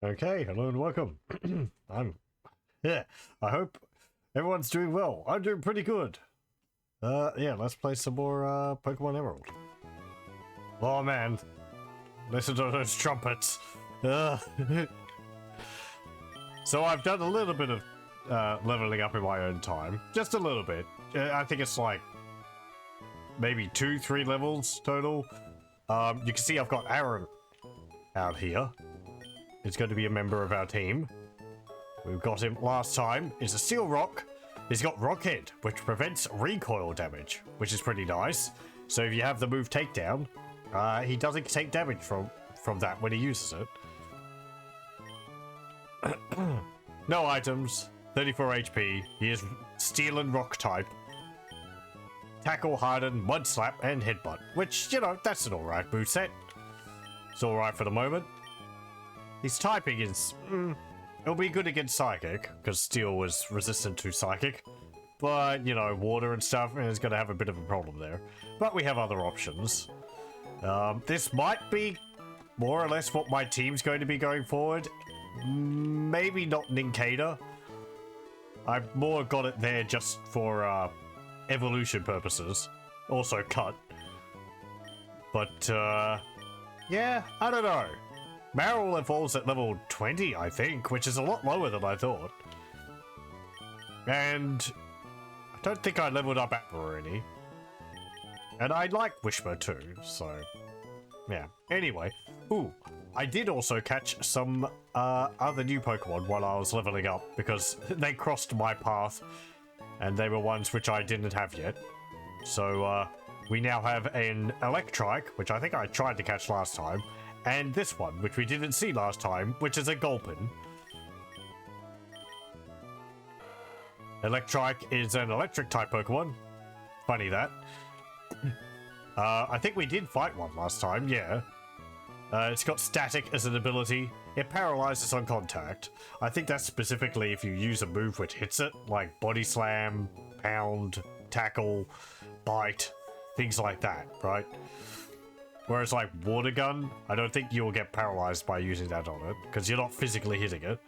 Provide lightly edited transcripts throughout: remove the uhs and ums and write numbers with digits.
Okay, hello and welcome. Yeah, I hope everyone's doing well. I'm doing pretty good. Yeah, let's play some more Pokemon Emerald. Oh man, listen to those trumpets. So I've done a little bit of leveling up in my own time, just a little bit. I think it's like maybe 2-3 levels total. You can see I've got Aaron out here. He's going to be a member of our team. We've got him last time. He's a Steel Rock. He's got Rock Head, which prevents recoil damage, which is pretty nice. So if you have the move Takedown, he doesn't take damage from that when he uses it. No items, 34 HP. He is Steel and Rock type. Tackle, Harden, Mud Slap, and Headbutt, which, you know, that's an alright moveset. It's alright for the moment. His typing is... it'll be good against Psychic, because Steel was resistant to Psychic. But, you know, water and stuff is going to have a bit of a problem there. But we have other options. This might be more or less what my team's going to be going forward. Maybe not Nincada. I've more got it there just for evolution purposes. Also cut. But, yeah, I don't know. Marill evolves at level 20, I think, which is a lot lower than I thought. And I don't think I leveled up Appa or any. And I like Wishmer too, so yeah. Anyway, ooh, I did also catch some other new Pokemon while I was leveling up because they crossed my path and they were ones which I didn't have yet. So we now have an Electrike, which I think I tried to catch last time. And this one, which we didn't see last time, which is a Gulpin. Electrike is an electric type Pokemon. Funny that. I think we did fight one last time, yeah. It's got Static as an ability. It paralyzes on contact. I think that's specifically if you use a move which hits it, like Body Slam, Pound, Tackle, Bite, things like that, right? Whereas like Water Gun, I don't think you'll get paralyzed by using that on it, because you're not physically hitting it.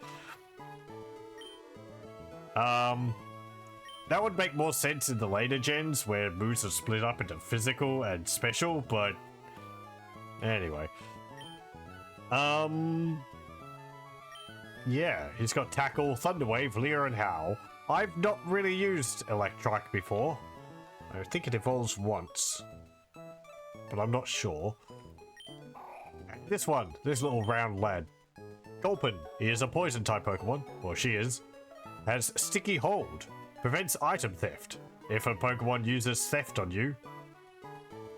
That would make more sense in the later gens, where moves are split up into physical and special, but anyway. Yeah, he's got Tackle, Thunder Wave, Leer, and Howl. I've not really used Electrike before. I think it evolves once, but I'm not sure. This one, this little round lad. Gulpin, he is a poison type Pokemon, or she is. Has Sticky Hold, prevents item theft. If a Pokemon uses theft on you,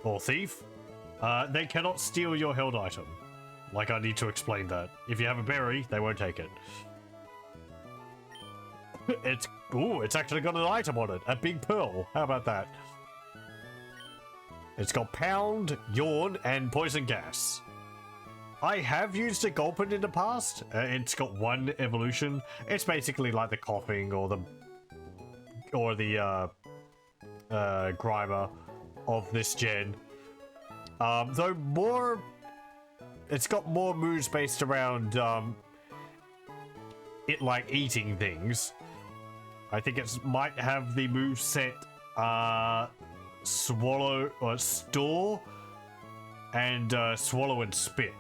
or thief, they cannot steal your held item. Like I need to explain that. If you have a berry, they won't take it. It's actually got an item on it, a big pearl. How about that? It's got Pound, Yawn, and Poison Gas. I have used a Gulpin in the past. It's got one evolution. It's basically like the Coughing or the Grimer of this gen. Though more, it's got more moves based around it like eating things. I think it might have the move set Swallow or Store and Swallow and Spit,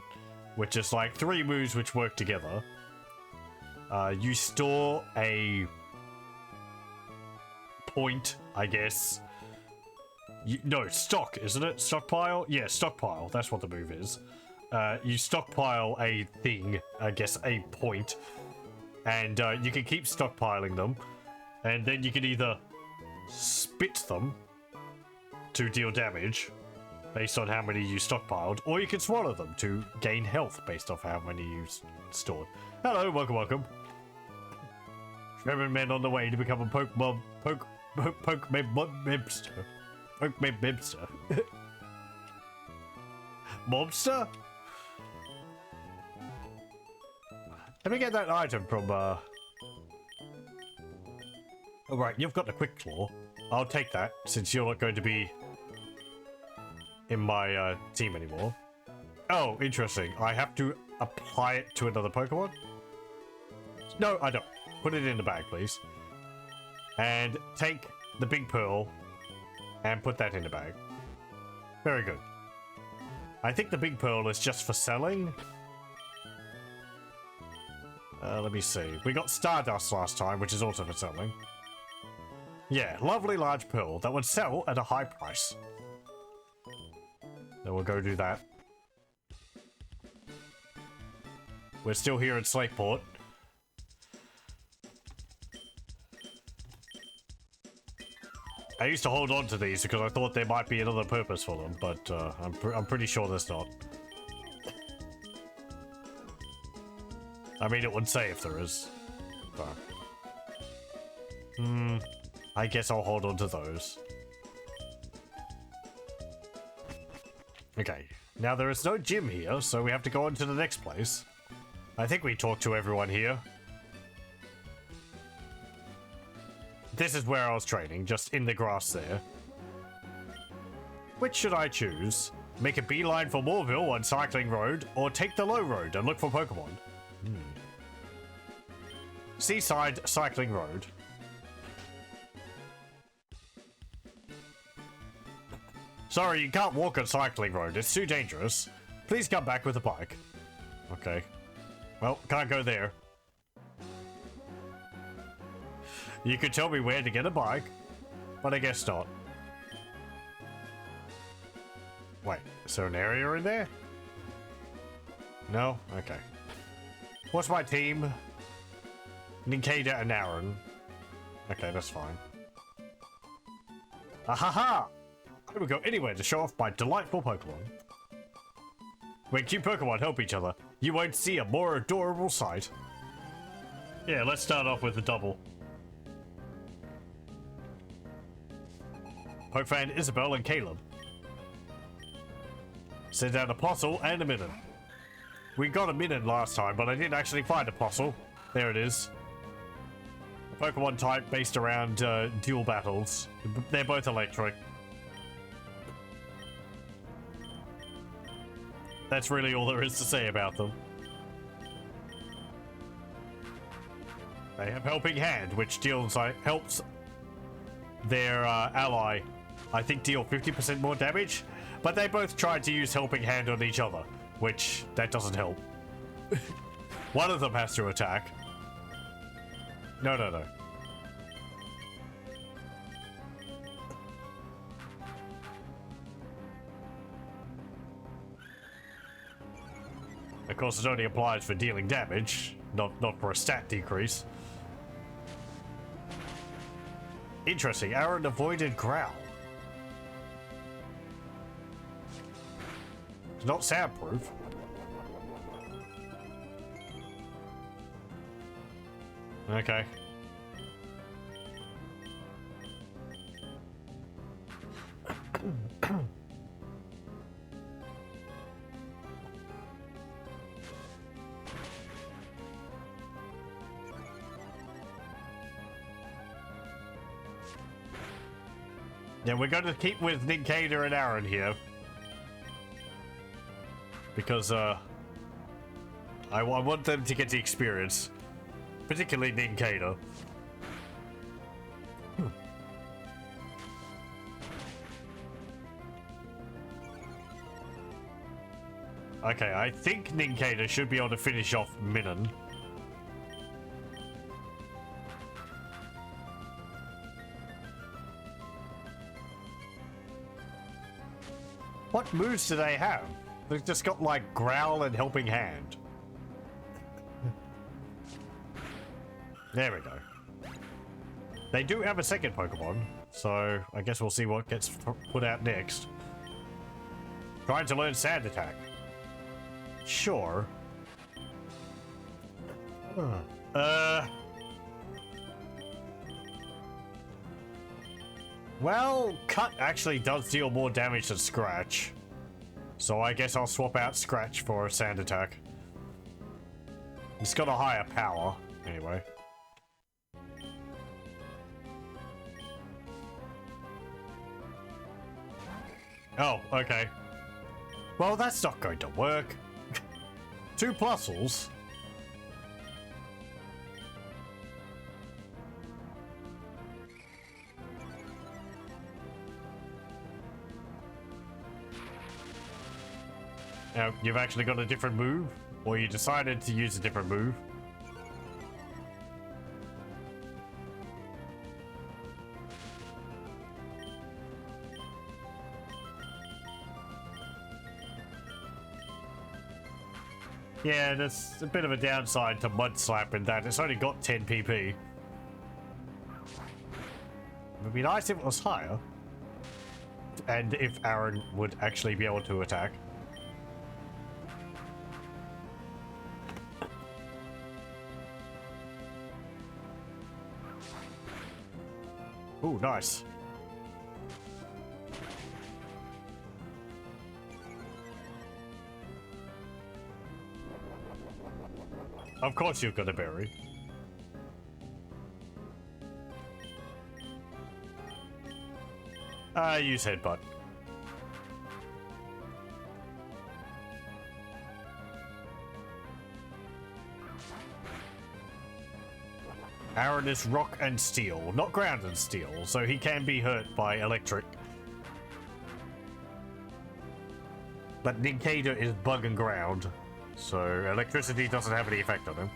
which is like 3 moves which work together. You store a point, I guess. No, stock, isn't it? Stockpile? Yeah, stockpile. That's what the move is. You stockpile a thing, I guess a point, and you can keep stockpiling them, and then you can either spit them to deal damage based on how many you stockpiled, or you can swallow them to gain health based off how many you stored. Hello, welcome. Sherman men on the way to become a Pokemon Mobster. Mobster. Mobster? Let me get that item from Alright, you've got the Quick Claw. I'll take that, since you're not going to be in my team anymore. Oh, interesting. I have to apply it to another Pokemon? No, I don't. Put it in the bag, please. And take the big pearl and put that in the bag. Very good. I think the big pearl is just for selling. Let me see. We got Stardust last time, which is also for selling. Yeah, lovely large pearl that would sell at a high price. Then we'll go do that. We're still here at Slateport. I used to hold on to these because I thought there might be another purpose for them, but I'm pretty sure there's not. I mean, it would say if there is. But... I guess I'll hold on to those. Okay, now there is no gym here, so we have to go on to the next place. I think we talked to everyone here. This is where I was training, just in the grass there. Which should I choose? Make a beeline for Moorville on Cycling Road, or take the low road and look for Pokemon? Seaside Cycling Road. Sorry, you can't walk on Cycling Road. It's too dangerous. Please come back with a bike. Okay. Well, can't go there. You could tell me where to get a bike, but I guess not. Wait, is there an area in there? No? Okay. What's my team? Ninkada and Aaron. Okay, that's fine. Ahaha! I would go anywhere to show off my delightful Pokemon. When cute Pokemon help each other, you won't see a more adorable sight. Yeah, let's start off with the double. Pokefan, Isabel, and Caleb. Send out a Postle and a Minun. We got a Minun last time, but I didn't actually find a Postle. There it is. A Pokemon type based around dual battles. They're both electric. That's really all there is to say about them. They have Helping Hand, which deals helps their ally, I think, deal 50% more damage. But they both tried to use Helping Hand on each other, which that doesn't help. One of them has to attack. No, no, no. Of course, it only applies for dealing damage, not for a stat decrease. Interesting. Aaron avoided Growl. It's not soundproof. Okay. Yeah, we're going to keep with Ninkada and Aaron here. Because, I want them to get the experience. Particularly Ninkada. Okay, I think Ninkada should be able to finish off Minun. What moves do they have? They've just got like Growl and Helping Hand. There we go. They do have a second Pokemon, so I guess we'll see what gets put out next. Trying to learn Sand Attack. Sure. Well, Cut actually does deal more damage than Scratch. So I guess I'll swap out Scratch for a Sand Attack. It's got a higher power, anyway. Oh, okay. Well, that's not going to work. 2 plusles? Now, you've actually got a different move? Or you decided to use a different move? Yeah, that's a bit of a downside to Mud Slap in that it's only got 10 PP. It would be nice if it was higher. And if Aaron would actually be able to attack. Ooh, nice. Of course you've got a berry. Use headbutt. Aaron is rock and steel, not ground and steel, so he can be hurt by electric. But Ninkado is bug and ground, so electricity doesn't have any effect on him.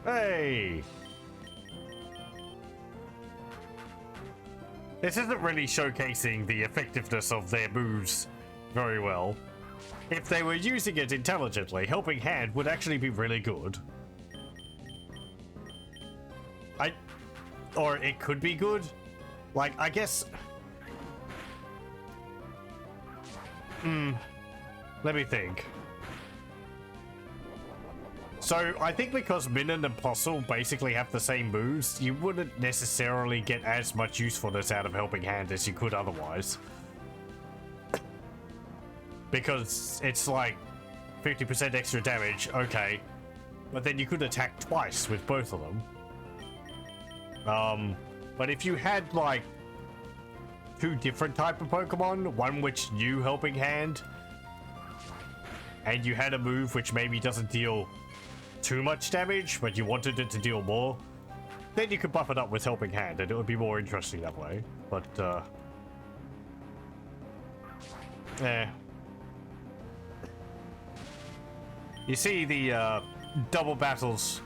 Hey! This isn't really showcasing the effectiveness of their moves very well. If they were using it intelligently, Helping Hand would actually be really good. Or it could be good. Like, I guess... Let me think. So, I think because Minun and Postle basically have the same moves, you wouldn't necessarily get as much usefulness out of Helping Hand as you could otherwise. Because it's like 50% extra damage, okay. But then you could attack twice with both of them. But if you had like 2 different type of Pokemon, one which knew Helping Hand, and you had a move which maybe doesn't deal too much damage, but you wanted it to deal more, then you could buff it up with Helping Hand, and it would be more interesting that way. But, you see the, double battles.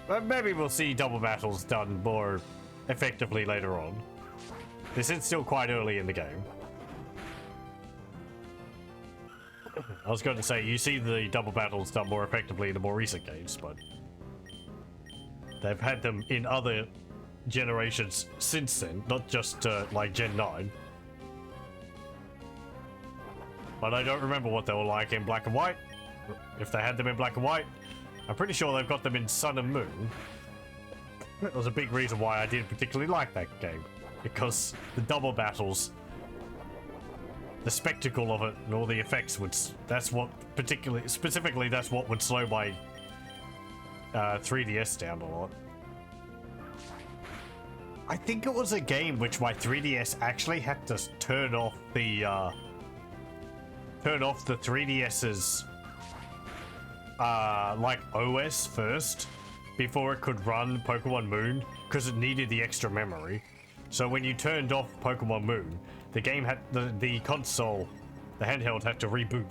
Well, maybe we'll see double battles done more effectively later on. This is still quite early in the game. I was going to say, you see the double battles done more effectively in the more recent games, but they've had them in other generations since then, not just like Gen 9. But I don't remember what they were like in Black and White. If they had them in Black and White, I'm pretty sure they've got them in Sun and Moon. That was a big reason why I didn't particularly like that game, because the double battles, the spectacle of it and all the effects would, that's what specifically that's what would slow my 3DS down a lot. I think it was a game which my 3DS actually had to turn off the 3DS's like OS first before it could run Pokemon Moon, because it needed the extra memory. So when you turned off Pokemon Moon, the game had the console, the handheld had to reboot.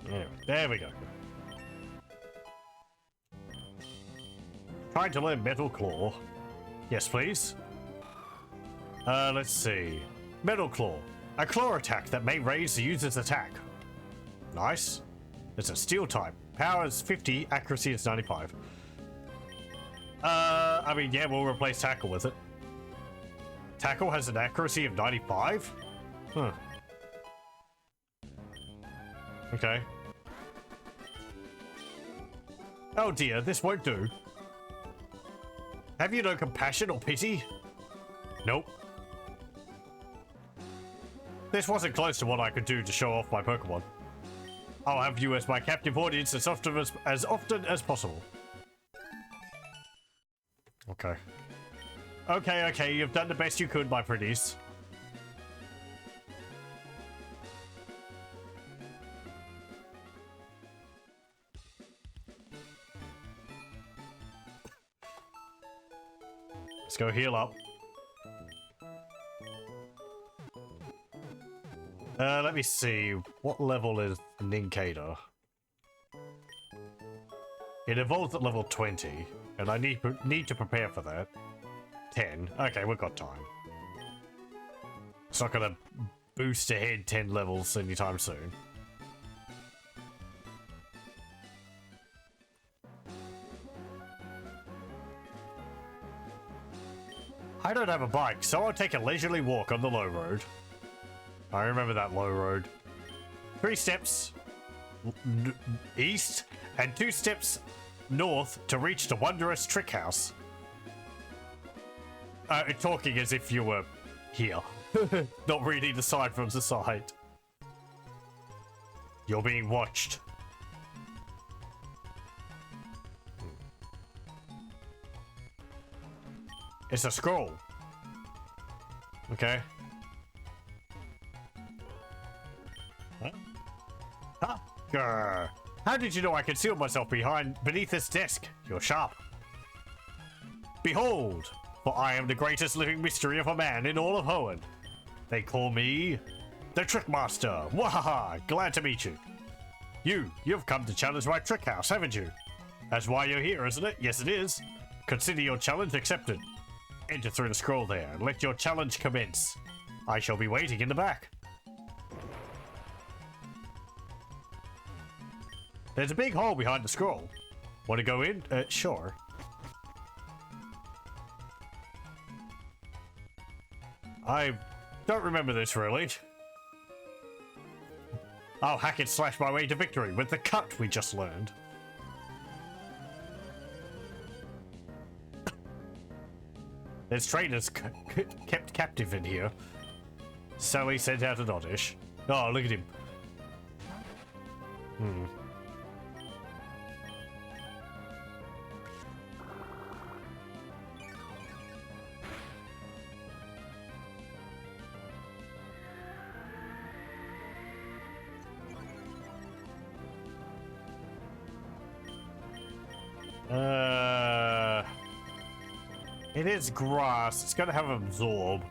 Yeah, there we go. Trying to learn Metal Claw. Yes, please. Let's see. Metal Claw. A claw attack that may raise the user's attack. Nice. It's a steel type. Power is 50, accuracy is 95. I mean, yeah, we'll replace tackle with it. Tackle has an accuracy of 95? Huh. Okay. Oh dear, this won't do. Have you no compassion or pity? Nope. This wasn't close to what I could do to show off my Pokemon. I'll have you as my captive audience as often as possible. Okay. Okay, you've done the best you could, my pretties. Let's go heal up. Let me see. What level is Nincada? It evolves at level 20, and I need to prepare for that. 10. Okay, we've got time. It's not gonna boost ahead 10 levels anytime soon. I don't have a bike, so I'll take a leisurely walk on the low road. I remember that low road. 3 steps east and 2 steps north to reach the wondrous trick house. Talking as if you were here, not reading the sign from the side. You're being watched. It's a scroll. Okay. Huh? Huh? Grr. How did you know I concealed myself beneath this desk? You're sharp. Behold, for I am the greatest living mystery of a man in all of Hoenn. They call me the Trick Master. Wahaha! Glad to meet you. You've come to challenge my trick house, haven't you? That's why you're here, isn't it? Yes, it is. Consider your challenge accepted. Enter through the scroll there and let your challenge commence. I shall be waiting in the back. There's a big hole behind the scroll. Want to go in? Sure. I don't remember this really. I'll hack and slash my way to victory with the cut we just learned. There's trainers kept captive in here. Sally sent out an oddish. Oh, look at him. It is grass. It's gonna have absorb.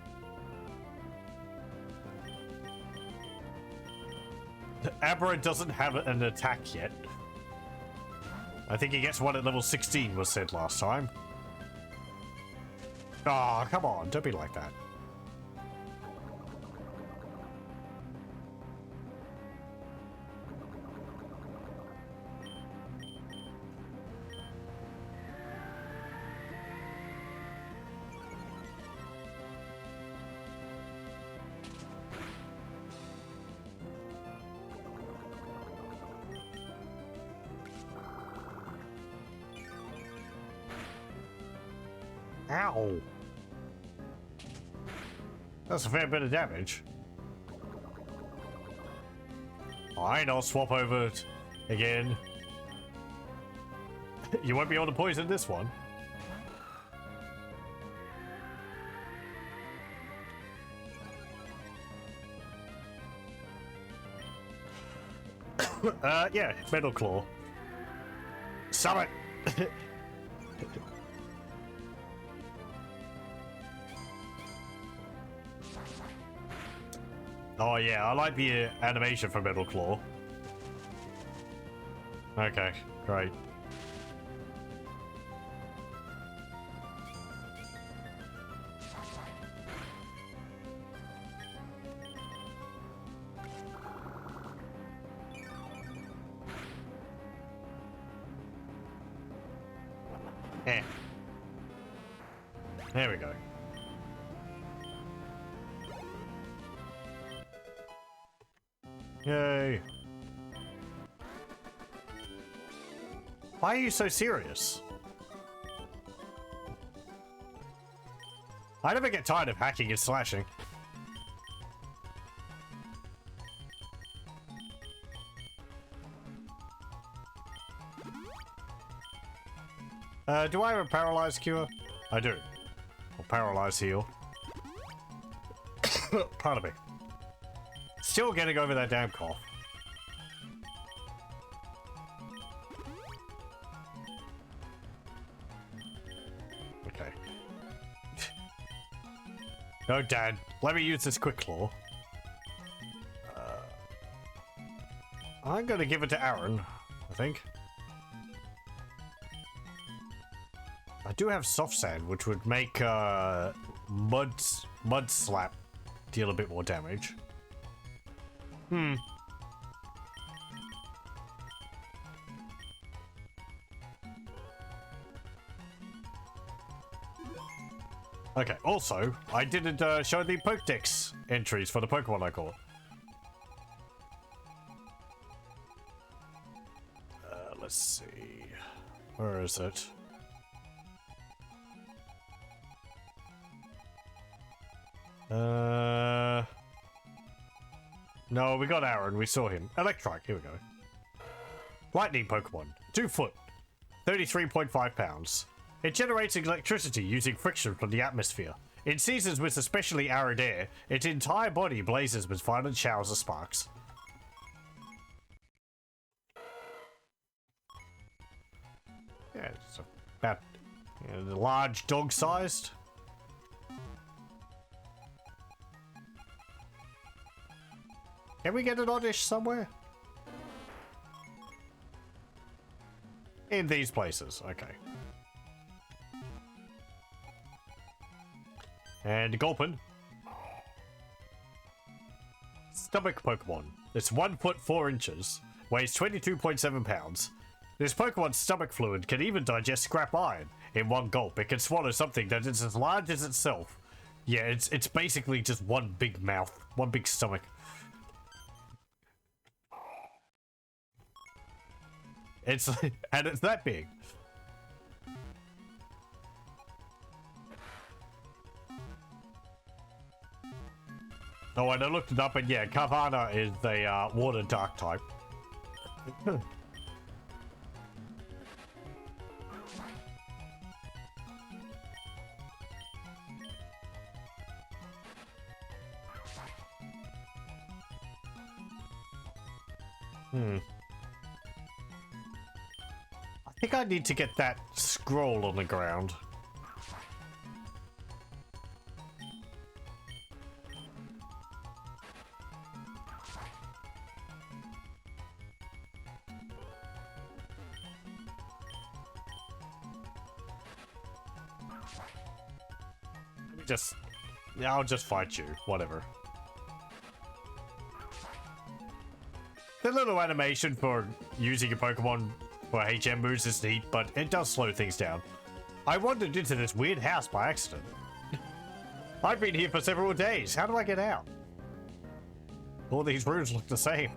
Abra doesn't have an attack yet. I think he gets one at level 16 was said last time. Oh, come on. Don't be like that. Ow! That's a fair bit of damage. Fine, I'll swap over again. You won't be able to poison this one. Yeah, Metal Claw. Summon! Oh yeah, I like the animation for Metal Claw. Okay, great. Eh. There we go. Yay. Why are you so serious? I never get tired of hacking and slashing. Do I have a paralyzed cure? I do. Or paralyzed heal. Pardon me. Still getting over that damn cough. Okay. No, Dad. Let me use this quick claw. I'm gonna give it to Aaron, I think. I do have soft sand, which would make mud slap deal a bit more damage. Okay, also, I didn't show the Pokedex entries for the Pokemon I caught. Let's see. Where is it? No, we got Aaron. We saw him. Electrike. Here we go. Lightning Pokemon. 2 foot. 33.5 pounds. It generates electricity using friction from the atmosphere. In seasons with especially arid air, its entire body blazes with violent showers of sparks. Yeah, it's about large dog-sized. Can we get an oddish somewhere? In these places, okay. And Gulpin. Stomach Pokemon. It's 1 foot 4 inches, weighs 22.7 pounds. This Pokemon's stomach fluid can even digest scrap iron in one gulp. It can swallow something that is as large as itself. Yeah, it's basically just one big mouth, one big stomach. And it's that big. Oh, and I looked it up, and yeah, Carvana is a water dark type. I think I need to get that scroll on the ground. I'll just fight you, whatever. The little animation for using a Pokemon for HM moves is neat, but it does slow things down. I wandered into this weird house by accident. I've been here for several days. How do I get out? All these rooms look the same.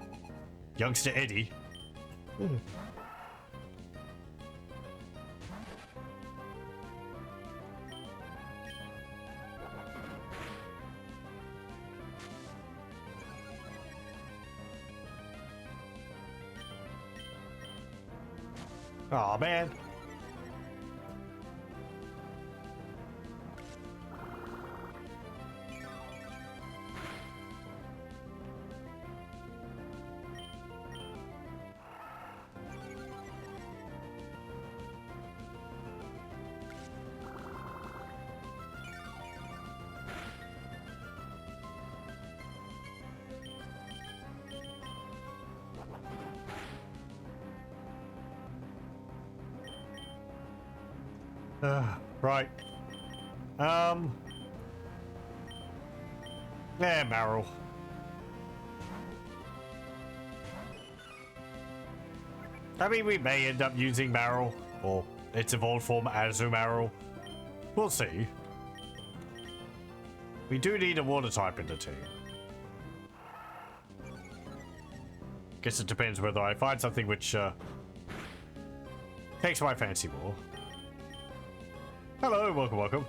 Youngster Eddie. Aw, man. Right. Yeah, Marill. I mean, we may end up using Marill, or its evolved form Azumarill. We'll see. We do need a water type in the team. Guess it depends whether I find something which takes my fancy more. Hello, welcome, welcome.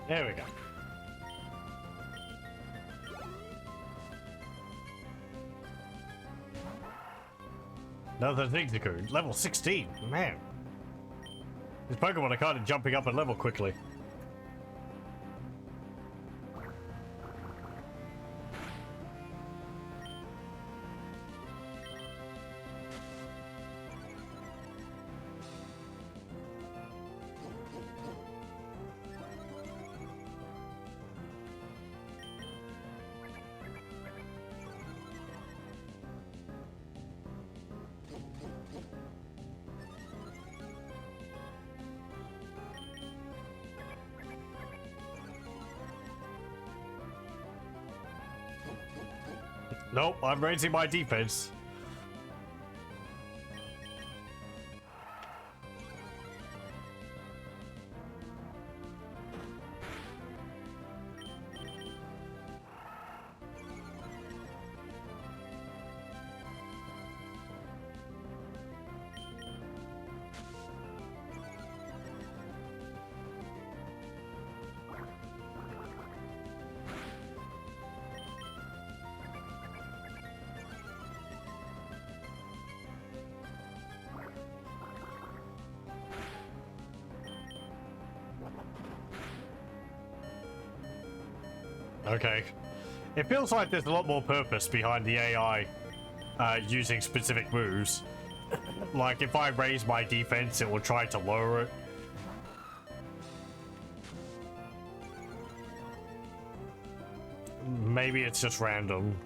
There we go. Another Zigzagoon, level 16. Man, this Pokemon are kind of jumping up a level quickly. Nope, I'm raising my defense. Okay. It feels like there's a lot more purpose behind the AI using specific moves. Like, if I raise my defense, it will try to lower it. Maybe it's just random.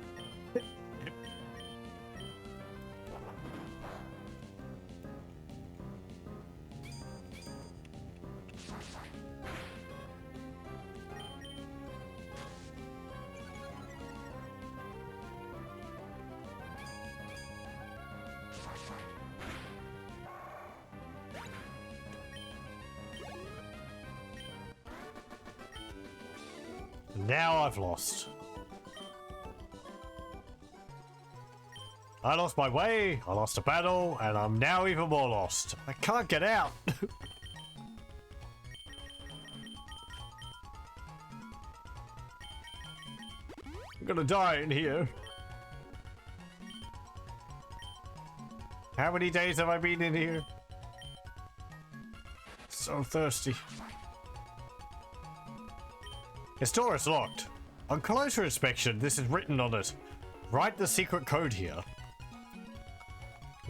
Now I've lost. I lost my way, I lost a battle, and I'm now even more lost. I can't get out. I'm gonna die in here. How many days have I been in here? So thirsty. This door is locked. On closer inspection, this is written on it. Write the secret code here.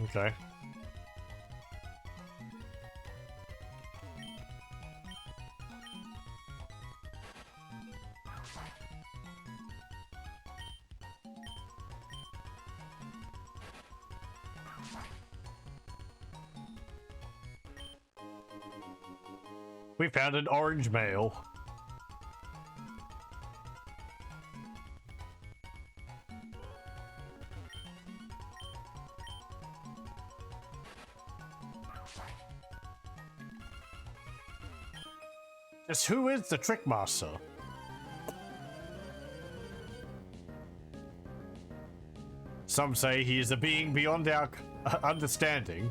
Okay. We found an orange mail. Just who is the trick master? Some say he is a being beyond our understanding.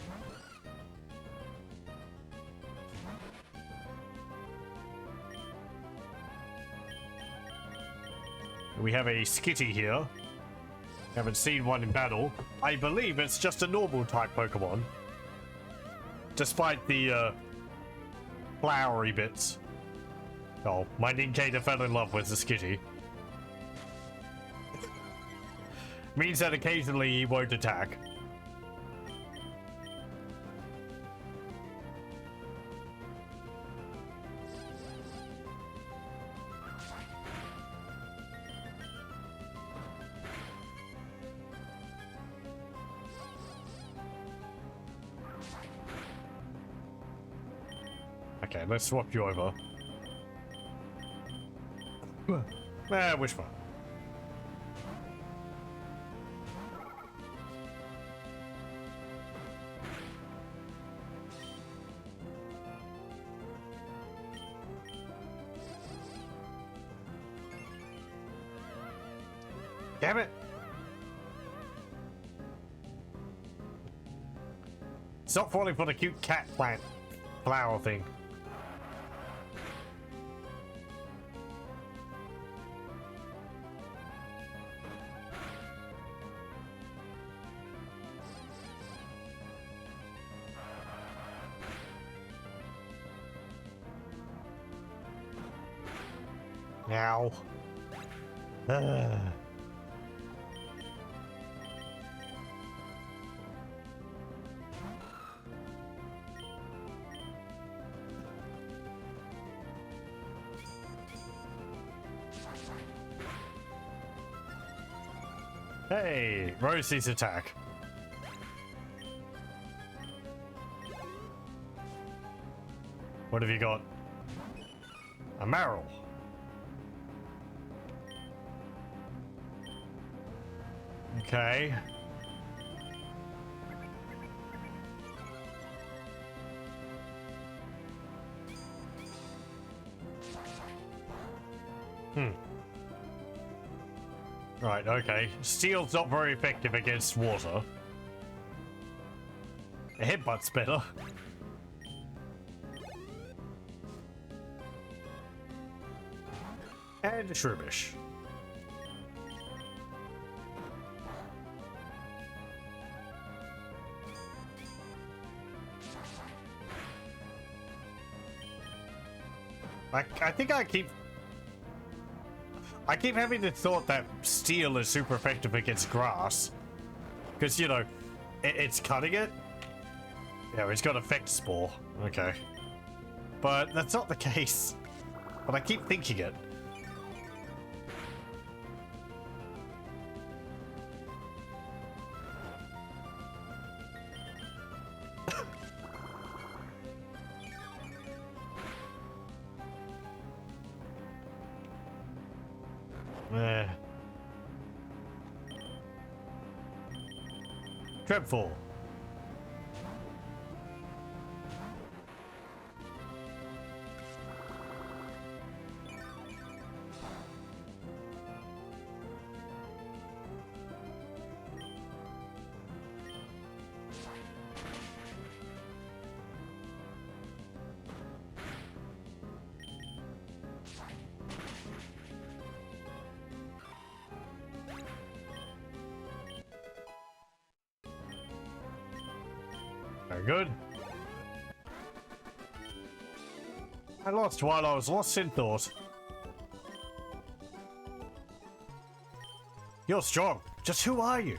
We have a Skitty here. Haven't seen one in battle. I believe it's just a normal type Pokemon. Despite the flowery bits. Oh, my Nincada fell in love with the Skitty. Means that occasionally he won't attack. Okay, let's swap you over. Which one? Damn it! Stop falling for the cute cat plant flower thing. Now. Hey, Rosie's attack. What have you got? A Marrow. Okay. Right, okay. Steel's not very effective against water. A headbutt's better. And a Shroomish. I think I keep having the thought that steel is super effective against grass. Because, you know, it's cutting it. Yeah, it's got effect spore. Okay. But that's not the case. But I keep thinking it. Trebfall. Very good. I lost while I was lost in thought. You're strong. Just who are you?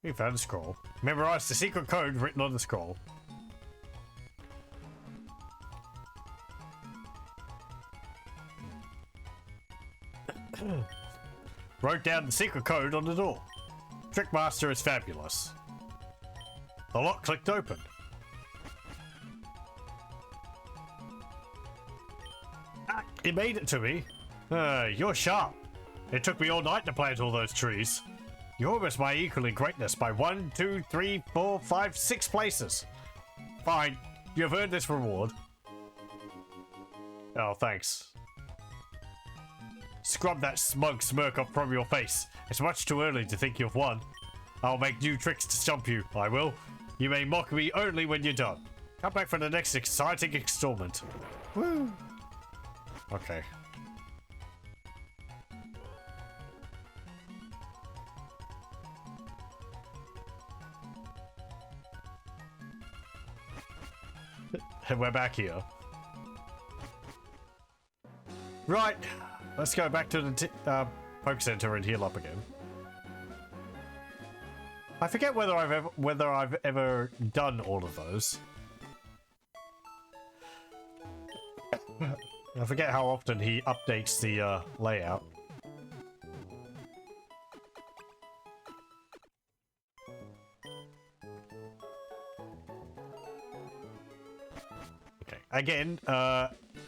We found a scroll. Memorize the secret code written on the scroll. Wrote down the secret code on the door. Trickmaster is fabulous. The lock clicked open. Ah, it made it to me. You're sharp. It took me all night to plant all those trees. You're almost my equal in greatness by 1, 2, 3, 4, 5, 6 places. Fine, you've earned this reward. Oh, thanks. Scrub that smug smirk off from your face. It's much too early to think you've won. I'll make new tricks to stump you, I will. You may mock me only when you're done. Come back for the next exciting installment. Woo! Okay. And we're back here. Right. Let's go back to the Poke Center and heal up again. I forget whether I've ever done all of those. I forget how often he updates the layout. again,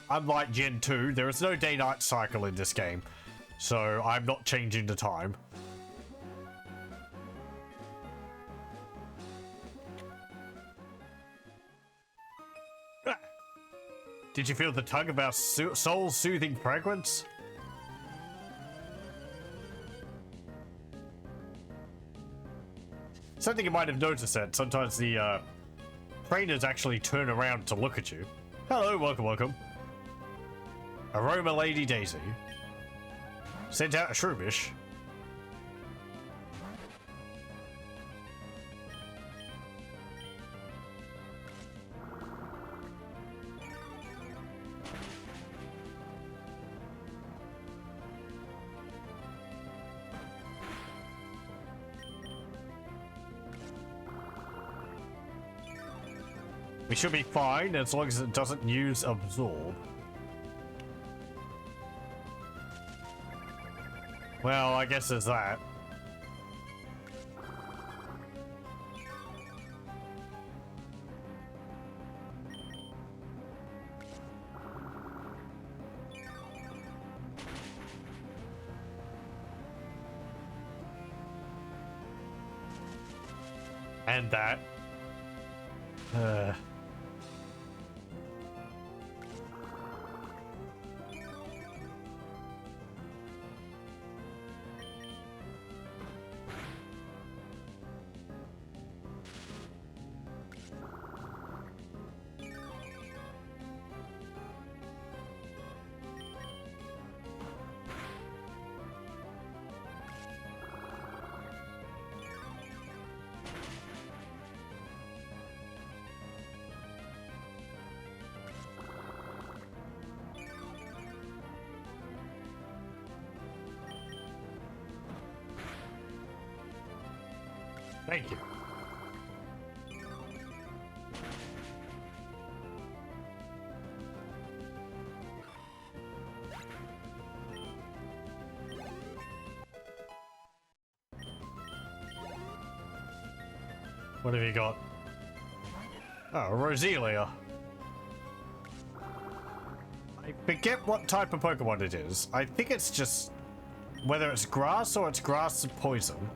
unlike Gen 2, there is no day-night cycle in this game, so I'm not changing the time. Ah. Did you feel the tug of our soul-soothing fragrance? Something you might have noticed that sometimes the trainers actually turn around to look at you. Hello, welcome. Aroma Lady Daisy. Sent out a Shroomish. We should be fine as long as it doesn't use absorb. Well, I guess there's that. And that. Thank you. What have you got? Oh, Roselia. I forget what type of Pokemon it is. I think it's just whether it's grass or it's grass poison.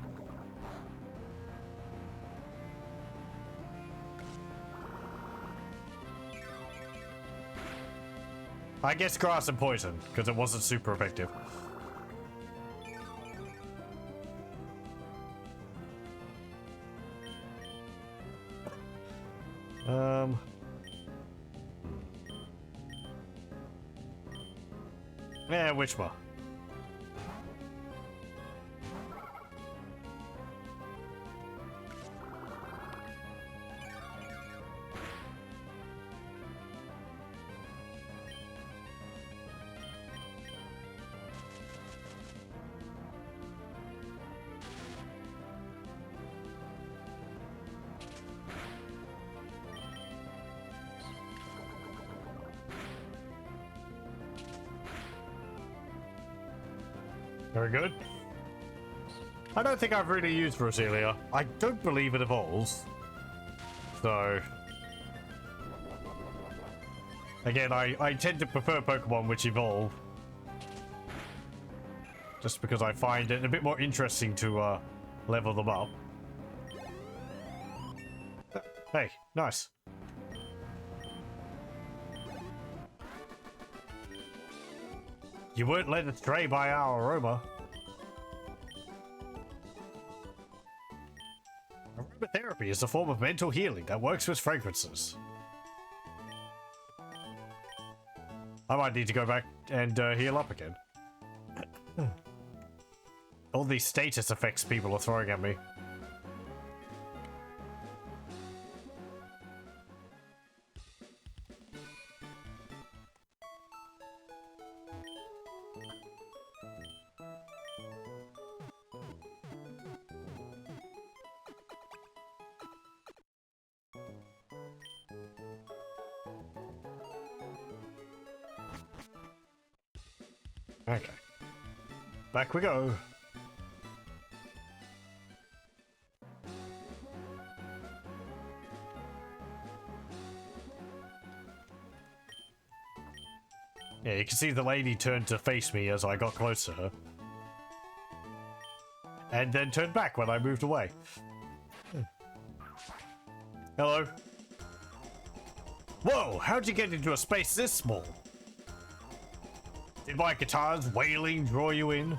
I guess grass and poison, because it wasn't super effective. Yeah, which one? Very good. I don't think I've really used Roselia. I don't believe it evolves. So... Again, I tend to prefer Pokemon which evolve. Just because I find it a bit more interesting to level them up. Hey, nice. You weren't led astray by our aroma. Aromatherapy is a form of mental healing that works with fragrances. I might need to go back and heal up again. All these status effects people are throwing at me. Okay. Back we go. Yeah, you can see the lady turned to face me as I got close to her. And then turned back when I moved away. Hello. Whoa, how'd you get into a space this small? Did my guitar's wailing draw you in?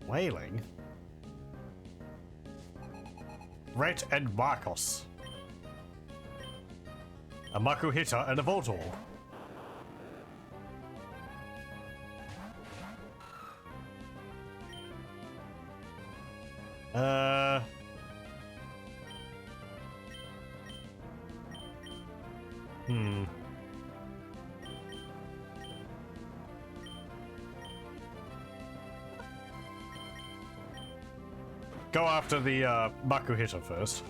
Wailing? Rhett and Marcos. A Makuhita and a Voltor. Go after the Makuhita first.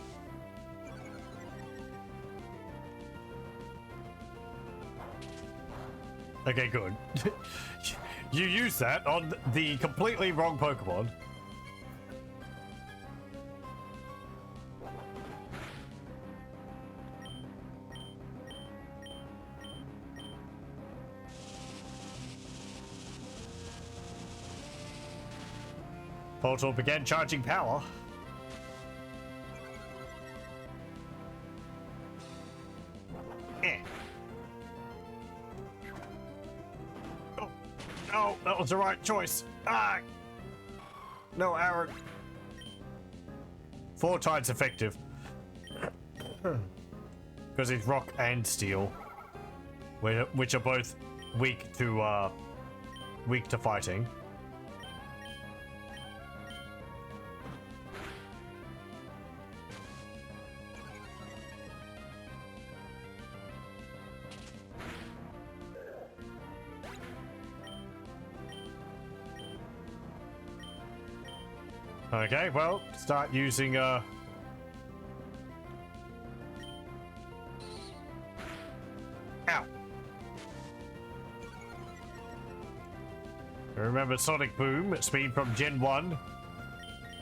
Okay, good. You use that on the completely wrong Pokemon. Portal began charging power. Oh, no, that was the right choice. Ah! No, Aaron. 4 times effective. Because it's rock and steel, which are both weak to fighting. Okay, well, start using Ow. Remember Sonic Boom, speed from Gen 1.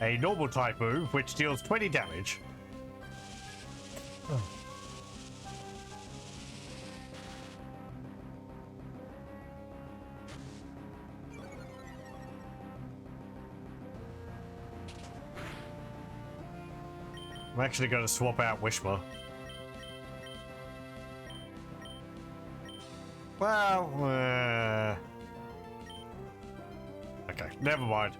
A normal type move, which deals 20 damage. Oh. I'm actually going to swap out Wishma. Well, okay, never mind.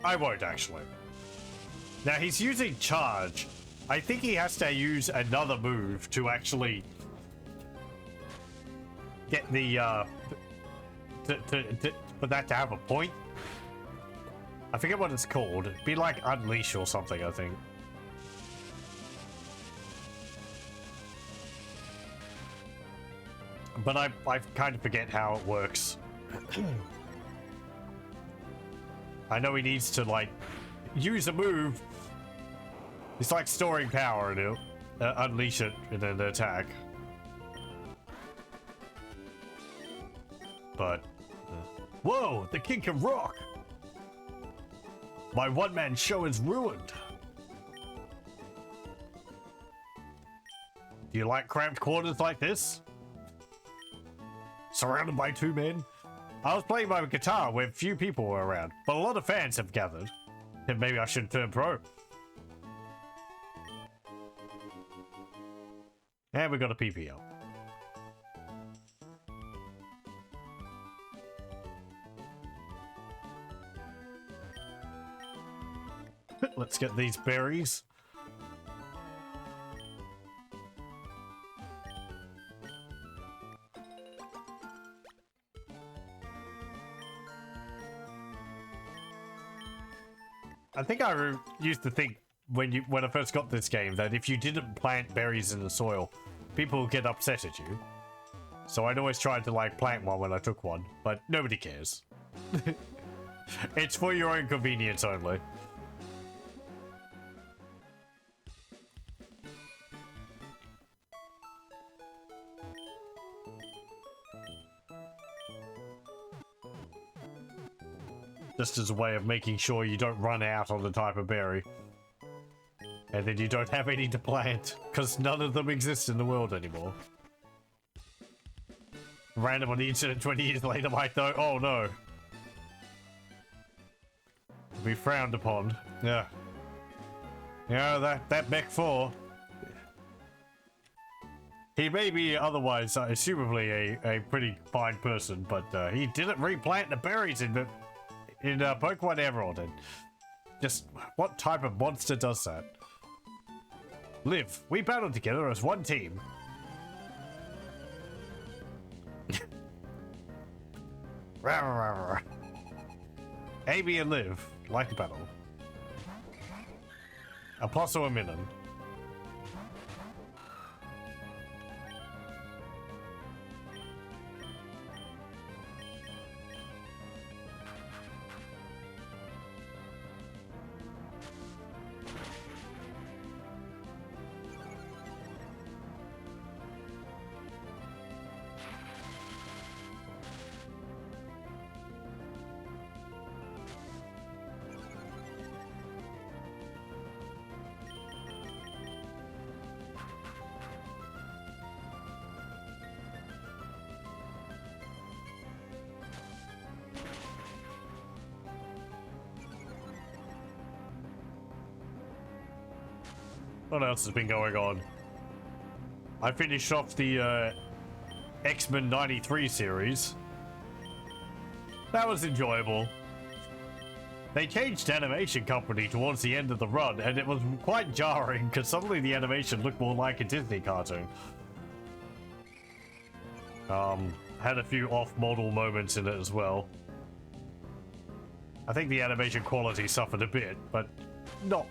I won't actually. Now he's using charge. I think he has to use another move to actually get the for that to have a point. I forget what it's called. It'd be like Unleash or something, I think. But I kind of forget how it works. I know he needs to, like, use a move. It's like storing power and it'll unleash it in an attack. But... whoa! The king can rock! My one-man show is ruined. Do you like cramped quarters like this? Surrounded by 2 men? I was playing my guitar when few people were around, but a lot of fans have gathered. And maybe I should turn pro. And we got a PPL. Let's get these berries. I think I used to think when I first got this game that if you didn't plant berries in the soil, people would get upset at you. So I'd always tried to like plant one when I took one, but nobody cares. It's for your own convenience only. Just as a way of making sure you don't run out on the type of berry. And then you don't have any to plant, because none of them exist in the world anymore. Random on the internet 20 years later might know, oh no. Be frowned upon. Yeah. Yeah, that Mech 4. He may be otherwise, assumably, a pretty fine person, but he didn't replant the berries in Pokemon Emerald. And just, what type of monster does that? Liv, we battled together as one team. Amy and Liv like to battle. Apostle and Minun. What else has been going on? I finished off the X-Men 93 series. That was enjoyable. They changed animation company towards the end of the run, and it was quite jarring because suddenly the animation looked more like a Disney cartoon. Had a few off-model moments in it as well. I think the animation quality suffered a bit, but not,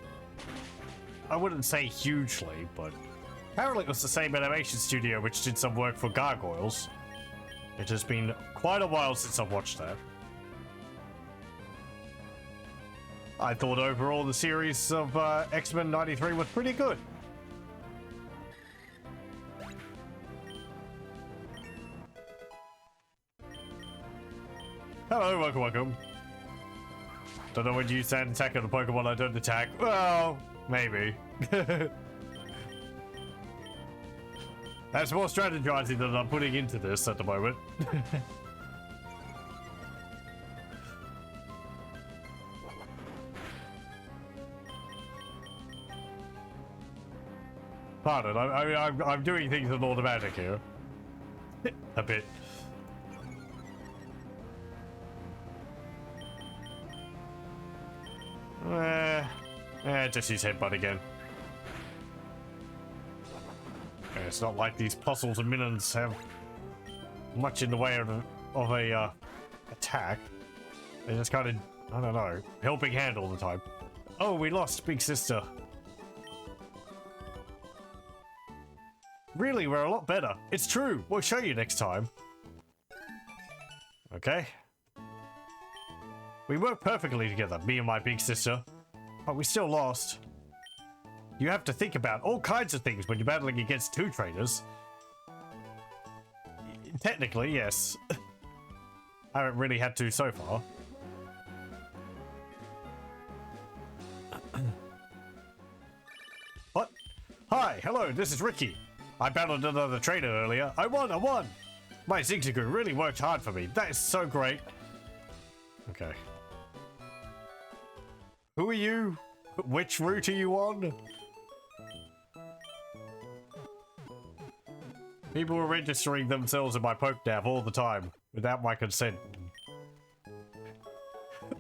I wouldn't say hugely, but apparently it was the same animation studio which did some work for Gargoyles. It has been quite a while since I've watched that. I thought overall the series of X-Men 93 was pretty good. Hello, welcome. Don't know when you stand attack on a Pokemon I don't attack. Well, maybe. That's more strategizing than I'm putting into this at the moment. Pardon, I'm doing things in automatic here. A bit. Just use headbutt again. It's not like these Puzzles and Minons have much in the way of a attack. They just kind of, I don't know, helping hand all the time. Oh, we lost Big Sister. Really, we're a lot better. It's true. We'll show you next time. Okay. We work perfectly together, me and my big sister. But we still lost. You have to think about all kinds of things when you're battling against two trainers. Technically, yes. I haven't really had to so far. What? Hi, hello, this is Ricky. I battled another trainer earlier. I won! My Zigzagoon really worked hard for me. That is so great. Okay. Who are you? Which route are you on? People are registering themselves in my PokeNav all the time, without my consent.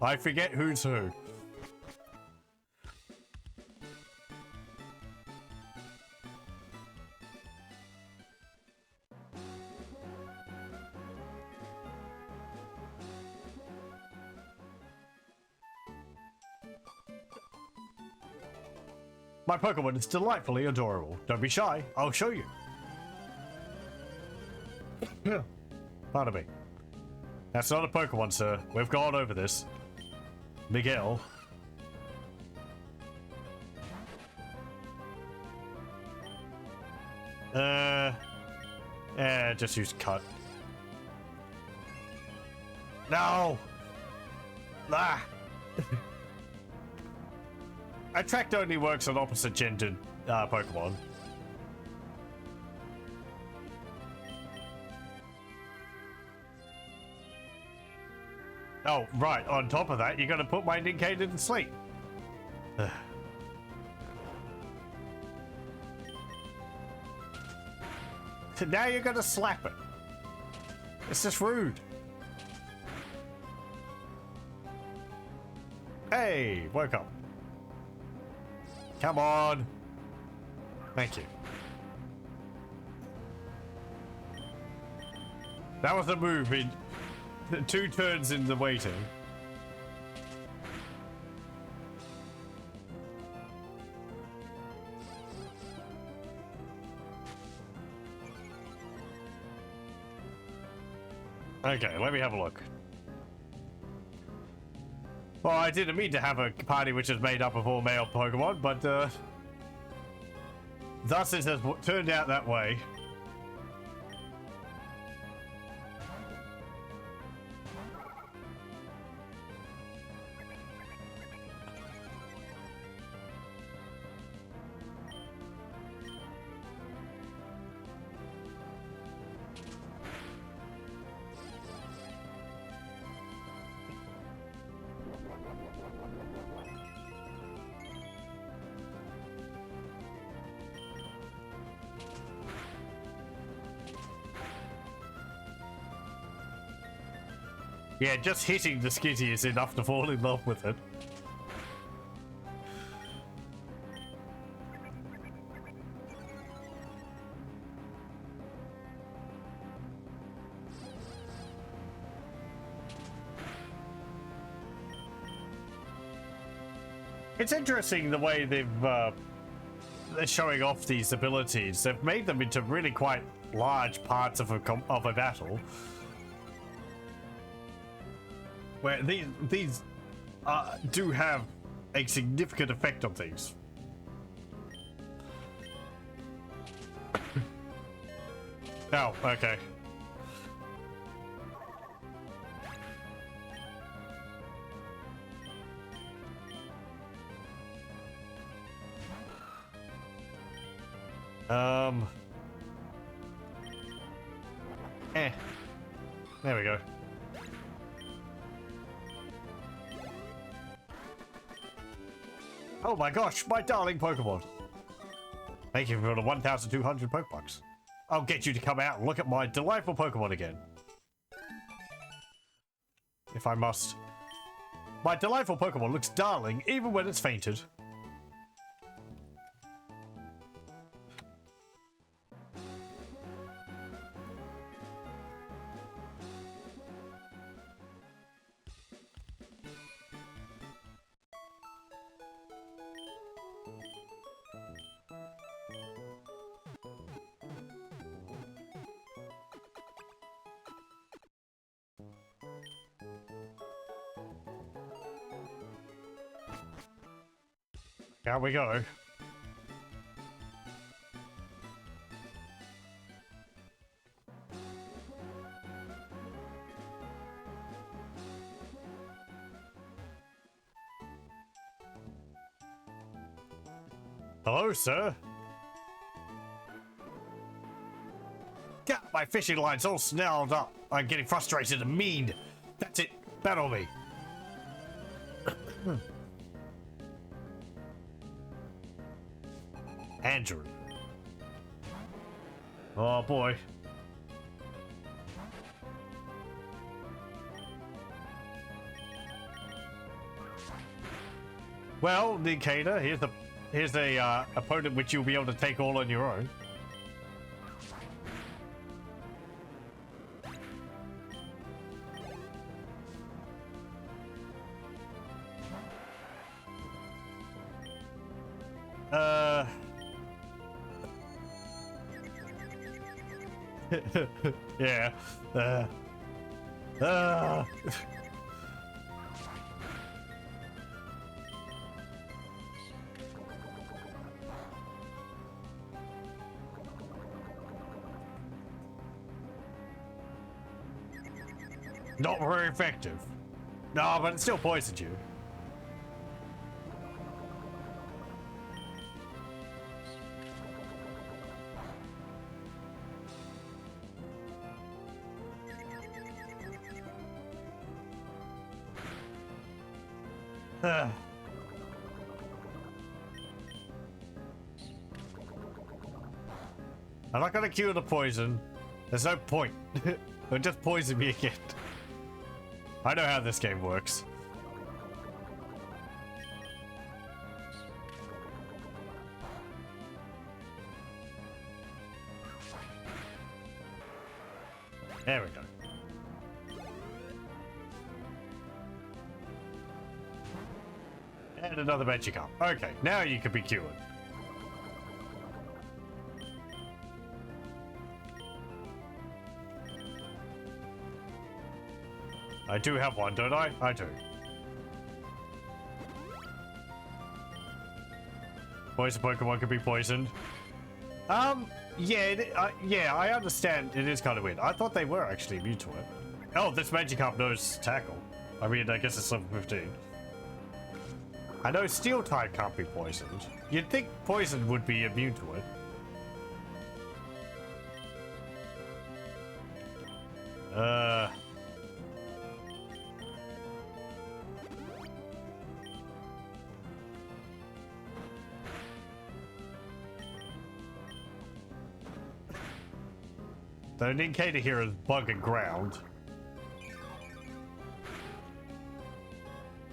I forget who's who. My Pokemon is delightfully adorable. Don't be shy, I'll show you. Pardon me. That's not a Pokemon, sir. We've gone over this. Miguel. Just use cut. No! Ah! Attract only works on opposite gendered Pokemon. Oh, right. On top of that, you're going to put my Nincada to sleep. So now you're going to slap it. It's just rude. Hey, woke up. Come on. Thank you. That was a move in 2 turns in the waiting. Okay, let me have a look. Well, I didn't mean to have a party which is made up of all male Pokemon, but thus it has turned out that way. Yeah, just hitting the Skitty is enough to fall in love with it. It's interesting the way they're showing off these abilities. They've made them into really quite large parts of a battle. Where these do have a significant effect on things. Oh, okay. There we go. Oh my gosh, my darling Pokemon. Thank you for the 1,200 Pokebucks. I'll get you to come out and look at my delightful Pokemon again. If I must. My delightful Pokemon looks darling even when it's fainted. Here we go. Hello, sir. Yeah, my fishing line's all snarled up. I'm getting frustrated and mean. That's it. Battle me. Andrew. Oh boy. Well, Nincada, here's a opponent which you'll be able to take all on your own. Yeah. Not very effective. No, but it still poisoned you. Ugh. I'm not gonna cure the poison. There's no point. They'll just poison me again. I know how this game works. There we go. And another magic up. Okay, now you can be cured. I do have one, don't I? I do. Poison Pokemon can be poisoned. Yeah, I understand. It is kind of weird. I thought they were actually immune to it. Oh, this Magikarp knows Tackle. I mean, I guess it's level 15. I know Steel type can't be poisoned. You'd think poison would be immune to it. The indicator here is bugging ground.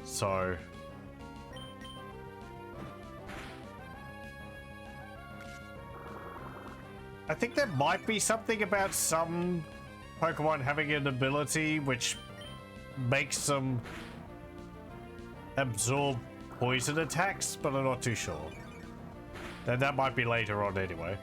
So... I think there might be something about some Pokemon having an ability which makes them absorb poison attacks, but I'm not too sure. And that might be later on anyway.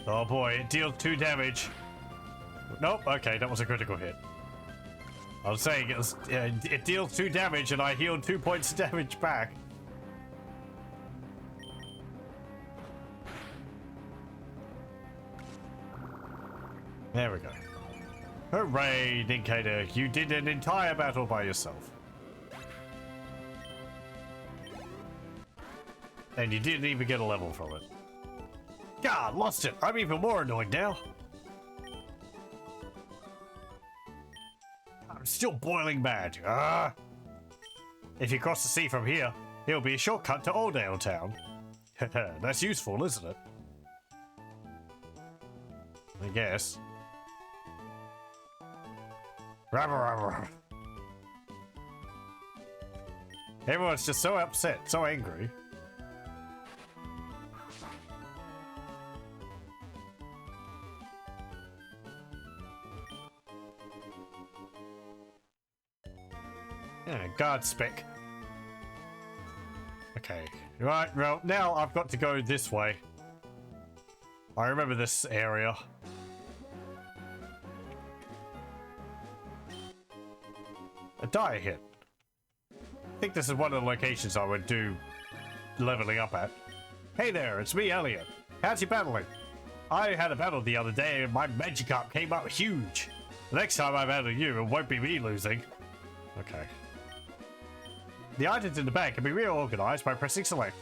Oh boy, it deals 2 damage. Nope, okay, that was a critical hit. I was saying it deals 2 damage and I healed 2 points of damage back. There we go. Hooray, Indicator, you did an entire battle by yourself. And you didn't even get a level from it. God, lost it. I'm even more annoyed now. I'm still boiling mad. If you cross the sea from here, it'll be a shortcut to Oldale Town. That's useful, isn't it? I guess. Everyone's just so upset, so angry. Yeah, guard spec. Okay, right, well, now I've got to go this way. I remember this area. A dire hit. I think this is one of the locations I would do leveling up at. Hey there, it's me, Elliot. How's you battling? I had a battle the other day and my Magikarp came out huge. The next time I battle you, it won't be me losing. Okay. The items in the bag can be reorganized by pressing select.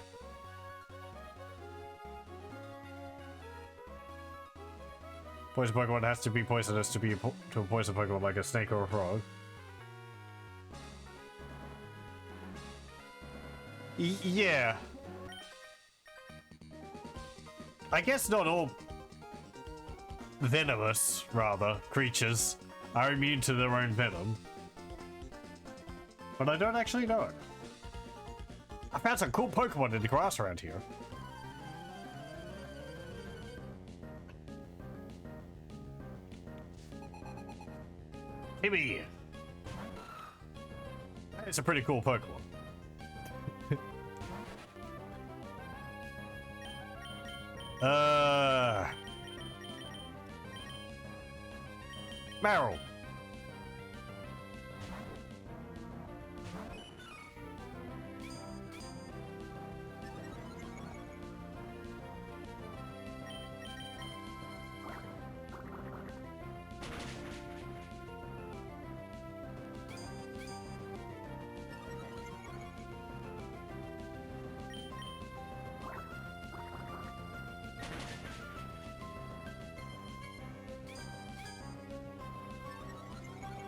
Poison Pokemon has to be poisonous to be to a poison Pokemon like a snake or a frog. Yeah. I guess not all venomous, rather, creatures are immune to their own venom. But I don't actually know. I found some cool Pokemon in the grass around here. Timmy! It's a pretty cool Pokemon. Meryl.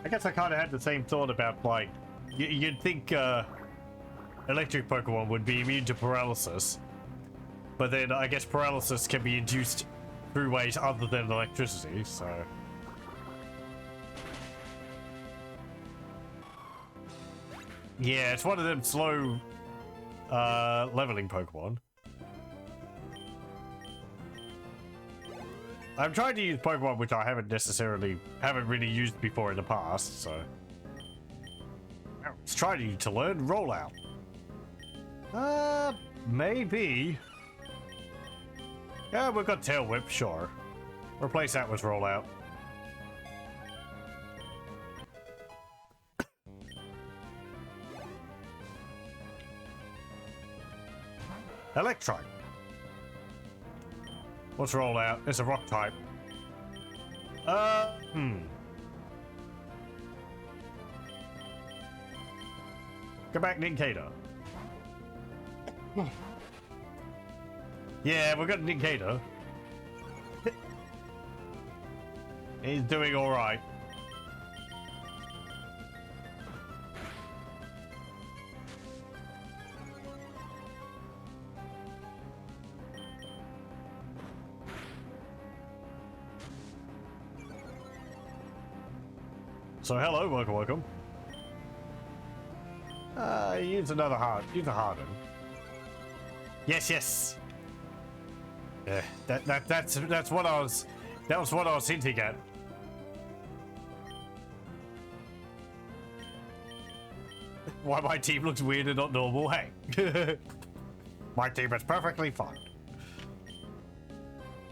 I guess I kind of had the same thought about, like, you'd think electric Pokemon would be immune to paralysis. But then I guess paralysis can be induced through ways other than electricity, so... Yeah, it's one of them slow leveling Pokemon. I'm trying to use Pokemon which I haven't really used before in the past, so... Let's try to learn Rollout. Maybe. Yeah, we've got Tail Whip, sure. Replace that with Rollout. Electrike. What's Rollout? It's a rock type. Go back, Nincada. Yeah, we've got Nincada. He's doing alright. So hello, welcome. Use another use a Harden. Yes. Yeah, that's what I was hinting at. Why my team looks weird and not normal? Hey, my team is perfectly fine.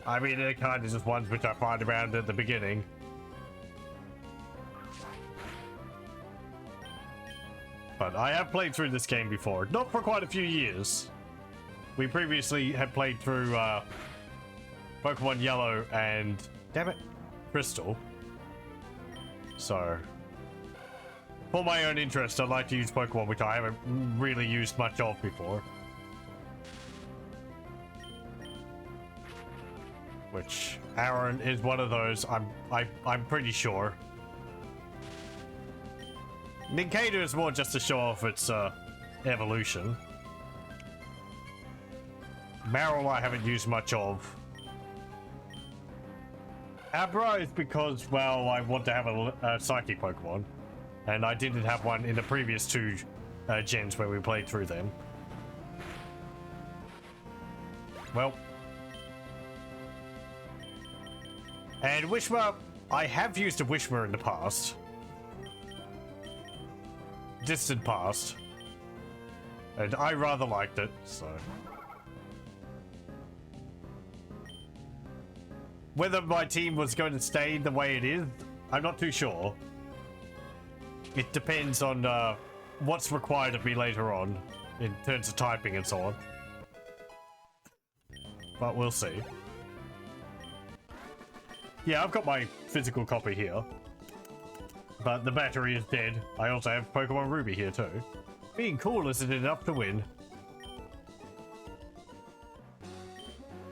I mean, they're kind of just ones which I find around at the beginning. But I have played through this game before, not for quite a few years. We previously had played through Pokemon Yellow and, damn it, Crystal. So, for my own interest, I'd like to use Pokemon which I haven't really used much of before. Which Aaron is one of those. I'm pretty sure. Nincada is more just to show off its evolution. Marill I haven't used much of. Abra is because, well, I want to have a Psychic Pokemon. And I didn't have one in the previous two gens where we played through them. Well. And Wishma, I have used a Wishma in the past. Distant past. And I rather liked it, so... Whether my team was going to stay the way it is, I'm not too sure. It depends on what's required of me later on, in terms of typing and so on. But we'll see. Yeah, I've got my physical copy here. But the battery is dead. I also have Pokemon Ruby here too. Being cool isn't enough to win.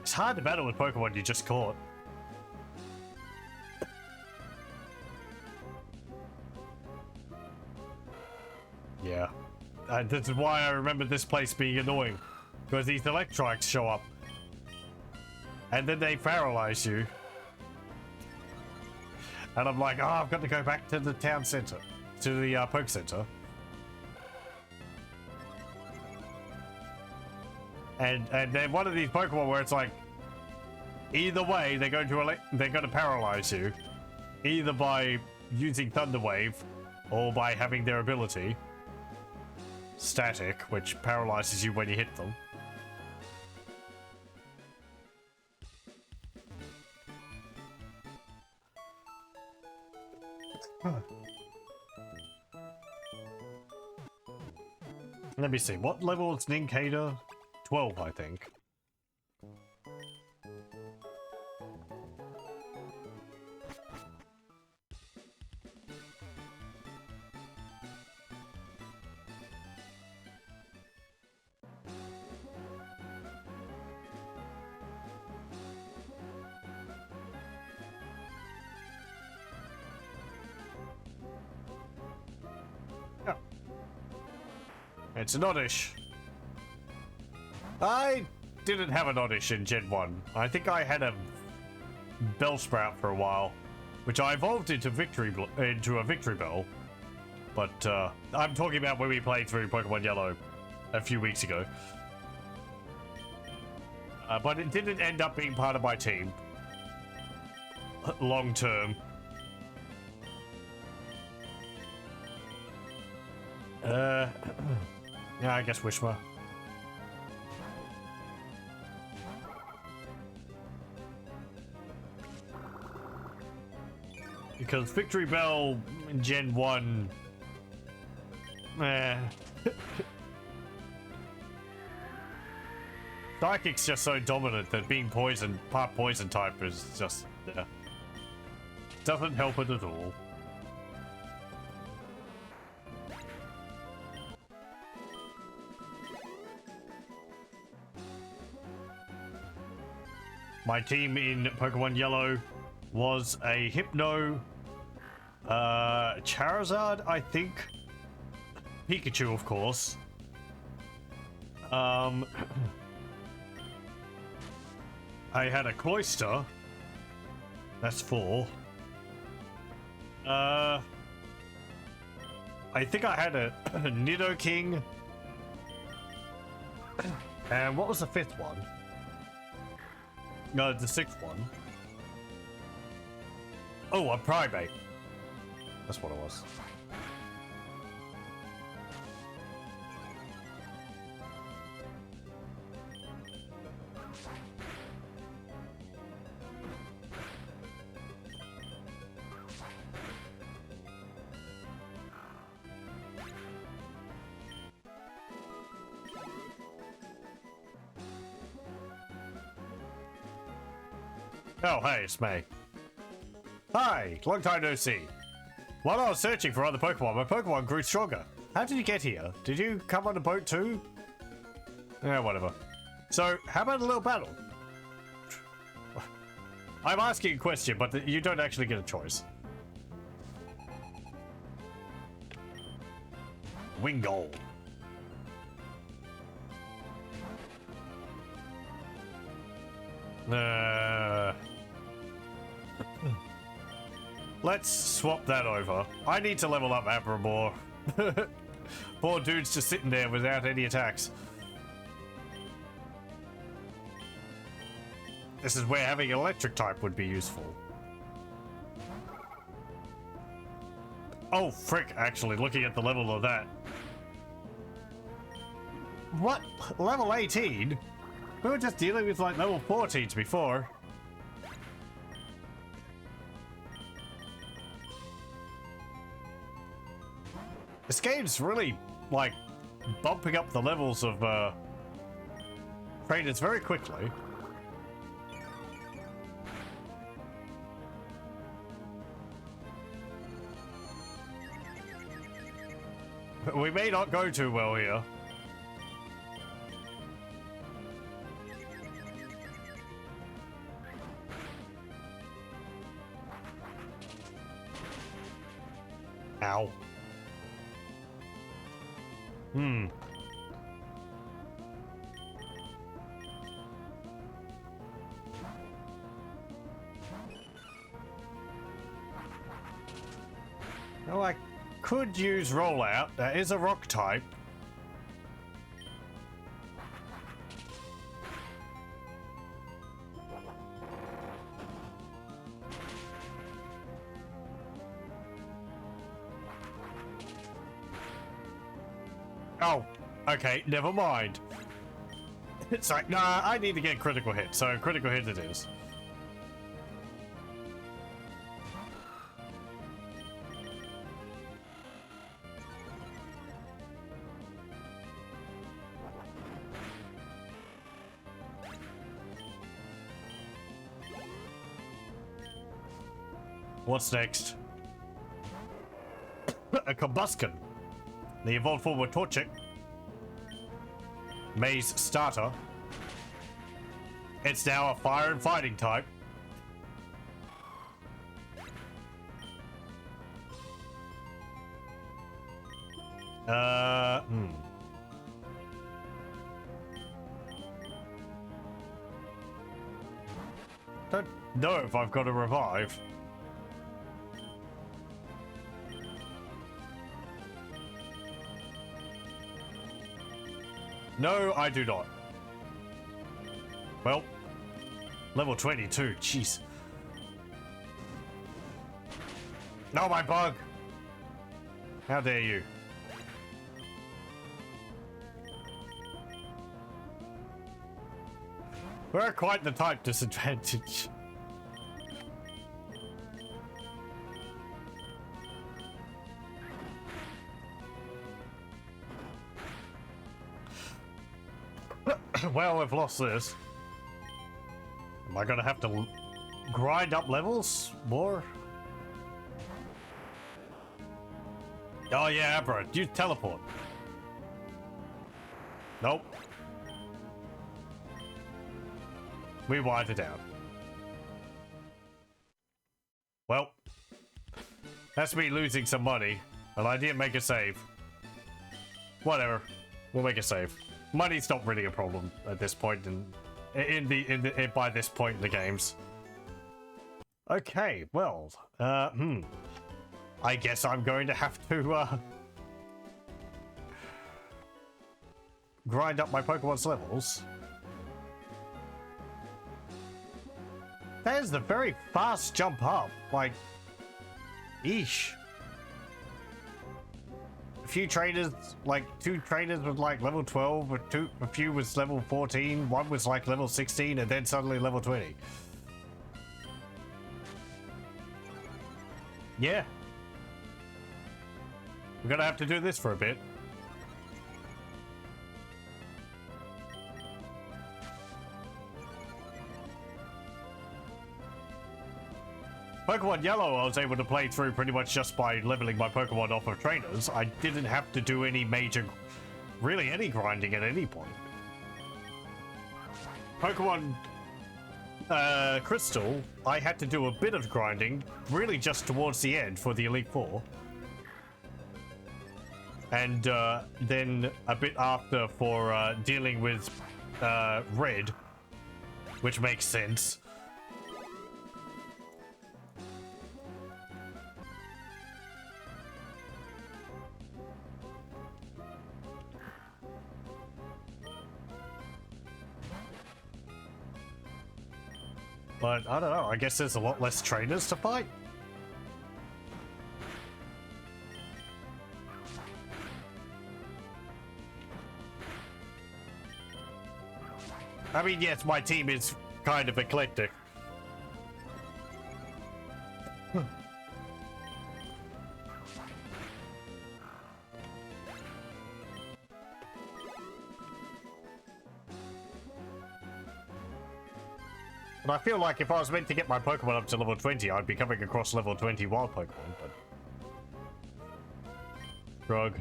It's hard to battle with Pokemon you just caught. Yeah. This is why I remember this place being annoying. Because these Electrikes show up. And then they paralyze you. And I'm like, oh, I've got to go back to the town center. To the Poke Center. And then one of these Pokemon where it's like, either way, they're going to paralyze you. Either by using Thunder Wave, or by having their ability. Static, which paralyzes you when you hit them. Let me see, what level is Nincada? 12, I think. It's an Oddish. I didn't have an Oddish in Gen 1. I think I had a Bellsprout for a while, which I evolved into a Victory Bell. But I'm talking about when we played through Pokemon Yellow a few weeks ago. But it didn't end up being part of my team long term. Yeah, I guess Wishma. Because Victory Bell in Gen 1... Psychic's just so dominant that being part poison type is just... doesn't help it at all. My team in Pokemon Yellow was a Hypno, Charizard, I think, Pikachu, of course. I had a Cloyster. That's 4. I think I had a Nidoking. And what was the 5th one? No, the 6th one. Oh, a Primate. That's what it was. Oh, hey, it's me. Hi, long time no see. While I was searching for other Pokemon, my Pokemon grew stronger. How did you get here? Did you come on a boat too? Yeah, whatever. So, how about a little battle? I'm asking a question, but you don't actually get a choice. Wingull. Let's swap that over. I need to level up Abramore. Poor dude's just sitting there without any attacks. This is where having an electric type would be useful. Oh, frick, actually, looking at the level of that. What? Level 18? We were just dealing with, like, level 14s before. This game's really, like, bumping up the levels of, trainers very quickly. We may not go too well here. Ow. Well, I could use Rollout. That is a rock type. Oh, okay, never mind. It's like, nah, I need to get critical hit, so critical hit it is. What's next? A Combuskin. The evolved form of Torchic. Maze starter. It's now a fire and fighting type. don't know if I've got to revive. No, I do not. Well, level 22, jeez. No, my bug! How dare you? We're at quite the type disadvantage. Well, we've lost this. Am I gonna have to grind up levels more? Oh yeah, Abra, you teleport. Nope. We wired it out. Well, that's me losing some money, and I didn't make a save. Whatever, we'll make a save. Money's not really a problem at this point by this point in the games. Okay, well, I guess I'm going to have to grind up my Pokemon's levels. That is a very fast jump up, like, eesh. A few trainers, like 2 trainers was like level 12, a few was level 14, one was like level 16, and then suddenly level 20. Yeah. We're gonna have to do this for a bit. Pokemon Yellow I was able to play through pretty much just by leveling my Pokemon off of trainers. I didn't have to do any major, really any grinding at any point. Pokemon Crystal, I had to do a bit of grinding, really just towards the end for the Elite Four. And then a bit after for dealing with Red, which makes sense. But I don't know, I guess there's a lot less trainers to fight. I mean, yes, my team is kind of eclectic. But I feel like if I was meant to get my Pokemon up to level 20, I'd be coming across level 20 wild Pokemon, but... Drug.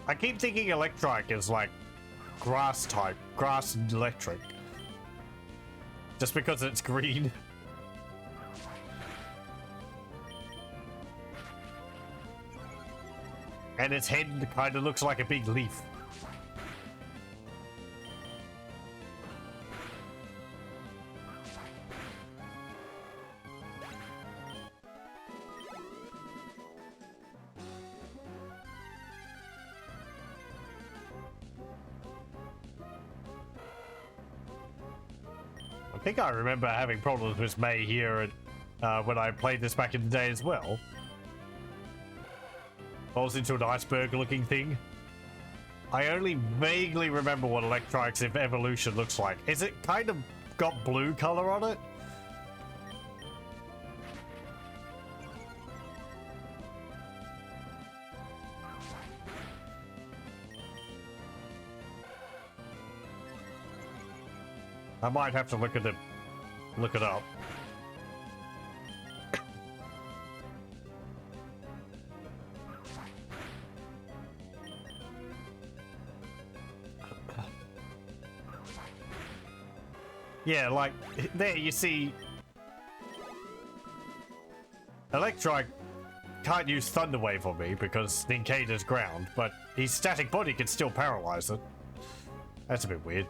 I keep thinking Electrike is like grass type, grass and electric. Just because it's green. And its head kind of looks like a big leaf. I think I remember having problems with May here when I played this back in the day as well. Falls into an iceberg looking thing. I only vaguely remember what Electrike's evolution looks like. Is it kind of got blue color on it? I might have to look it up. Yeah, like, there you see... Electrike can't use Thunder Wave on me because Nincada's ground, but his static body can still paralyze it. That's a bit weird.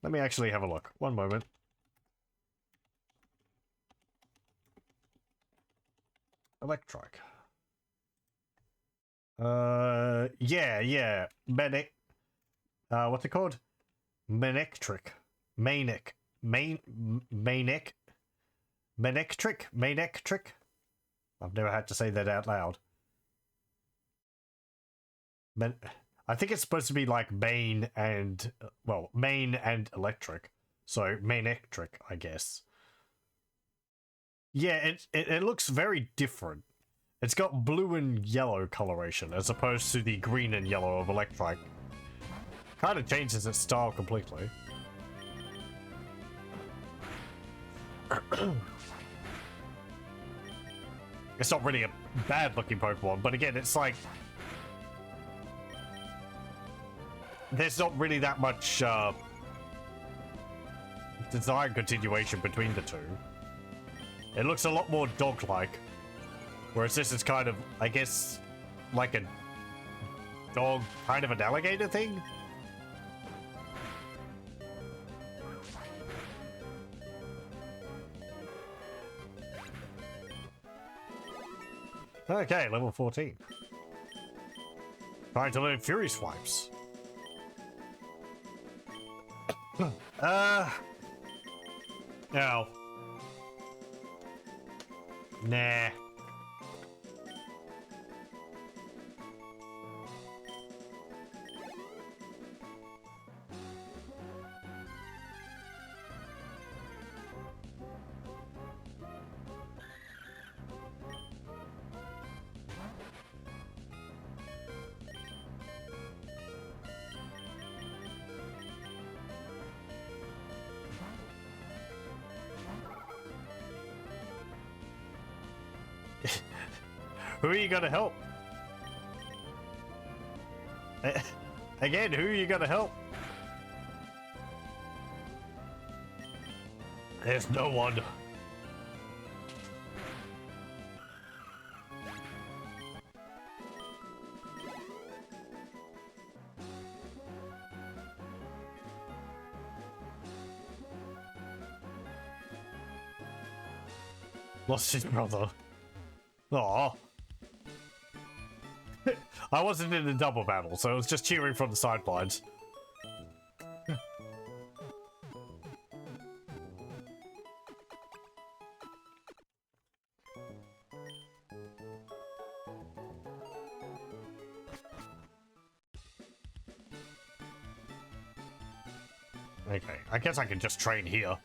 Let me actually have a look. One moment. Electric. Yeah. Manic. What's it called? Manectric. Manic. Manic. Manectric. I've never had to say that out loud. I think it's supposed to be like main and, well, main and electric. So, manectric, I guess. Yeah, it looks very different. It's got blue and yellow coloration as opposed to the green and yellow of electric. Kind of changes its style completely. It's not really a bad looking Pokemon, but again, it's like there's not really that much design continuation between the two. It looks a lot more dog-like, whereas this is kind of, I guess, like a dog, kind of an alligator thing. Okay, level 14. Trying to learn Fury Swipes. No. Nah. Who are you gonna help? Again, who are you gonna help? There's no one. Lost his brother. Aww. I wasn't in a double battle, so I was just cheering from the sidelines. Okay, I guess I can just train here.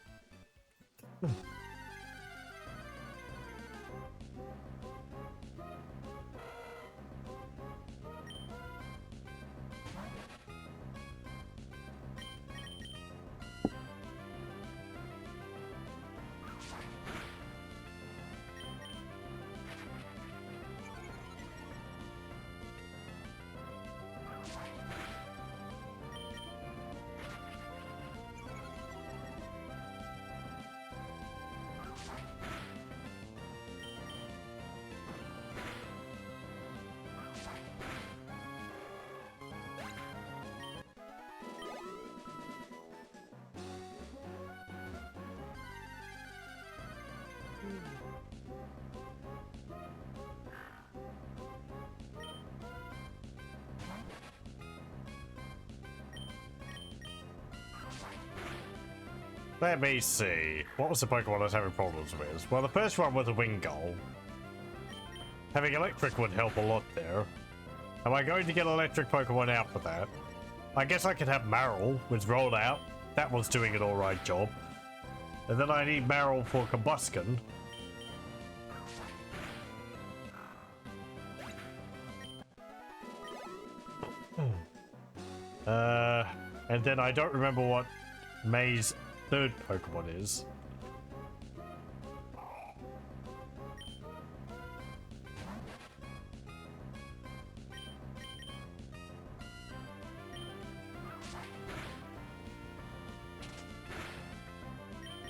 Let me see. What was the Pokemon I was having problems with? Well, the first one was a Wingull. Having electric would help a lot there. Am I going to get electric Pokemon out for that? I guess I could have Marill, which rolled out. That was doing an alright job. And then I need Marill for Combustion. And then I don't remember what May's third Pokemon is.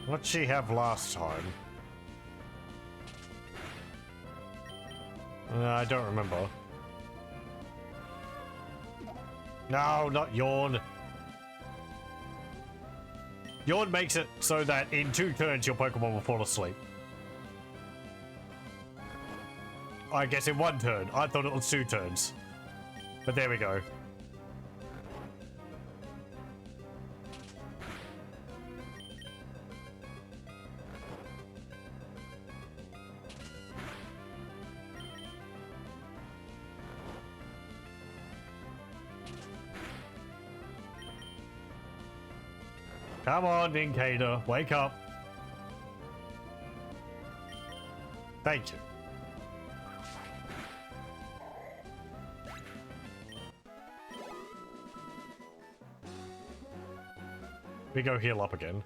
What'd she have last time? I don't remember. No, not yawn. Yawn makes it so that in 2 turns your Pokemon will fall asleep. I guess in 1 turn. I thought it was 2 turns. But there we go. Come on, Nincada, wake up. Thank you. We go heal up again.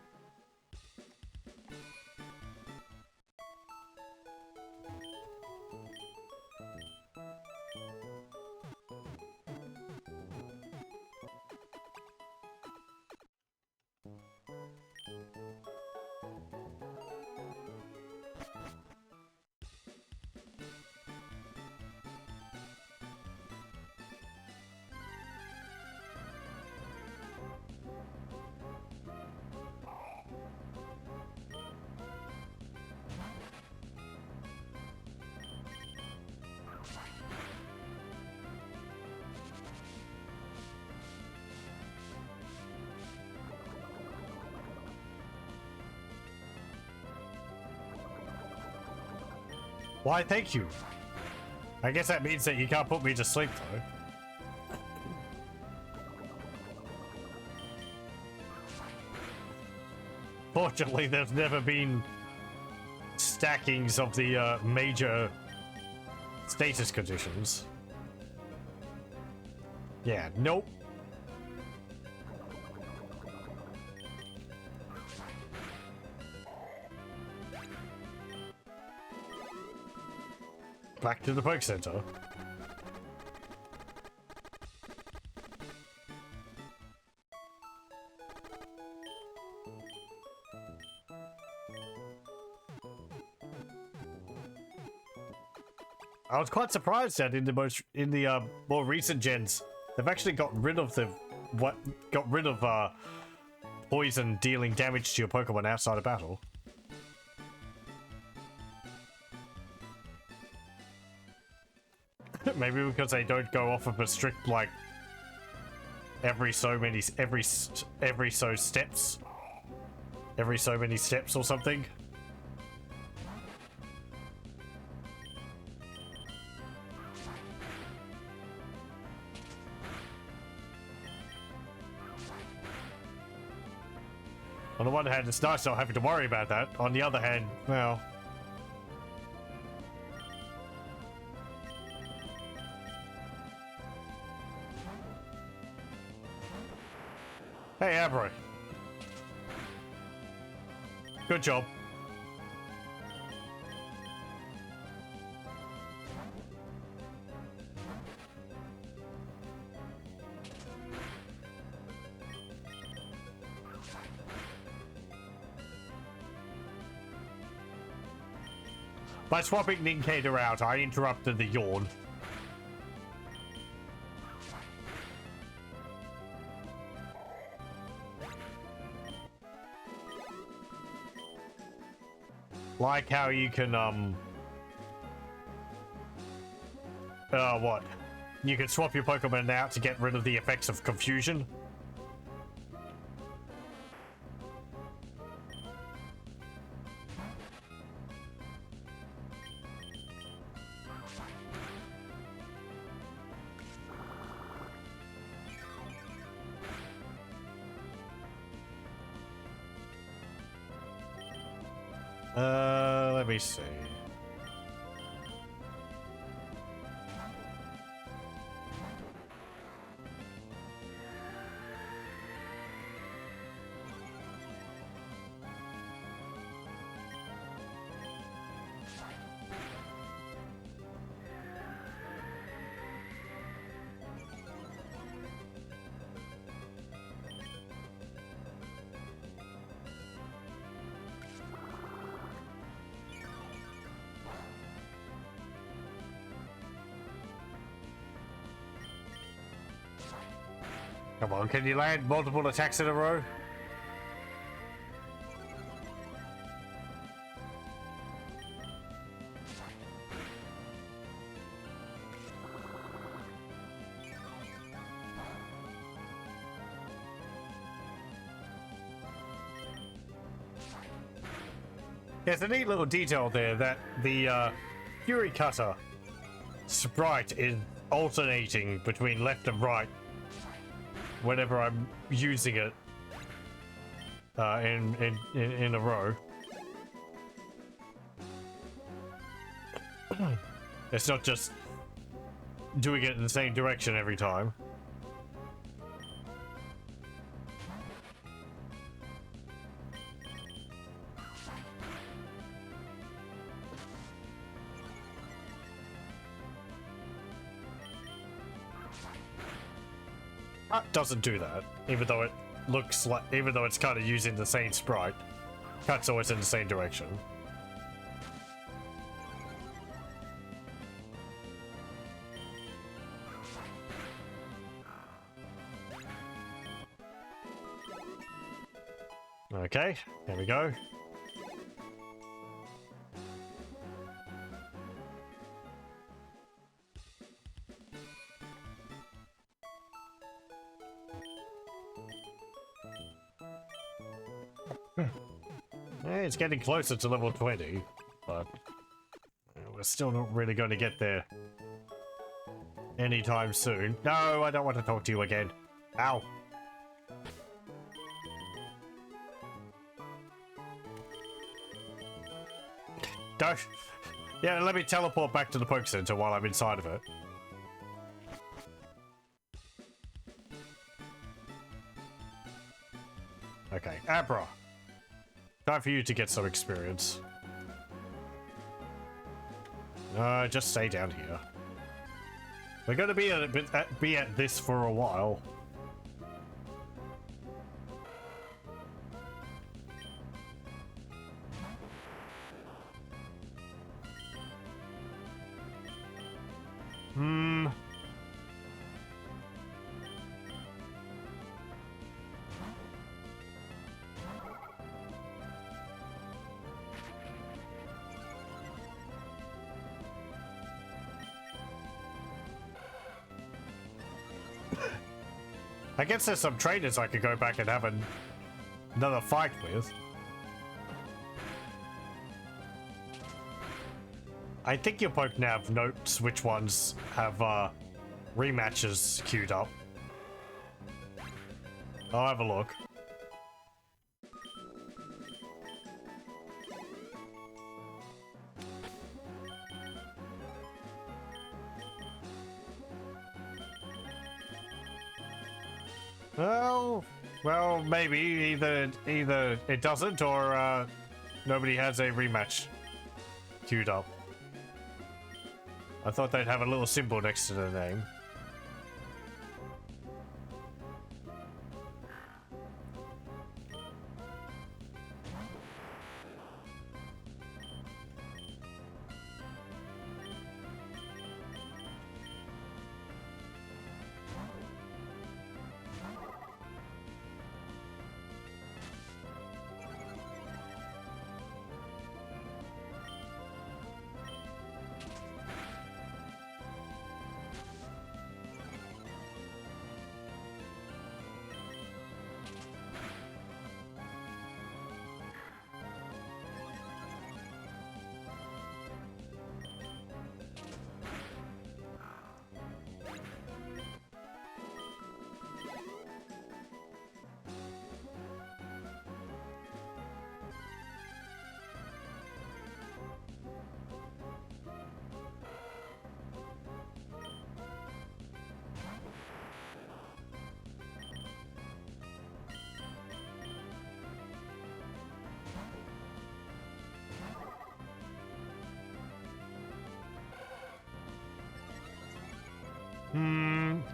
Why, thank you. I guess that means that you can't put me to sleep, though. Fortunately, there's never been stackings of the major status conditions. Yeah, nope. Back to the Poke Center. I was quite surprised that in the more recent gens, they've actually got rid of poison dealing damage to your Pokemon outside of battle. Maybe because they don't go off of a strict, like, every so many steps or something. On the one hand, it's nice not having to worry about that. On the other hand, well... Hey, Abra. Good job. By swapping Nincada out, I interrupted the yawn. Like how you can, what? You can swap your Pokemon out to get rid of the effects of confusion. Let me see. Come on, can you land multiple attacks in a row? There's a neat little detail there that the Fury Cutter sprite is alternating between left and right whenever I'm using it in a row. It's not just doing it in the same direction every time. Doesn't do that, even though it looks like, even though it's kind of using the same sprite. Cut's always in the same direction. Okay, there we go. It's getting closer to level 20, but we're still not really going to get there anytime soon. No, I don't want to talk to you again. Ow. Don't. Yeah, let me teleport back to the Poke Center while I'm inside of it. Okay, Abra. Time for you to get some experience. Just stay down here. We're going to be at this for a while. I guess there's some trainers I could go back and have another fight with. I think your Poke Nav notes which ones have rematches queued up. I'll have a look. Well, maybe either it doesn't, or nobody has a rematch queued up. I thought they'd have a little symbol next to the name.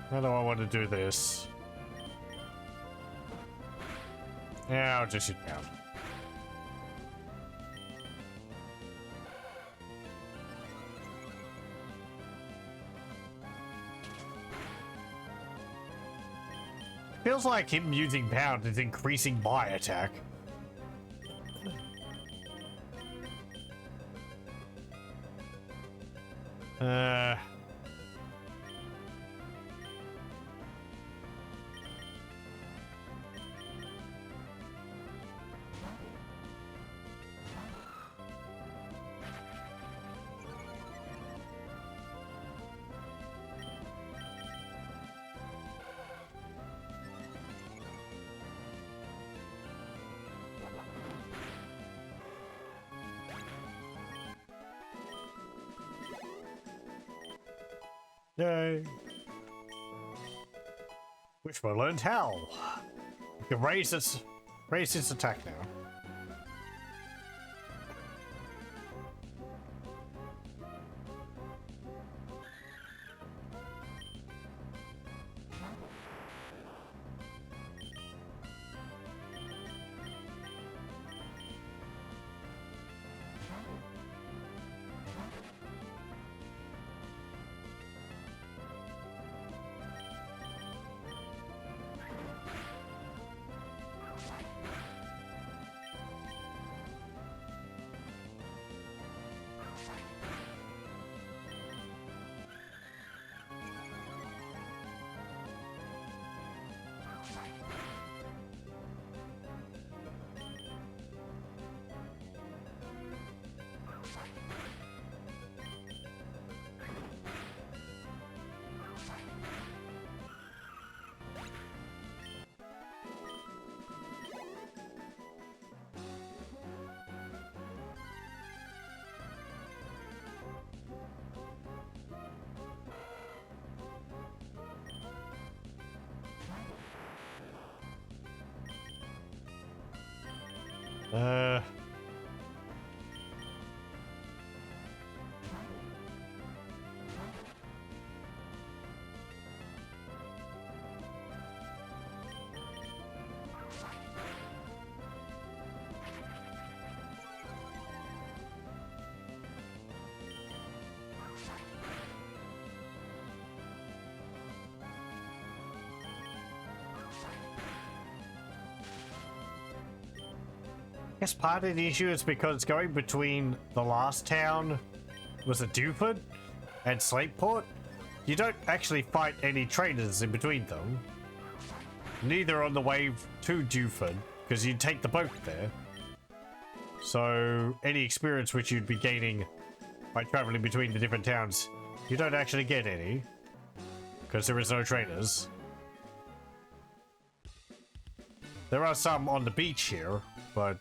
How do I want to do this? Yeah, I'll just shoot down. Feels like him using pound is increasing my attack. Yay. Wishbone learned how. You can raise its attack now. I guess part of the issue is because going between the last town was a Dewford and Slateport, you don't actually fight any trainers in between them. Neither on the way to Dewford, because you take the boat there. So any experience which you'd be gaining by traveling between the different towns, you don't actually get any, because there is no trainers. There are some on the beach here, but...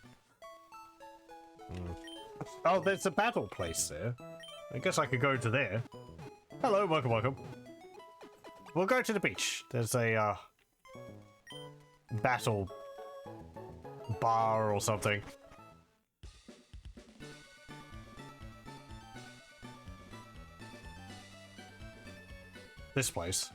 Oh, there's a battle place there. I guess I could go to there. Hello, welcome, welcome. We'll go to the beach. There's a battle bar or something. This place.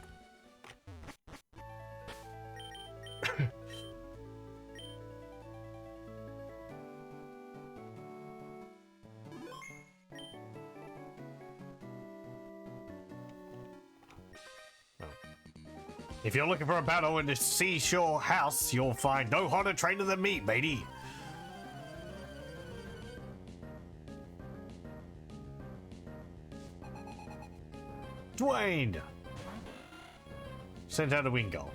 If you're looking for a battle in the seashore house, you'll find no harder trainer than me, matey. Dwayne! Sent out a Wingull.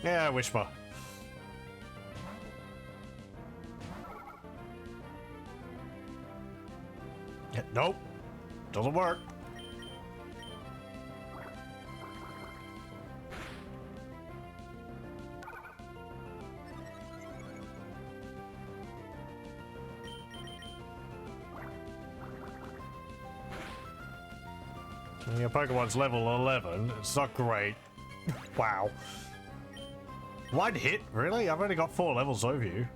Yeah, Wishma. Nope. Doesn't work. Your Pokemon's level 11. It's not great. Wow. One hit? Really? I've only got 4 levels over you.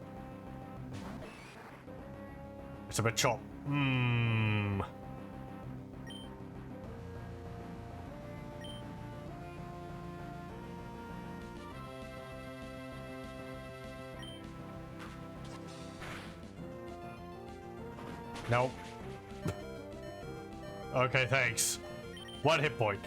It's a bit chop. Nope. Okay, thanks. 1 hit point.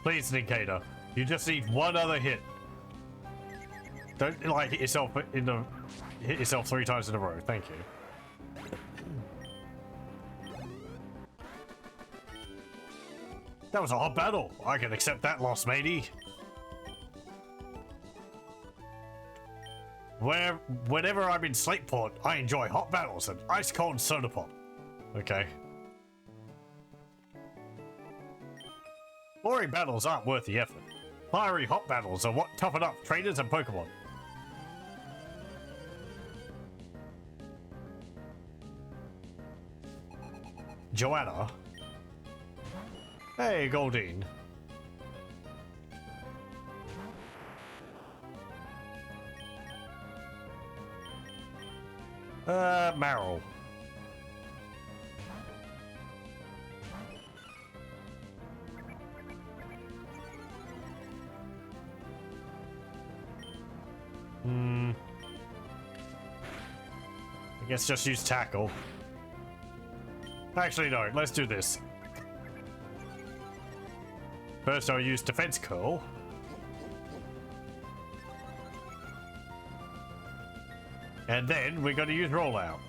Please, Ninkata. You just need 1 other hit. Don't like hit yourself hit yourself 3 times in a row. Thank you. That was a hot battle. I can accept that loss, matey. Whenever I'm in Slateport, I enjoy hot battles and ice cold soda pop. Okay. Boring battles aren't worth the effort. Fiery hot battles are what toughen up trainers and Pokemon. Joanna. Hey, Goldine. Meryl. I guess just use tackle. Actually, no, let's do this. First, I'll use defense curl. And then we're going to use rollout.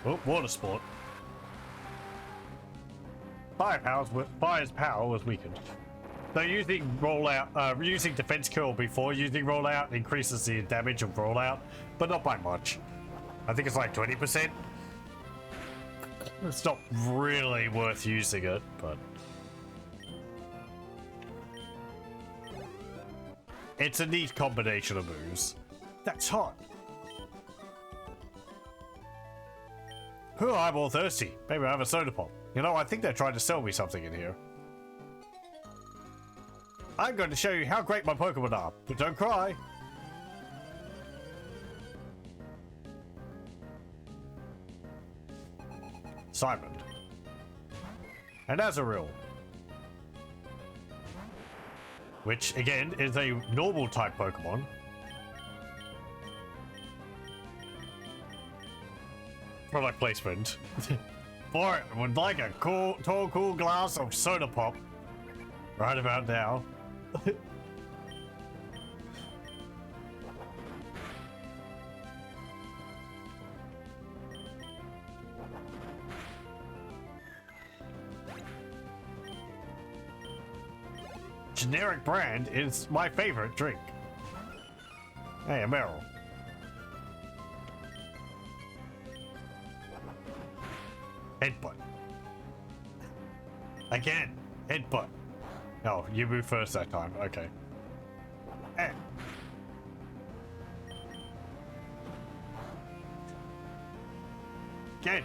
Oh, water sport. Fire's power was weakened. So using rollout, using defense curl before using rollout increases the damage of rollout, but not by much. I think it's like 20%. It's not really worth using it, but it's a neat combination of moves. That's hot. Oh, I'm all thirsty. Maybe I have a soda pop. You know, I think they're trying to sell me something in here. I'm going to show you how great my Pokemon are, but don't cry. Simon. And Azurill. Which, again, is a normal type Pokemon. Product placement. Boy, would like a tall, cool glass of soda pop. Right about now. Generic brand is my favorite drink. Hey, a Meryl. Headbutt. Again, headbutt. Oh, you move first that time. Okay. Eh. Again.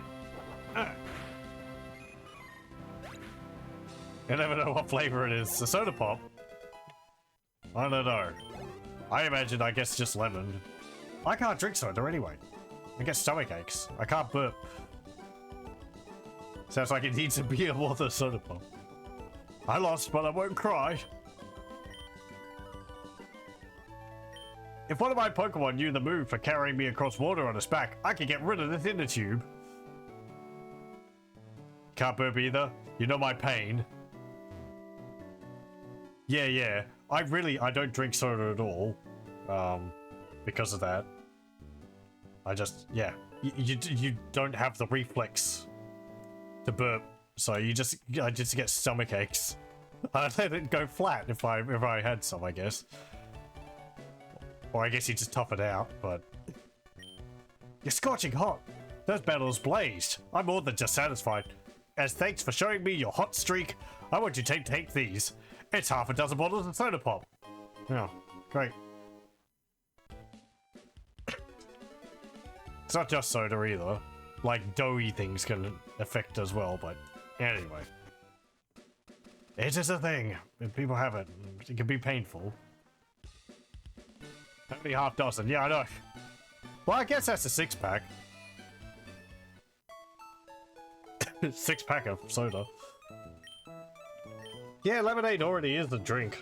You never know what flavor it is. The soda pop? I don't know. I guess just lemon. I can't drink soda anyway. I get stomach aches. I can't burp. Sounds like it needs a beer more than a soda pop. I lost, but I won't cry. If one of my Pokemon knew the move for carrying me across water on its back, I could get rid of this inner tube. Can't burp either. You know my pain. Yeah. I don't drink soda at all. Because of that. You don't have the reflex to burp, so I just get stomach aches. I'd let it go flat if I had some, I guess. Or I guess you just tough it out, but... You're scorching hot. Those battles blazed. I'm more than just satisfied. As thanks for showing me your hot streak, I want you to take these. It's half a dozen bottles of soda pop. Yeah, great. It's not just soda either. Like, doughy things can affect as well, but anyway. It is a thing. If people have it, it can be painful. Only half dozen. Yeah, I know. Well, I guess that's a 6-pack. 6-pack of soda. Yeah, lemonade already is a drink.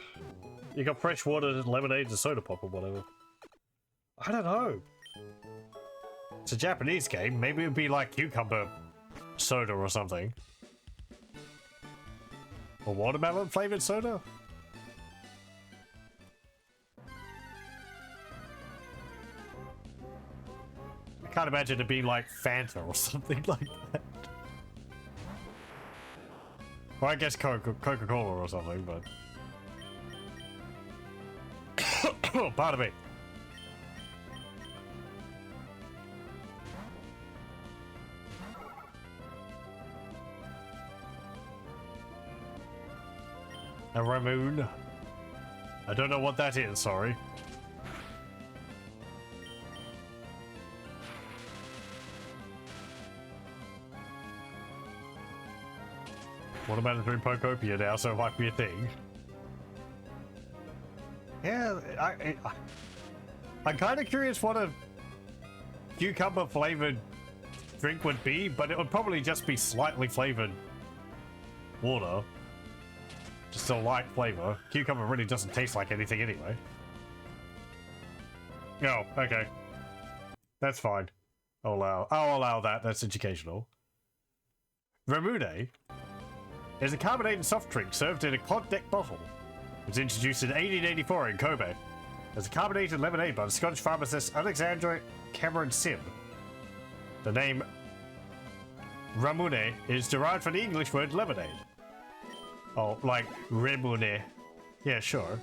You got fresh water, lemonade, and soda pop or whatever. I don't know. It's a Japanese game. Maybe it'd be like cucumber soda or something. Or watermelon flavored soda? I can't imagine it being like Fanta or something like that. Well, I guess Coca-Cola or something, but... Pardon me. A Ramoon? I don't know what that is, sorry. What about it through Pokopia now, so it might be a thing. Yeah, I'm kind of curious what a cucumber flavored drink would be, but it would probably just be slightly flavored water. Just a light flavor. Cucumber really doesn't taste like anything anyway. Oh, okay. That's fine. I'll allow that. That's educational. Ramune is a carbonated soft drink served in a cod deck bottle. It was introduced in 1884 in Kobe as a carbonated lemonade by the Scottish pharmacist Alexander Cameron Sim. The name Ramune is derived from the English word lemonade. Oh, like Remune. Yeah, sure.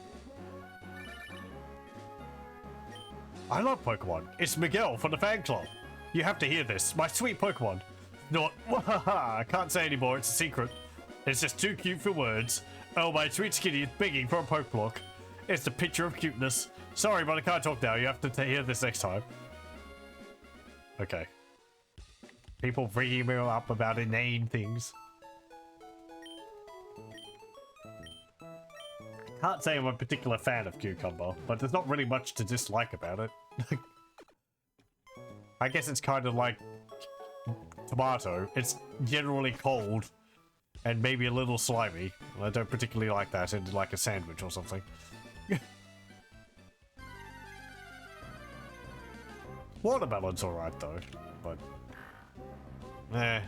I love Pokemon. It's Miguel from the fan club. You have to hear this. My sweet Pokemon. Not. I can't say anymore. It's a secret. It's just too cute for words. Oh, my sweet skinny is begging for a poke block. It's the picture of cuteness. Sorry, but I can't talk now. You have to hear this next time. Okay. People bringing me up about inane things. Can't say I'm a particular fan of cucumber, but there's not really much to dislike about it. I guess it's kind of like tomato. It's generally cold and maybe a little slimy. I don't particularly like that in like a sandwich or something. Watermelon's alright though, but eh.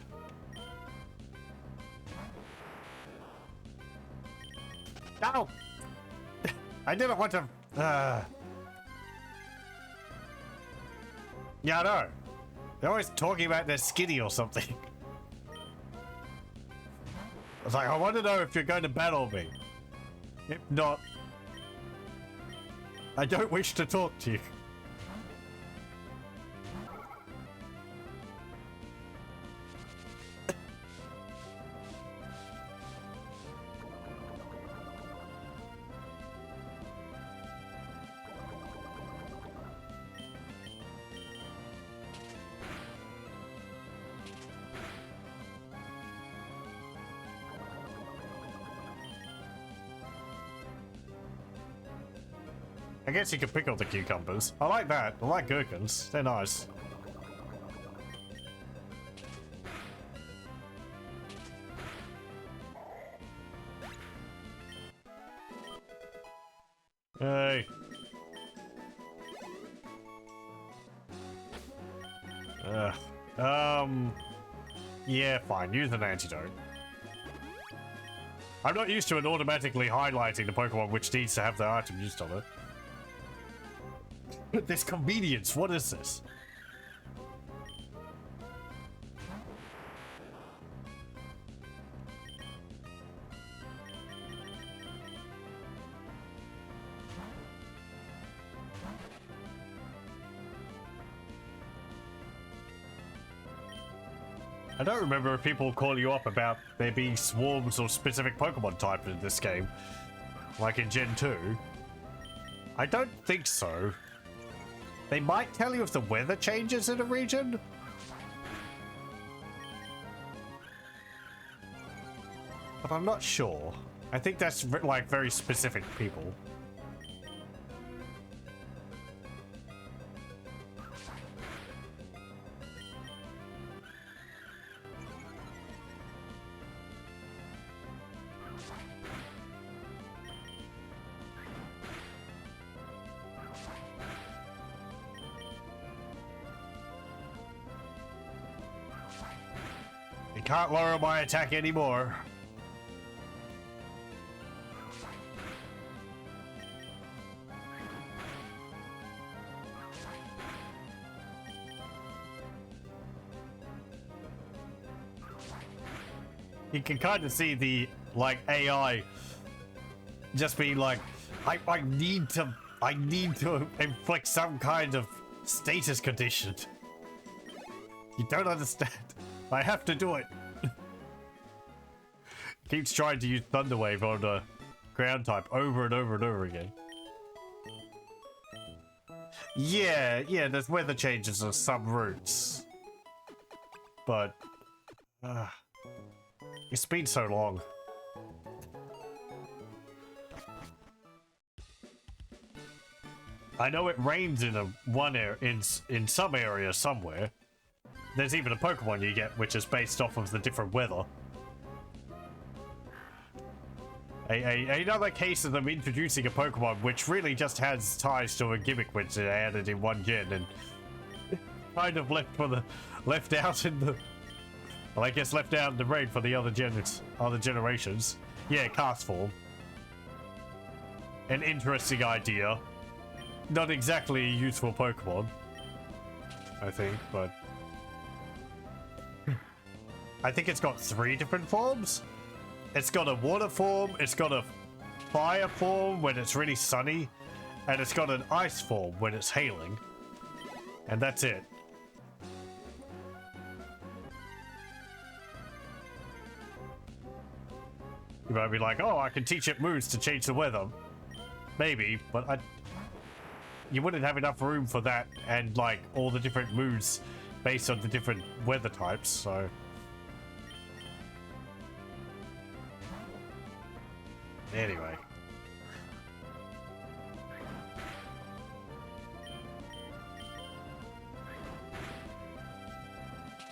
No! I didn't want to. Yeah, I know. They're always talking about their skinny or something. I was like, I want to know if you're going to battle me. If not, I don't wish to talk to you. I guess you can pick up the cucumbers. I like that. I like gherkins. They're nice. Hey. Yeah, fine. Use an antidote. I'm not used to it automatically highlighting the Pokemon which needs to have the item used on it. This convenience, what is this? I don't remember if people call you up about there being swarms or specific Pokemon type in this game, like in Gen 2. I don't think so. They might tell you if the weather changes in a region. But I'm not sure. I think that's like very specific people. You can't lower my attack anymore. You can kind of see the like AI just being like, I need to inflict some kind of status condition. You don't understand. I have to do it. Keeps trying to use Thunder Wave on the ground type over and over and over again. Yeah, there's weather changes on some routes. But it's been so long. I know it rains in in some area somewhere. There's even a Pokemon you get which is based off of the different weather. Another case of them introducing a Pokemon which really just has ties to a gimmick which they added in one gen and kind of left out in the, well, I guess left out in the rain for the other generations. Yeah, cast form. An interesting idea. Not exactly a useful Pokemon, I think, but I think it's got 3 different forms. It's got a water form, it's got a fire form when it's really sunny, and it's got an ice form when it's hailing. And that's it. You might be like, oh, I can teach it moves to change the weather. Maybe, but you wouldn't have enough room for that and like all the different moves based on the different weather types, so. Anyway.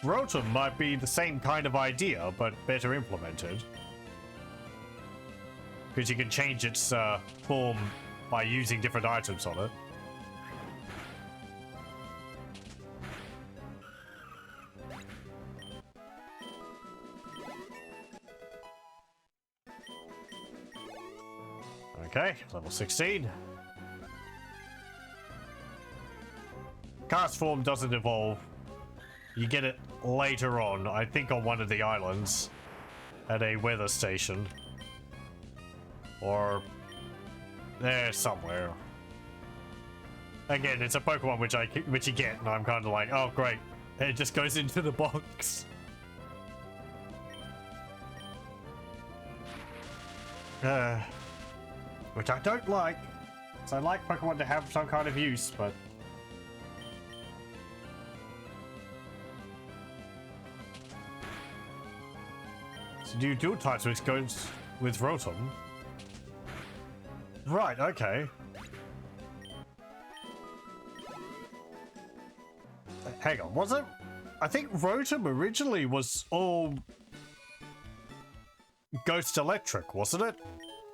Rotom might be the same kind of idea, but better implemented. Because you can change its form by using different items on it. Okay, level 16. Cast form doesn't evolve. You get it later on, I think on one of the islands at a weather station. Or there somewhere. Again, it's a Pokemon which you get, and I'm kind of like, oh great, it just goes into the box. Which I don't like. So I like Pokemon to have some kind of use, but so do dual types which goes with Rotom. Right, okay. Hang on, was it? I think Rotom originally was all Ghost Electric, wasn't it?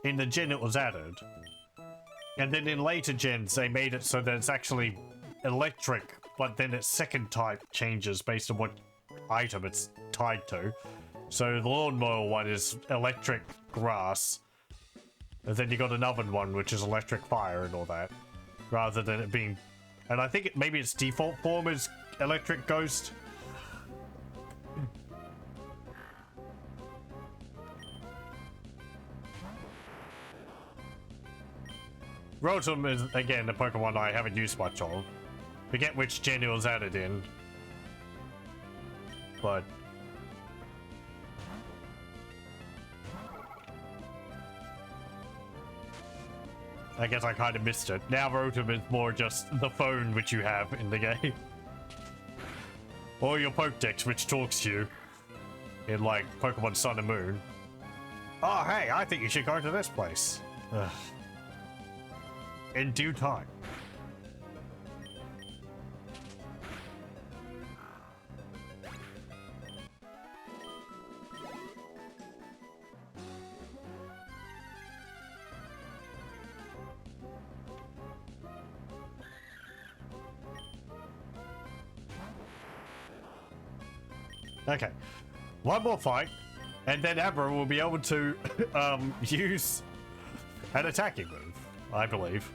In the gen it was added. And then in later gens they made it so that it's actually electric, but then its second type changes based on what item it's tied to. So the lawnmower one is electric grass. And then you got another one which is electric fire and all that. Rather than it being... And I think maybe its default form is electric ghost. Rotom is, again, a Pokemon I haven't used much of. Forget which gen it was added in. But I guess I kind of missed it. Now Rotom is more just the phone which you have in the game. Or your Pokedex which talks to you. In like Pokemon Sun and Moon. Oh hey, I think you should go to this place. Ugh. In due time. Okay, one more fight, and then Abra will be able to use an attacking move, I believe.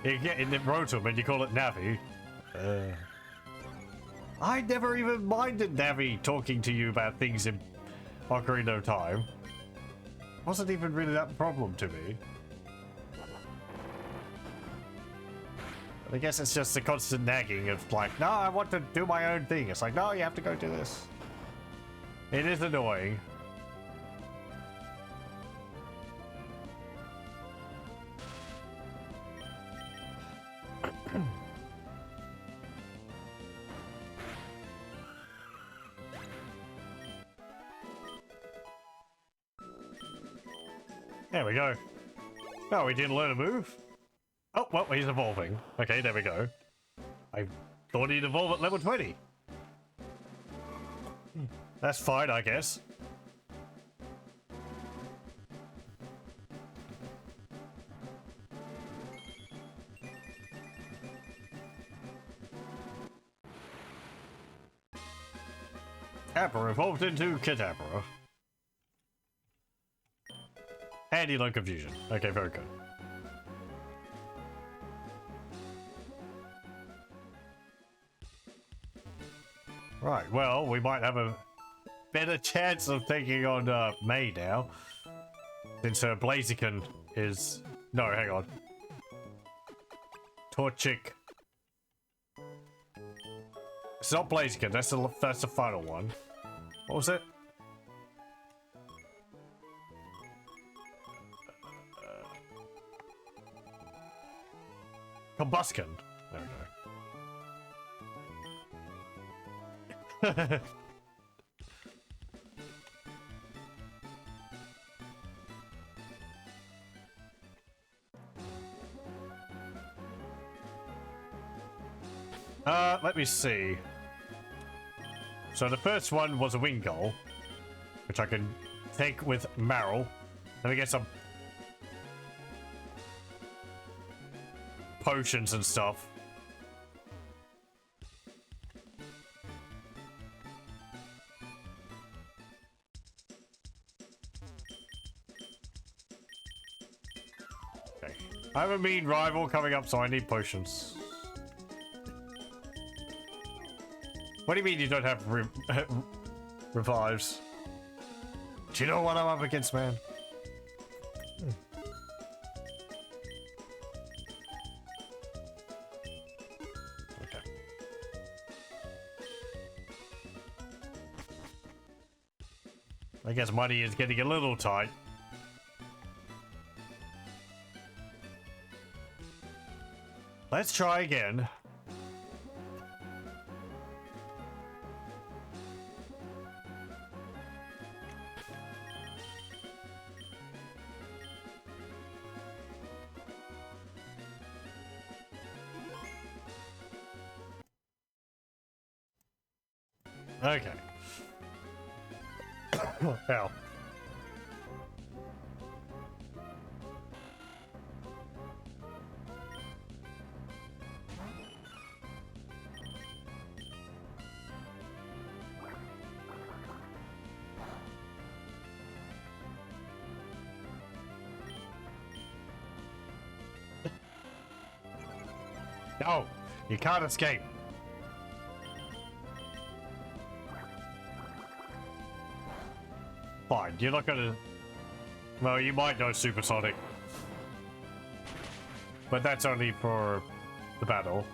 You get in the Rotom and you call it Navi. I never even minded Navi talking to you about things in Ocarina of Time. Wasn't even really that problem to me. I guess it's just the constant nagging of like, no, I want to do my own thing. It's like, no, you have to go do this. It is annoying. There we go. Oh, we didn't learn a move? Oh, well, he's evolving. Okay, there we go. I thought he'd evolve at level 20. That's fine, I guess. Abra evolved into Kadabra. Handy low confusion. Okay, very good. Right, well, we might have a better chance of taking on May now. Since Blaziken is... No, hang on. Torchic. It's not Blaziken, that's the final one. What was it? Combusken. There we go. Let me see. So the first one was a Wingull, which I can take with Marill. Let me get some potions and stuff. Okay. I have a mean rival coming up, so I need potions. What do you mean you don't have revives? Do you know what I'm up against, man? Okay. I guess money is getting a little tight. Let's try again. Okay. Hell. No, you can't escape. fine. You're not gonna... Well, you might know Supersonic. But that's only for the battle.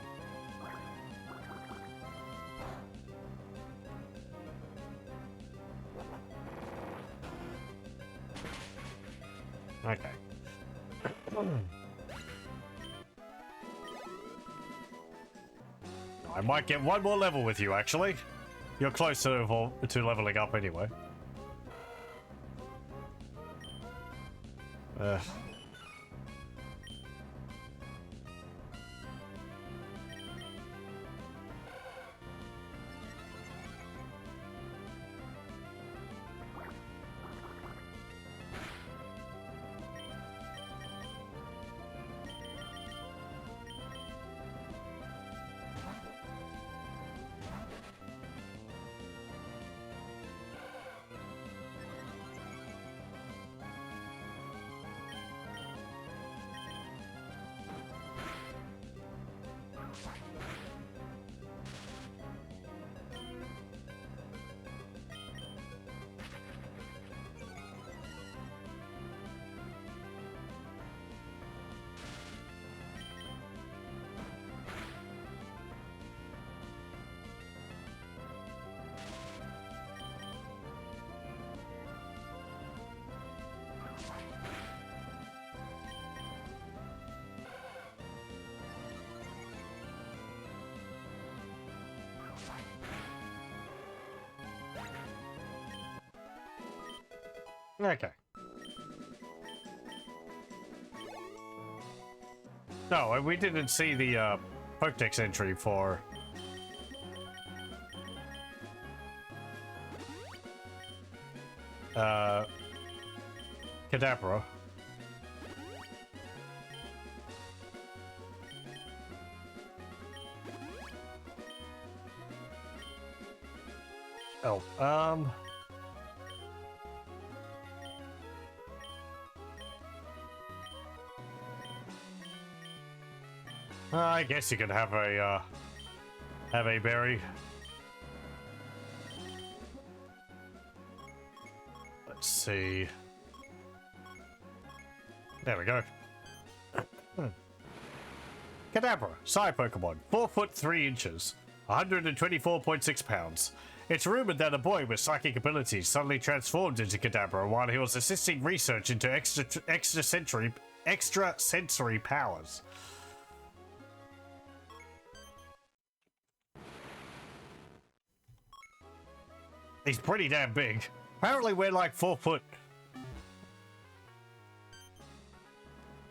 Okay. I might get one more level with you, actually. You're close to leveling up anyway. Okay. No, we didn't see the Pokedex entry for Kadabra. Oh, I guess you could have a berry. Let's see. There we go. Kadabra, Psy Pokemon, 4 foot 3 inches, 124.6 pounds. It's rumored that a boy with psychic abilities suddenly transformed into Kadabra while he was assisting research into extrasensory powers. He's pretty damn big. Apparently we're like 4 foot.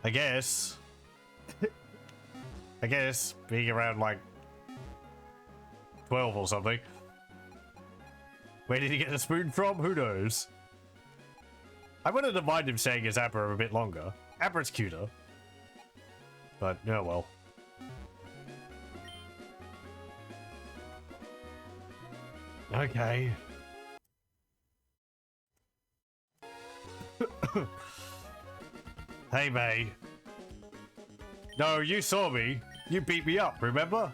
I guess. I guess being around like 12 or something. Where did he get the spoon from? Who knows? I wouldn't have minded him saying his Abra a bit longer. Abra's cuter. But, yeah, well. Okay. Hey, May. No, you saw me. You beat me up, remember?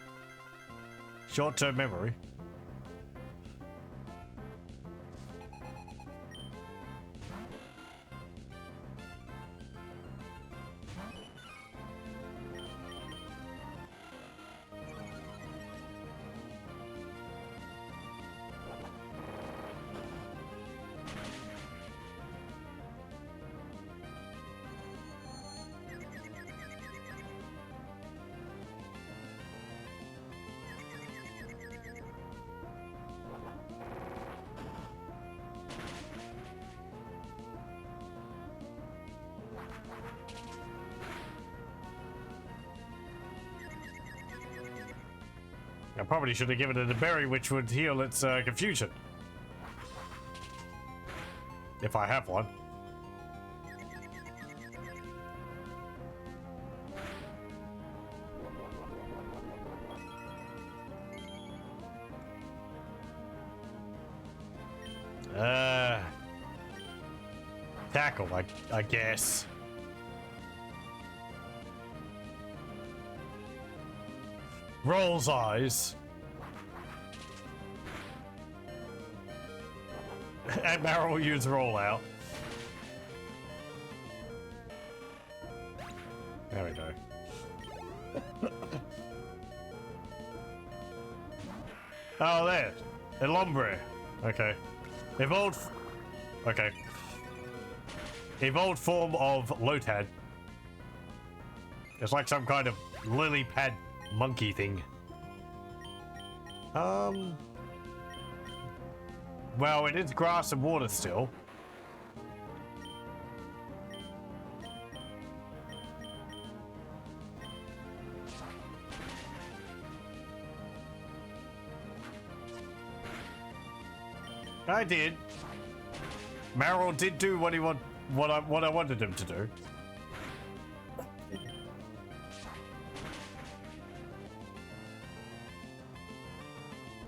Short-term memory. I probably should have given it a berry which would heal its confusion. If I have one. Tackle, I guess. Rolls eyes. And Meryl will use rollout. There we go. Oh, there. El Hombre. Okay. Evolved. Okay. Evolved form of Lotad. It's like some kind of lily pad monkey thing. Well, it is grass and water still. I did. Meryl did do what I wanted him to do.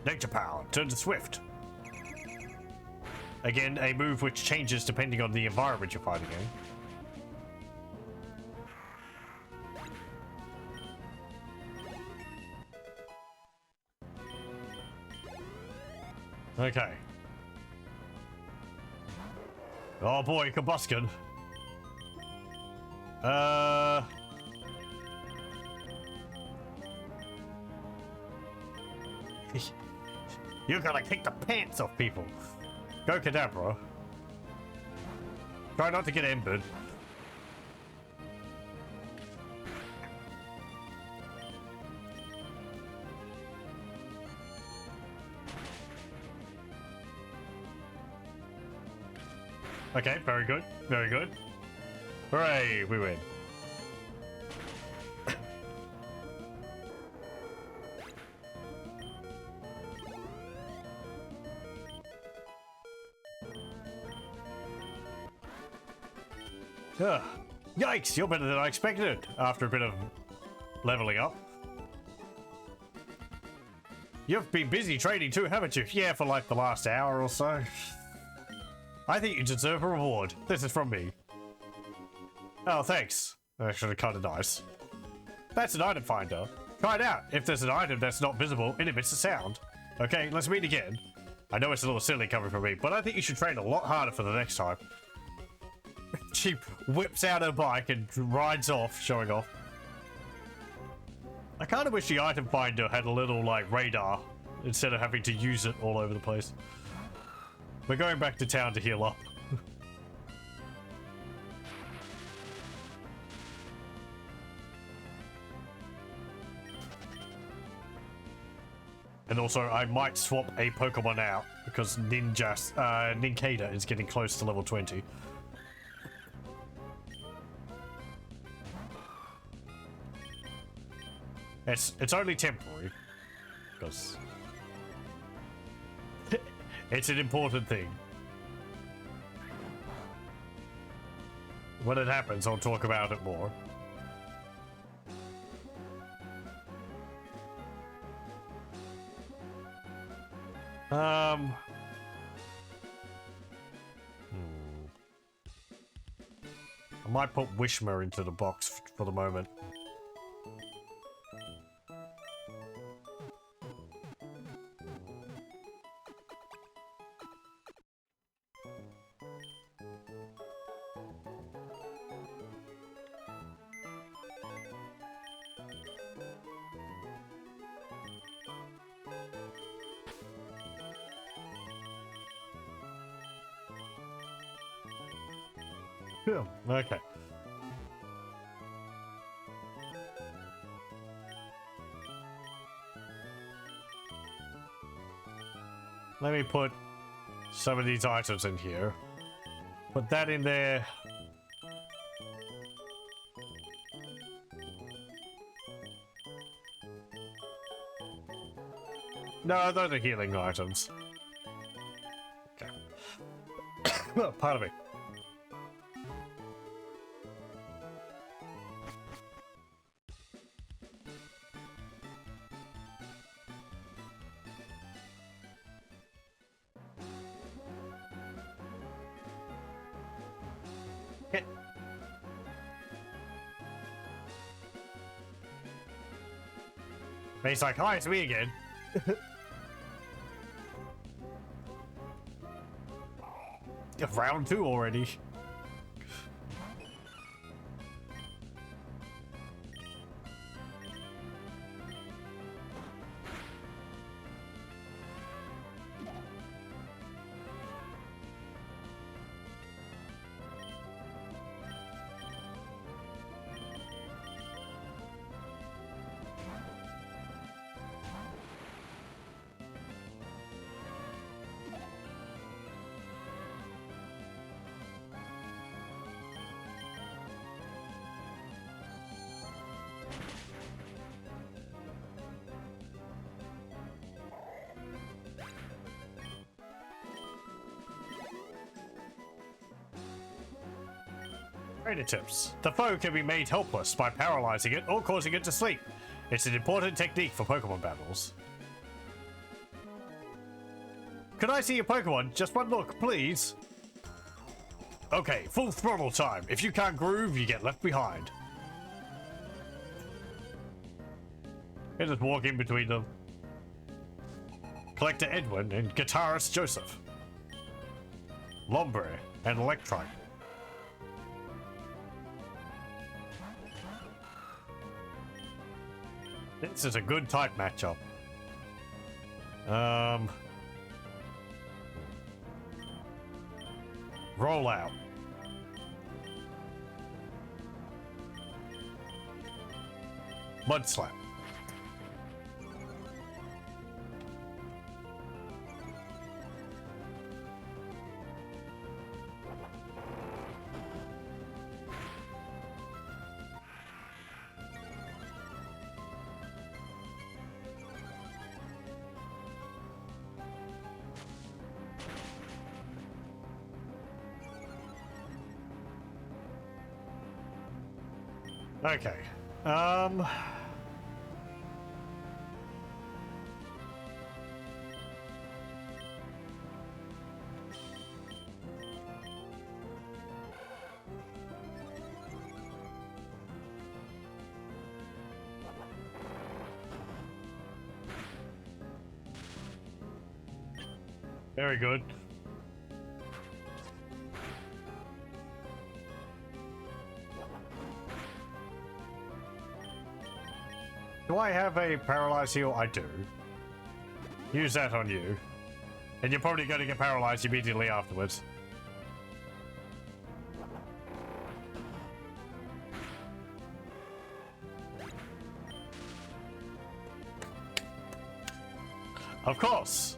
Nature power, turn to swift. Again, a move which changes depending on the environment you're fighting in. Okay. Oh boy, combustion. You're gonna kick the pants off people. Go Kadabra. Try not to get embered. Okay, very good. Very good. Hooray, we win. Yikes, you're better than I expected after a bit of leveling up. You've been busy training too, haven't you? Yeah, for like the last hour or so. I think you deserve a reward. This is from me. Oh, thanks. Actually, kind of nice. That's an item finder. Try it out. If there's an item that's not visible, it emits a sound. Okay, let's meet again. I know it's a little silly coming from me, but I think you should train a lot harder for the next time. She whips out her bike and rides off, showing off. I kind of wish the item finder had a little, like, radar instead of having to use it all over the place. We're going back to town to heal up. And also, I might swap a Pokemon out because Nincada is getting close to level 20. It's only temporary, because it's an important thing. When it happens, I'll talk about it more. I might put Wishmer into the box for the moment. Yeah, okay. Let me put some of these items in here. Put that in there. No, those are healing items. Okay. Pardon me. And he's like, hi, it's me again. Round 2 already. Trainer tips. The foe can be made helpless by paralyzing it or causing it to sleep. It's an important technique for Pokemon battles. Could I see your Pokemon? Just one look, please. Okay, full throttle time. If you can't groove, you get left behind. You just walk in between them. Collector Edwin and guitarist Joseph. Lombre and Electrike. This is a good type matchup. Roll out. Mud slap. Okay. Very good. Do I have a paralyzed heal? I do. Use that on you. And you're probably going to get paralyzed immediately afterwards. Of course.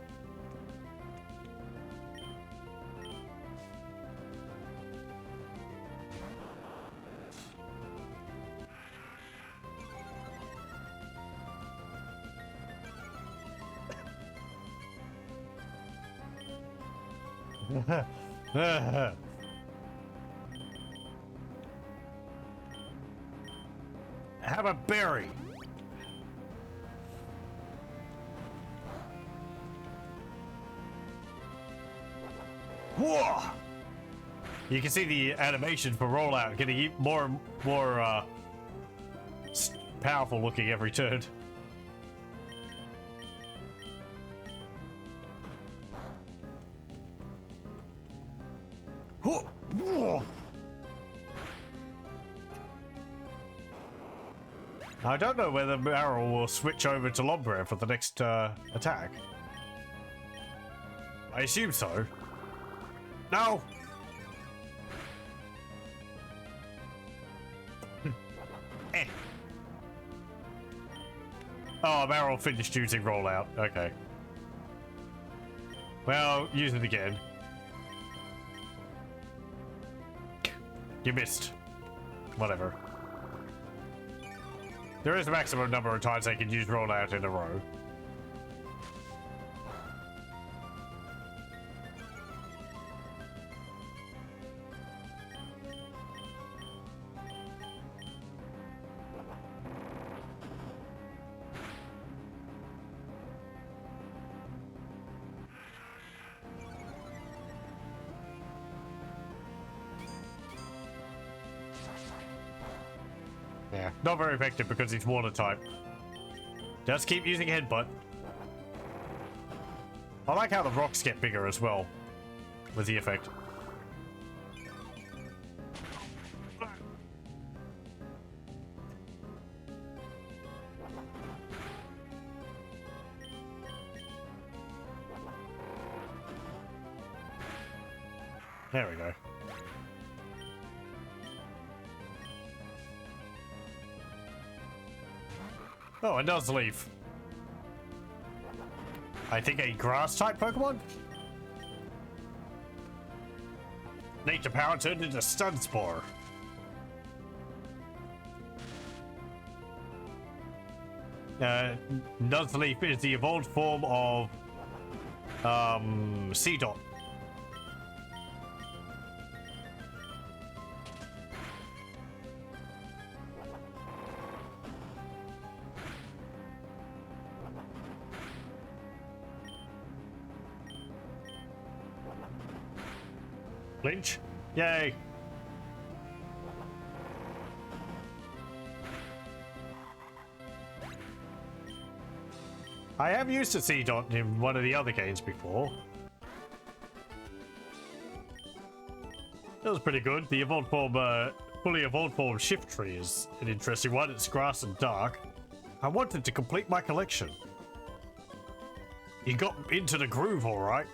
Have a berry. Whoa! You can see the animation for rollout getting more and more powerful looking every turn. I don't know whether Barrel will switch over to Lombre for the next attack. I assume so. No! Eh. Oh, Barrel finished using rollout. Okay. Well, use it again. You missed. Whatever. There is a maximum number of times they can use rollout in a row. Yeah, not very effective because he's water type. Just keep using headbutt. I like how the rocks get bigger as well with the effect. There we go. Oh, a Nuzleaf. I think a grass-type Pokemon? Nature Power turned into Stunspore. Nuzleaf is the evolved form of Seedot. Lynch? Yay! I have used a Seedot in one of the other games before. That was pretty good. The evolved form, fully evolved form Shiftry is an interesting one. It's grass and dark. I wanted to complete my collection. You got into the groove, alright.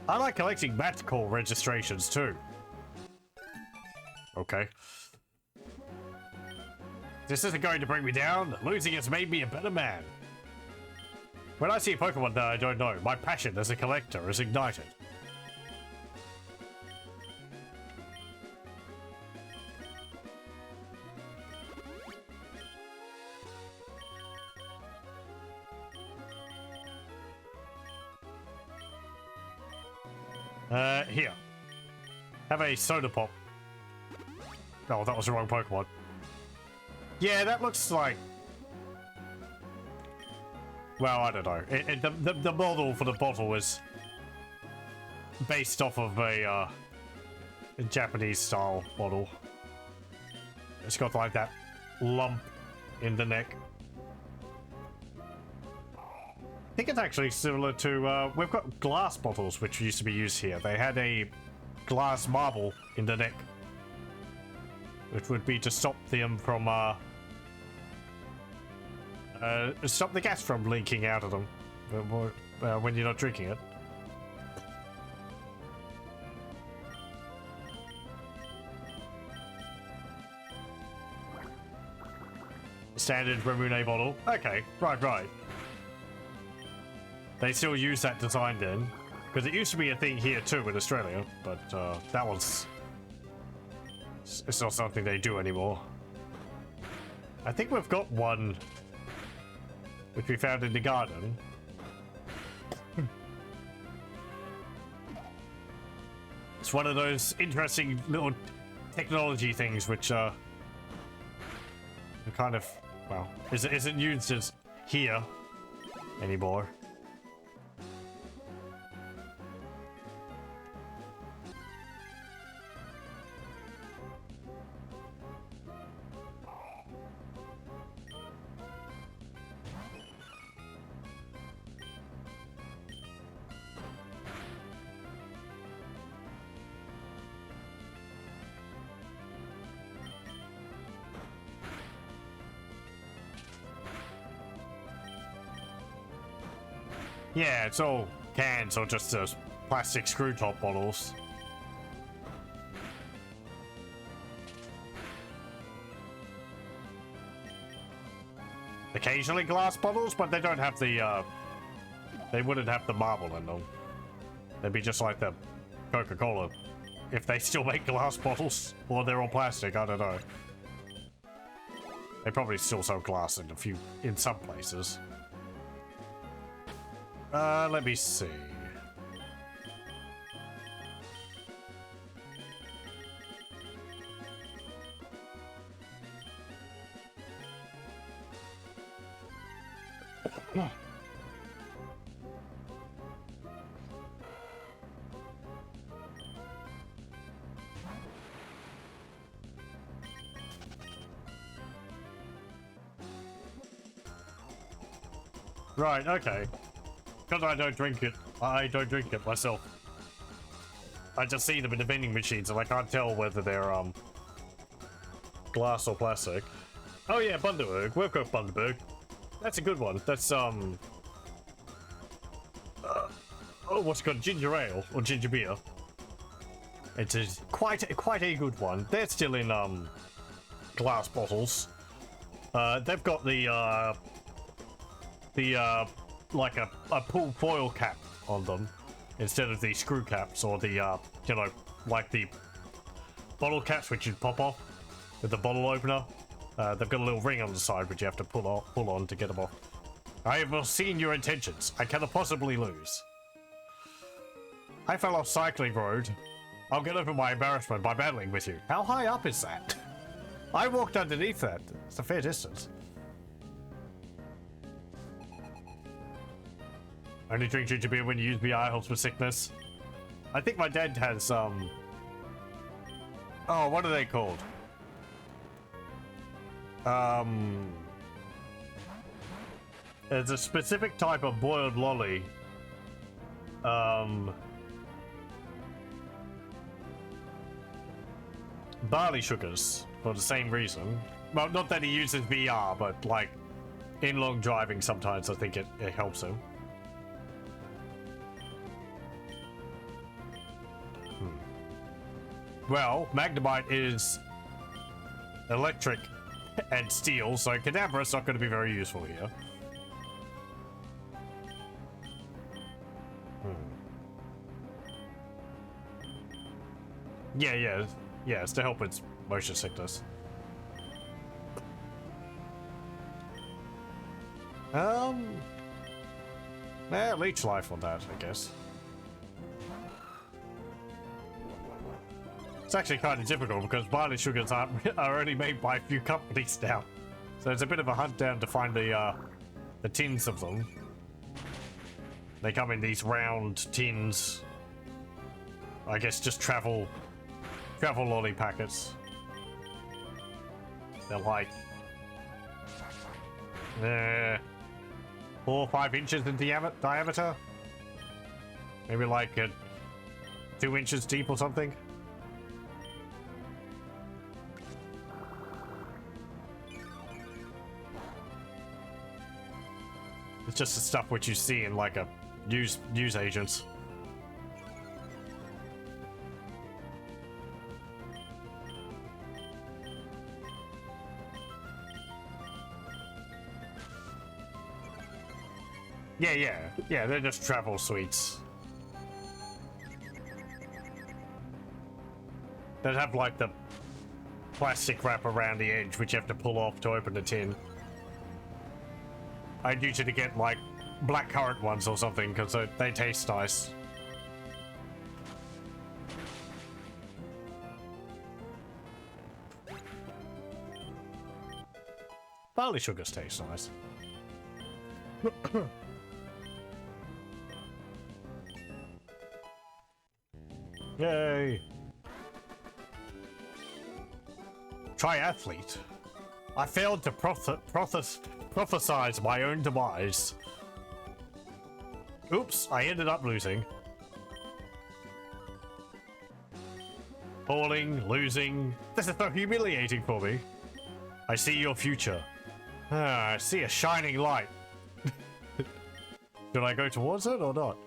I like collecting magical registrations too. Okay. This isn't going to bring me down. Losing has made me a better man. When I see a Pokemon that I don't know, my passion as a collector is ignited. Here. Have a soda pop. Oh, that was the wrong Pokemon. Yeah, that looks like... Well, I don't know. The model for the bottle is based off of a Japanese style bottle. It's got like that lump in the neck. I think it's actually similar to, we've got glass bottles which used to be used here. They had a glass marble in the neck, which would be to stop them from, stop the gas from leaking out of them when you're not drinking it. Standard Ramune bottle. Okay, right. They still use that design then, because it used to be a thing here too in Australia, but that was... It's not something they do anymore. I think we've got one which we found in the garden. It's one of those interesting little technology things which are kind of, well, isn't used as here anymore. Yeah, it's all cans or just those plastic screw top bottles. Occasionally glass bottles, but they don't have the, they wouldn't have the marble in them. They'd be just like the Coca-Cola, if they still make glass bottles, or they're all plastic, I don't know. They probably still sell glass in some places. Let me see. Right, okay. Because I don't drink it myself. I just see them in the vending machines and I can't tell whether they're glass or plastic. Oh yeah, Bundaberg. We've got Bundaberg. That's a good one. That's Oh, what's it called? Ginger ale or ginger beer. It's quite a good one. They're still in glass bottles. They've got the like a pull foil cap on them instead of the screw caps or the you know, like the bottle caps which you'd pop off with the bottle opener. They've got a little ring on the side which you have to pull on to get them off. I have seen your intentions. I cannot possibly lose. I fell off cycling road. I'll get over my embarrassment by battling with you. How high up is that? I walked underneath that. It's a fair distance. Only drink ginger beer when you use BI helps with sickness. I think my dad has, oh, what are they called? There's a specific type of boiled lolly. Barley sugars, for the same reason. Well, not that he uses VR, but like in long driving sometimes I think it helps him. Well, Magnemite is electric and steel, so Cadabra's not going to be very useful here. Yeah, it's to help with motion sickness. Leech life on that, I guess. It's actually kind of difficult because barley sugars are only made by a few companies now, so it's a bit of a hunt down to find the tins of them. They come in these round tins. I guess just travel lolly packets. They're like 4 or 5 inches in diameter. Maybe like 2 inches deep or something. It's just the stuff which you see in like a news agents. Yeah, they're just travel sweets. They have like the plastic wrap around the edge which you have to pull off to open the tin. I'd usually get like blackcurrant ones or something because they taste nice. Barley sugars taste nice. Yay! Triathlete. I failed to prophesize my own demise. Oops, I ended up losing. Falling, losing. This is so humiliating for me. I see your future. I see a shining light. Should I go towards it or not?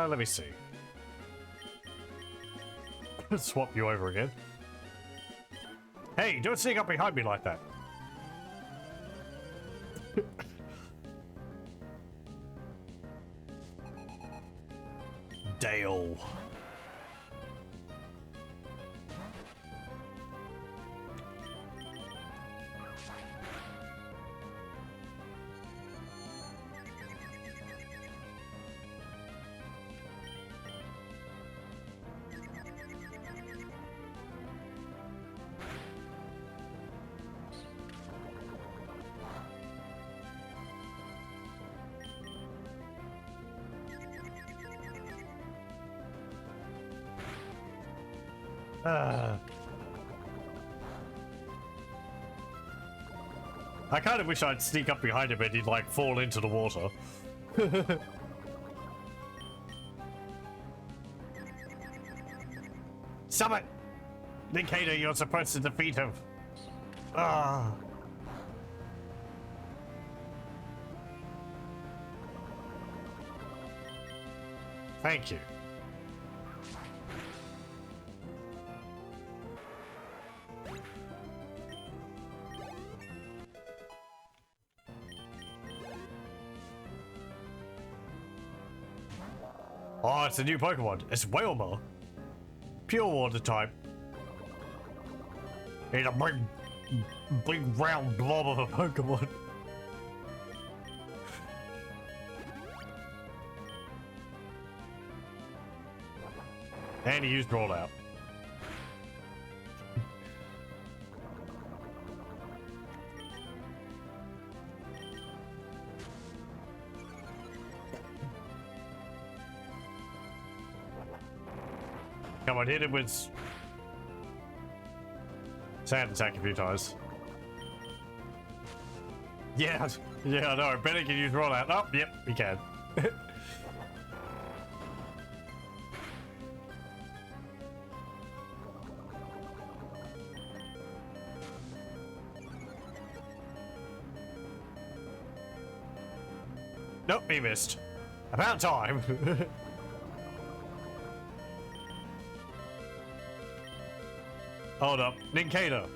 Let me see. Swap you over again. Hey, don't sneak up behind me like that. Dale. I kind of wish I'd sneak up behind him and he'd like fall into the water. Summit! Nikita, you're supposed to defeat him. Ah. Thank you. Oh, it's a new Pokemon. It's Whalmer. Pure water type. It's a big round blob of a Pokemon. And he used rollout. Come on, hit him with sand attack a few times. Yeah, yeah, I know. Bet he can use rollout. Oh, yep, he can. Nope, he missed. About time. Hold up, Ninkata.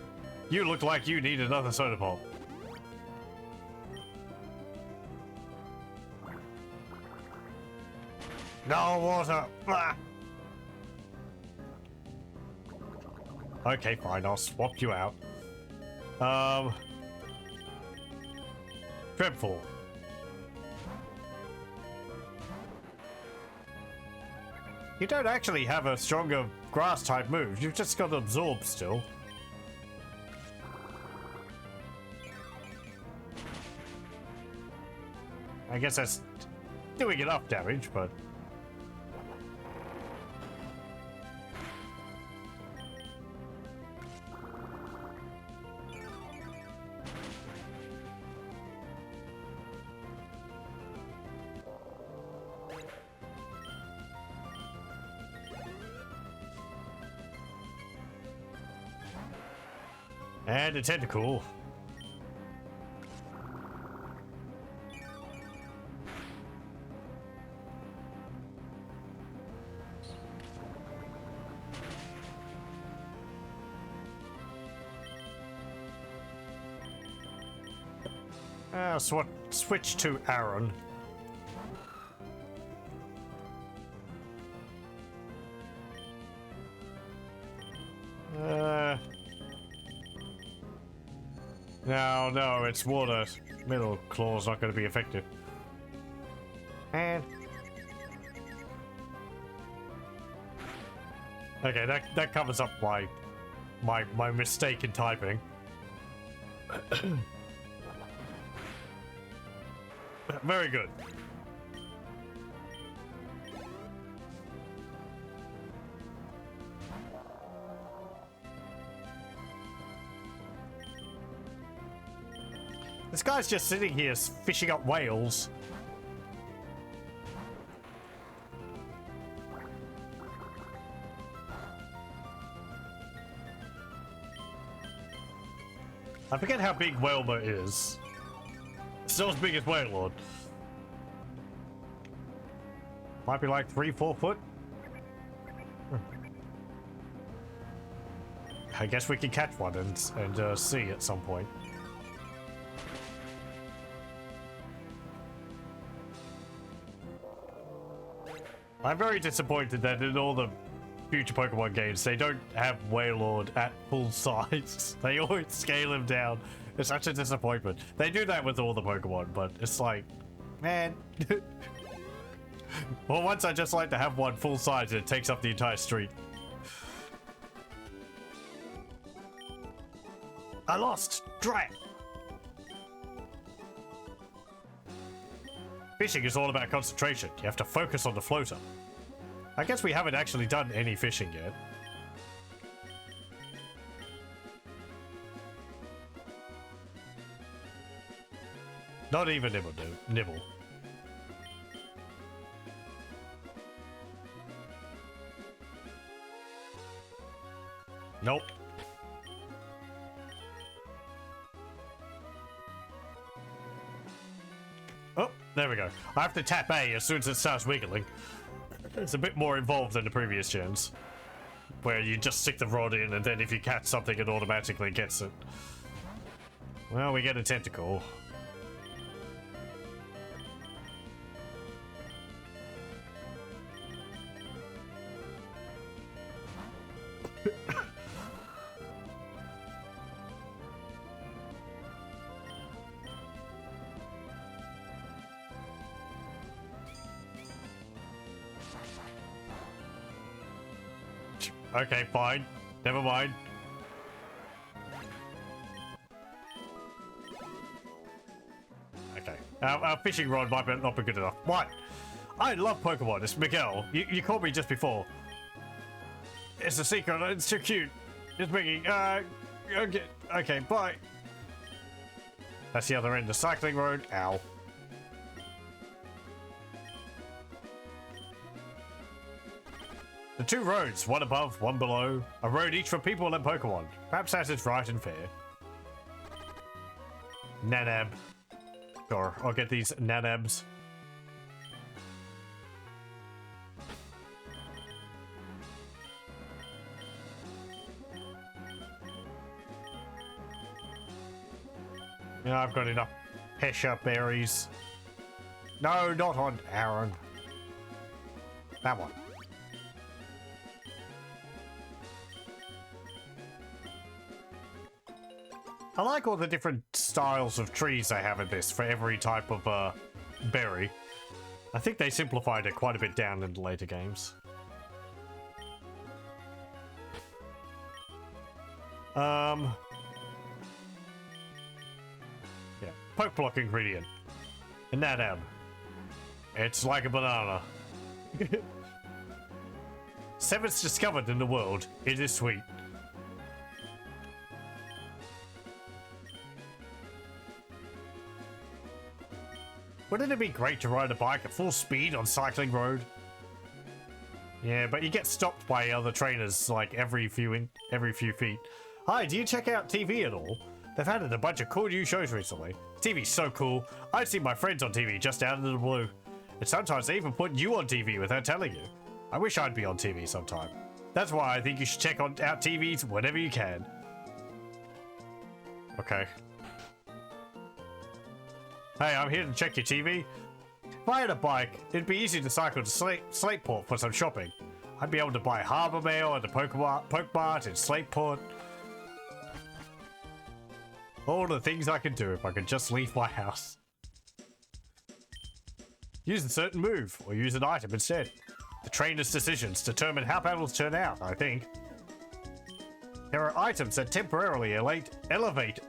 You look like you need another soda pop. No water. Ah. Okay, fine. I'll swap you out. Dreadful. You don't actually have a stronger grass type move. You've just got absorb still. I guess that's doing enough damage, but and a tentacle. Switch to Aaron. No, it's water. Middle claw's not going to be effective. And okay, that covers up my mistake in typing. Very good. This guy's just sitting here fishing up whales. I forget how big Whalmer is. It's not as big as Wailord. Might be like 3-4 foot. I guess we can catch one and see at some point. I'm very disappointed that in all the future Pokemon games, they don't have Wailord at full size. They always scale him down. It's such a disappointment. They do that with all the Pokemon, but it's like, man. Well, once I just like to have one full size and it takes up the entire street. I lost! Drat! Fishing is all about concentration. You have to focus on the floater. I guess we haven't actually done any fishing yet. Not even nibble. Nope. Oh, there we go. I have to tap A as soon as it starts wiggling. It's a bit more involved than the previous gens, where you just stick the rod in and then if you catch something it automatically gets it. Well, we get a tentacle. Okay, fine. Never mind. Okay. Our fishing rod might not be good enough. What? I love Pokemon. It's Miguel. You called me just before. It's a secret. It's too cute. It's Mickey. Okay, bye. That's the other end of the cycling road. Ow. The two roads, one above, one below. A road each for people and Pokemon. Perhaps that is right and fair. Nanab. Sure, I'll get these nanabs. Yeah, I've got enough Pesha berries. No, not on Aaron. That one. I like all the different styles of trees they have in this for every type of berry. I think they simplified it quite a bit down in the later games. Yeah, poke block ingredient. And that it's like a banana. 7th discovered in the world. It is sweet. Wouldn't it be great to ride a bike at full speed on cycling road? Yeah, but you get stopped by other trainers like every few feet. Hi, do you check out TV at all? They've added a bunch of cool new shows recently. TV's so cool. I'd see my friends on TV just out of the blue. And sometimes they even put you on TV without telling you. I wish I'd be on TV sometime. That's why I think you should check out TVs whenever you can. Okay. Hey, I'm here to check your TV. If I had a bike, it'd be easy to cycle to Slateport for some shopping. I'd be able to buy Harbour Mail at the Poke Mart in Slateport. All the things I could do if I could just leave my house. Use a certain move, or use an item instead. The trainer's decisions determine how battles turn out, I think. There are items that temporarily elevate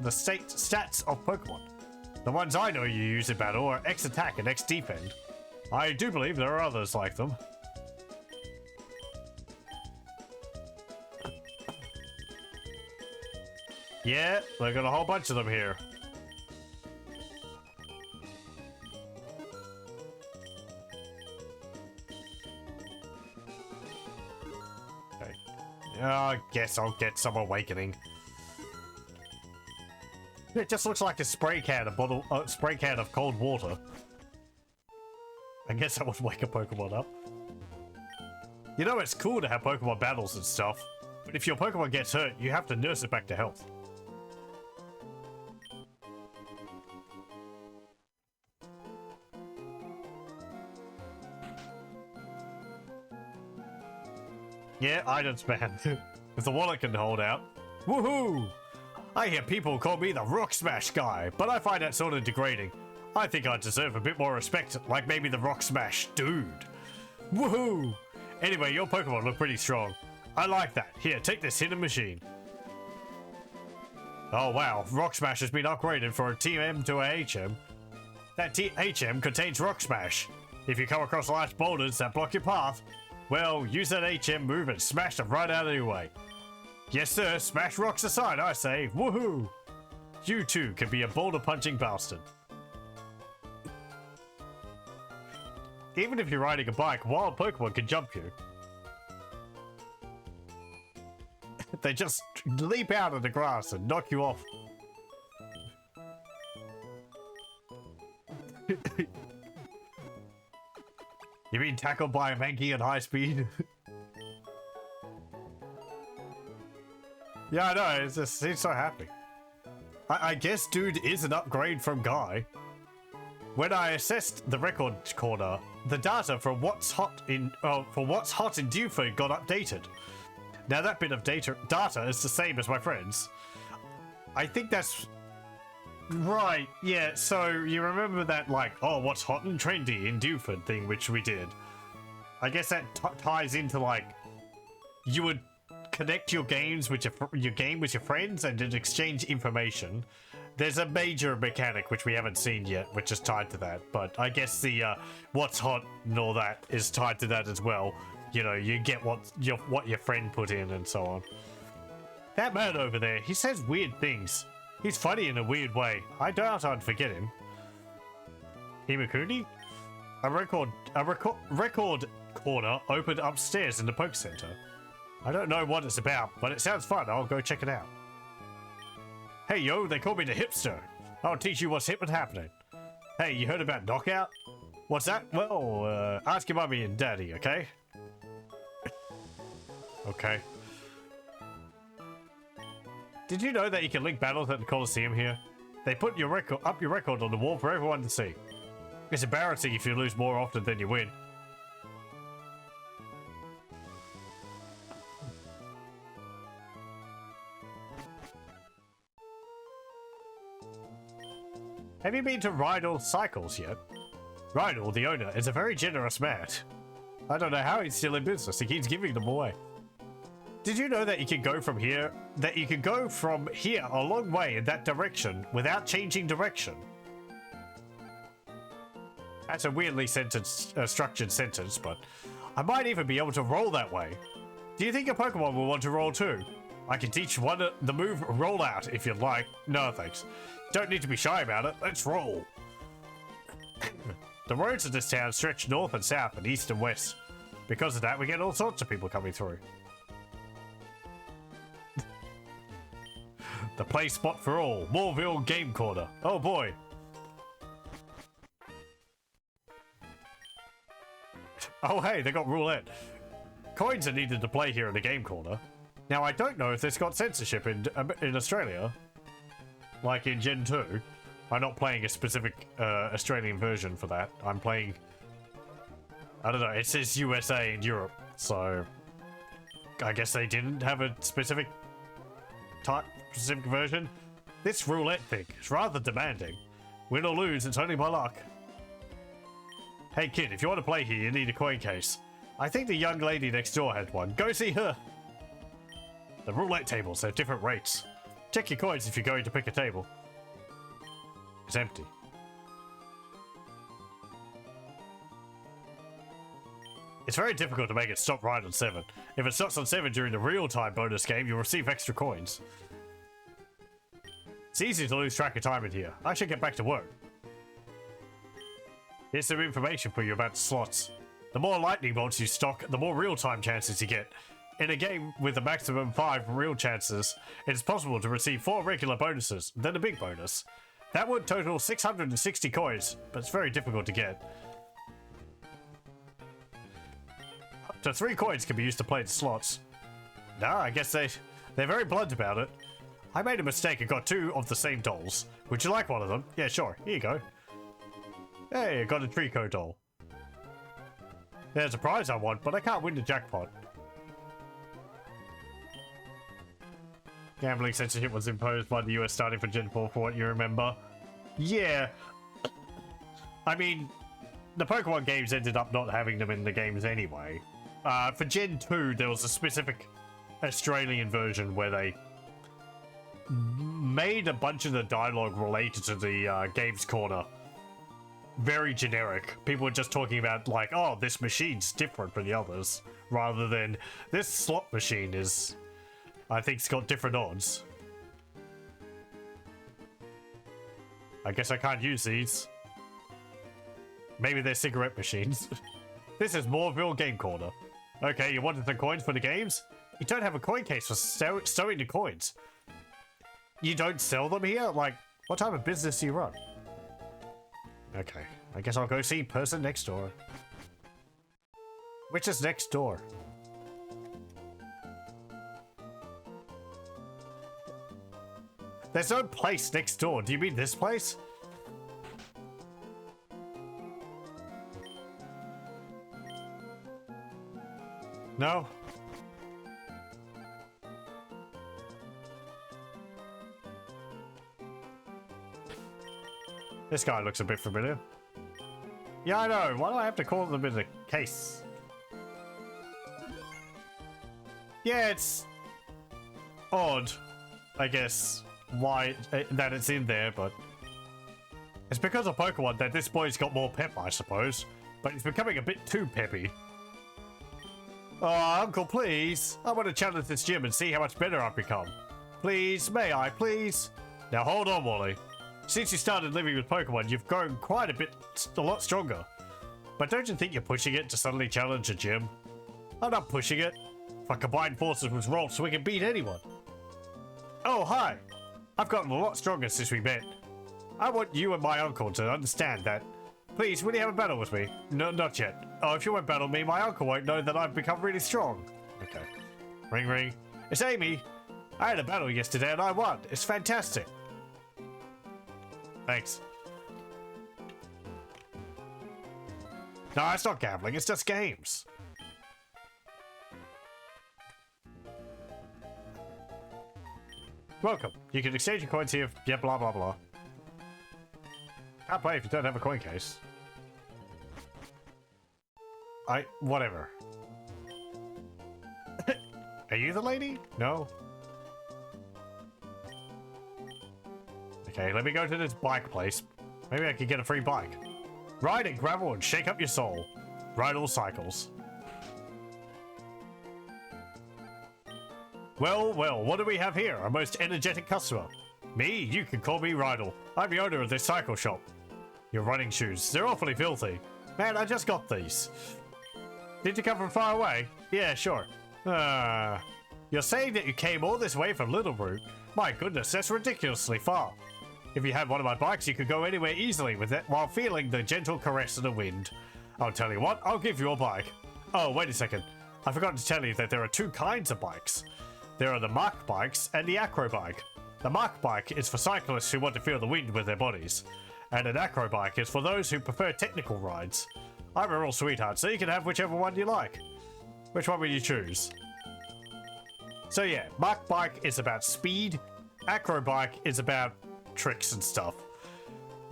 the stats of Pokemon. The ones I know you use in battle are X attack and X defend. I do believe there are others like them. Yeah, they got a whole bunch of them here. Okay. I guess I'll get some awakening. It just looks like a spray can of cold water. I guess that would wake a Pokemon up. You know, it's cool to have Pokemon battles and stuff, but if your Pokemon gets hurt, you have to nurse it back to health. Yeah, items man. If the wallet can hold out. Woohoo! I hear people call me the Rock Smash guy, but I find that sort of degrading. I think I deserve a bit more respect, like maybe the Rock Smash dude. Woohoo! Anyway, your Pokemon look pretty strong. I like that. Here, take this hidden machine. Oh wow, Rock Smash has been upgraded for a TM to a HM. That HM contains Rock Smash. If you come across large boulders that block your path, well, use that HM move and smash them right out of your way. Yes sir, smash rocks aside, I say. Woohoo! You too can be a boulder punching bastard. Even if you're riding a bike, wild Pokemon can jump you. They just leap out of the grass and knock you off. You mean tackled by a Mankey at high speed? Yeah, I know, it's just, he's so happy. I guess dude is an upgrade from Guy. When I assessed the record corner, the data for what's hot in Dewford got updated. Now that bit of data is the same as my friend's. I think that's right. Yeah. So you remember that, like, oh, what's hot and trendy in Dewford thing, which we did. I guess that ties into, like, you would connect your games with your game with your friends and then exchange information. There's a major mechanic which we haven't seen yet, which is tied to that. But I guess the what's hot and all that is tied to that as well. You know, you get what your friend put in and so on. That man over there, he says weird things. He's funny in a weird way. I doubt I'd forget him. Himakuni? A record corner opened upstairs in the Poke Center. I don't know what it's about, but it sounds fun. I'll go check it out. Hey, yo, they call me the hipster. I'll teach you what's hip and happening. Hey, you heard about Knockout? What's that? Well, ask your mommy and daddy, okay? Okay. Did you know that you can link battles at the Coliseum here? They put your record on the wall for everyone to see. It's embarrassing if you lose more often than you win. Have you been to Rydell Cycles yet? Rydell, the owner, is a very generous man. I don't know how he's still in business. He keeps giving them away. Did you know that you can go from here? That you can go from here a long way in that direction without changing direction? That's a weirdly structured sentence, but I might even be able to roll that way. Do you think a Pokemon will want to roll too? I can teach one the move Roll Out if you'd like. No thanks. Don't need to be shy about it. Let's roll. The roads of this town stretch north and south and east and west. Because of that, we get all sorts of people coming through. The play spot for all. Moorville Game Corner. Oh boy. Oh hey, they got roulette. Coins are needed to play here in the Game Corner. Now I don't know if this got censorship in Australia. Like in Gen 2. I'm not playing a specific Australian version for that. I'm playing... I don't know, it says USA and Europe, so... I guess they didn't have a specific version. This roulette thing is rather demanding. Win or lose, it's only by luck. Hey kid, if you want to play here, you need a coin case. I think the young lady next door had one. Go see her! The roulette tables have different rates. Check your coins if you're going to pick a table. It's empty. It's very difficult to make it stop right on 7. If it stops on 7 during the real-time bonus game, you'll receive extra coins. It's easy to lose track of time in here. I should get back to work. Here's some information for you about the slots. The more lightning bolts you stock, the more real-time chances you get. In a game with a maximum 5 real chances, it is possible to receive 4 regular bonuses, then a big bonus. That would total 660 coins, but it's very difficult to get. Up to 3 coins can be used to play the slots. Nah, I guess they're very blunt about it. I made a mistake and got 2 of the same dolls. Would you like one of them? Yeah, sure. Here you go. Hey, I got a Trico doll. There's a prize I want, but I can't win the jackpot. Gambling censorship was imposed by the US starting for Gen 4 for what you remember. Yeah. I mean, the Pokemon games ended up not having them in the games anyway. For Gen 2, there was a specific Australian version where they made a bunch of the dialogue related to the Games Corner very generic. People were just talking about, like, oh, this machine's different from the others, rather than this slot machine is... I think it's got different odds. I guess I can't use these. Maybe they're cigarette machines. This is Moorville Game Corner. Okay, you wanted the coins for the games? You don't have a coin case for stowing the coins. You don't sell them here? Like, what type of business do you run? Okay, I guess I'll go see person next door. Which is next door? There's no place next door. Do you mean this place? No? This guy looks a bit familiar. Yeah, I know. Why do I have to call them in a case? Yeah, it's odd, I guess, why that it's in there, but it's because of Pokemon that this boy's got more pep, I suppose. But he's becoming a bit too peppy. Oh, Uncle, please. I want to challenge this gym and see how much better I've become. Please, may I, please? Now hold on, Wally. Since you started living with Pokemon, you've grown quite a lot stronger. But don't you think you're pushing it to suddenly challenge a gym? I'm not pushing it. If I combine forces with Rolf, we can beat anyone. Oh, hi. I've gotten a lot stronger since we met. I want you and my uncle to understand that. Please, will you have a battle with me? No, not yet. Oh, if you won't battle me, my uncle won't know that I've become really strong. Okay. Ring, ring. It's Amy. I had a battle yesterday and I won. It's fantastic. Thanks. No, it's not gambling. It's just games. Welcome. You can exchange your coins here. Yeah, blah, blah, blah. Can't play if you don't have a coin case. Whatever. Are you the lady? No. Okay, let me go to this bike place. Maybe I could get a free bike. Ride in gravel and shake up your soul. Ride all cycles. Well, well, what do we have here? A most energetic customer. Me? You can call me Rydell. I'm the owner of this cycle shop. Your running shoes. They're awfully filthy. Man, I just got these. Did you come from far away? Yeah, sure. You're saying that you came all this way from Littleroot? My goodness, that's ridiculously far. If you had one of my bikes, you could go anywhere easily with it while feeling the gentle caress of the wind. I'll tell you what, I'll give you a bike. Oh, wait a second. I forgot to tell you that there are two kinds of bikes. There are the Mark bikes and the Acro bike. The Mark bike is for cyclists who want to feel the wind with their bodies. And an Acro bike is for those who prefer technical rides. I'm a real sweetheart, so you can have whichever one you like. Which one will you choose? So yeah, Mark bike is about speed. Acro bike is about tricks and stuff.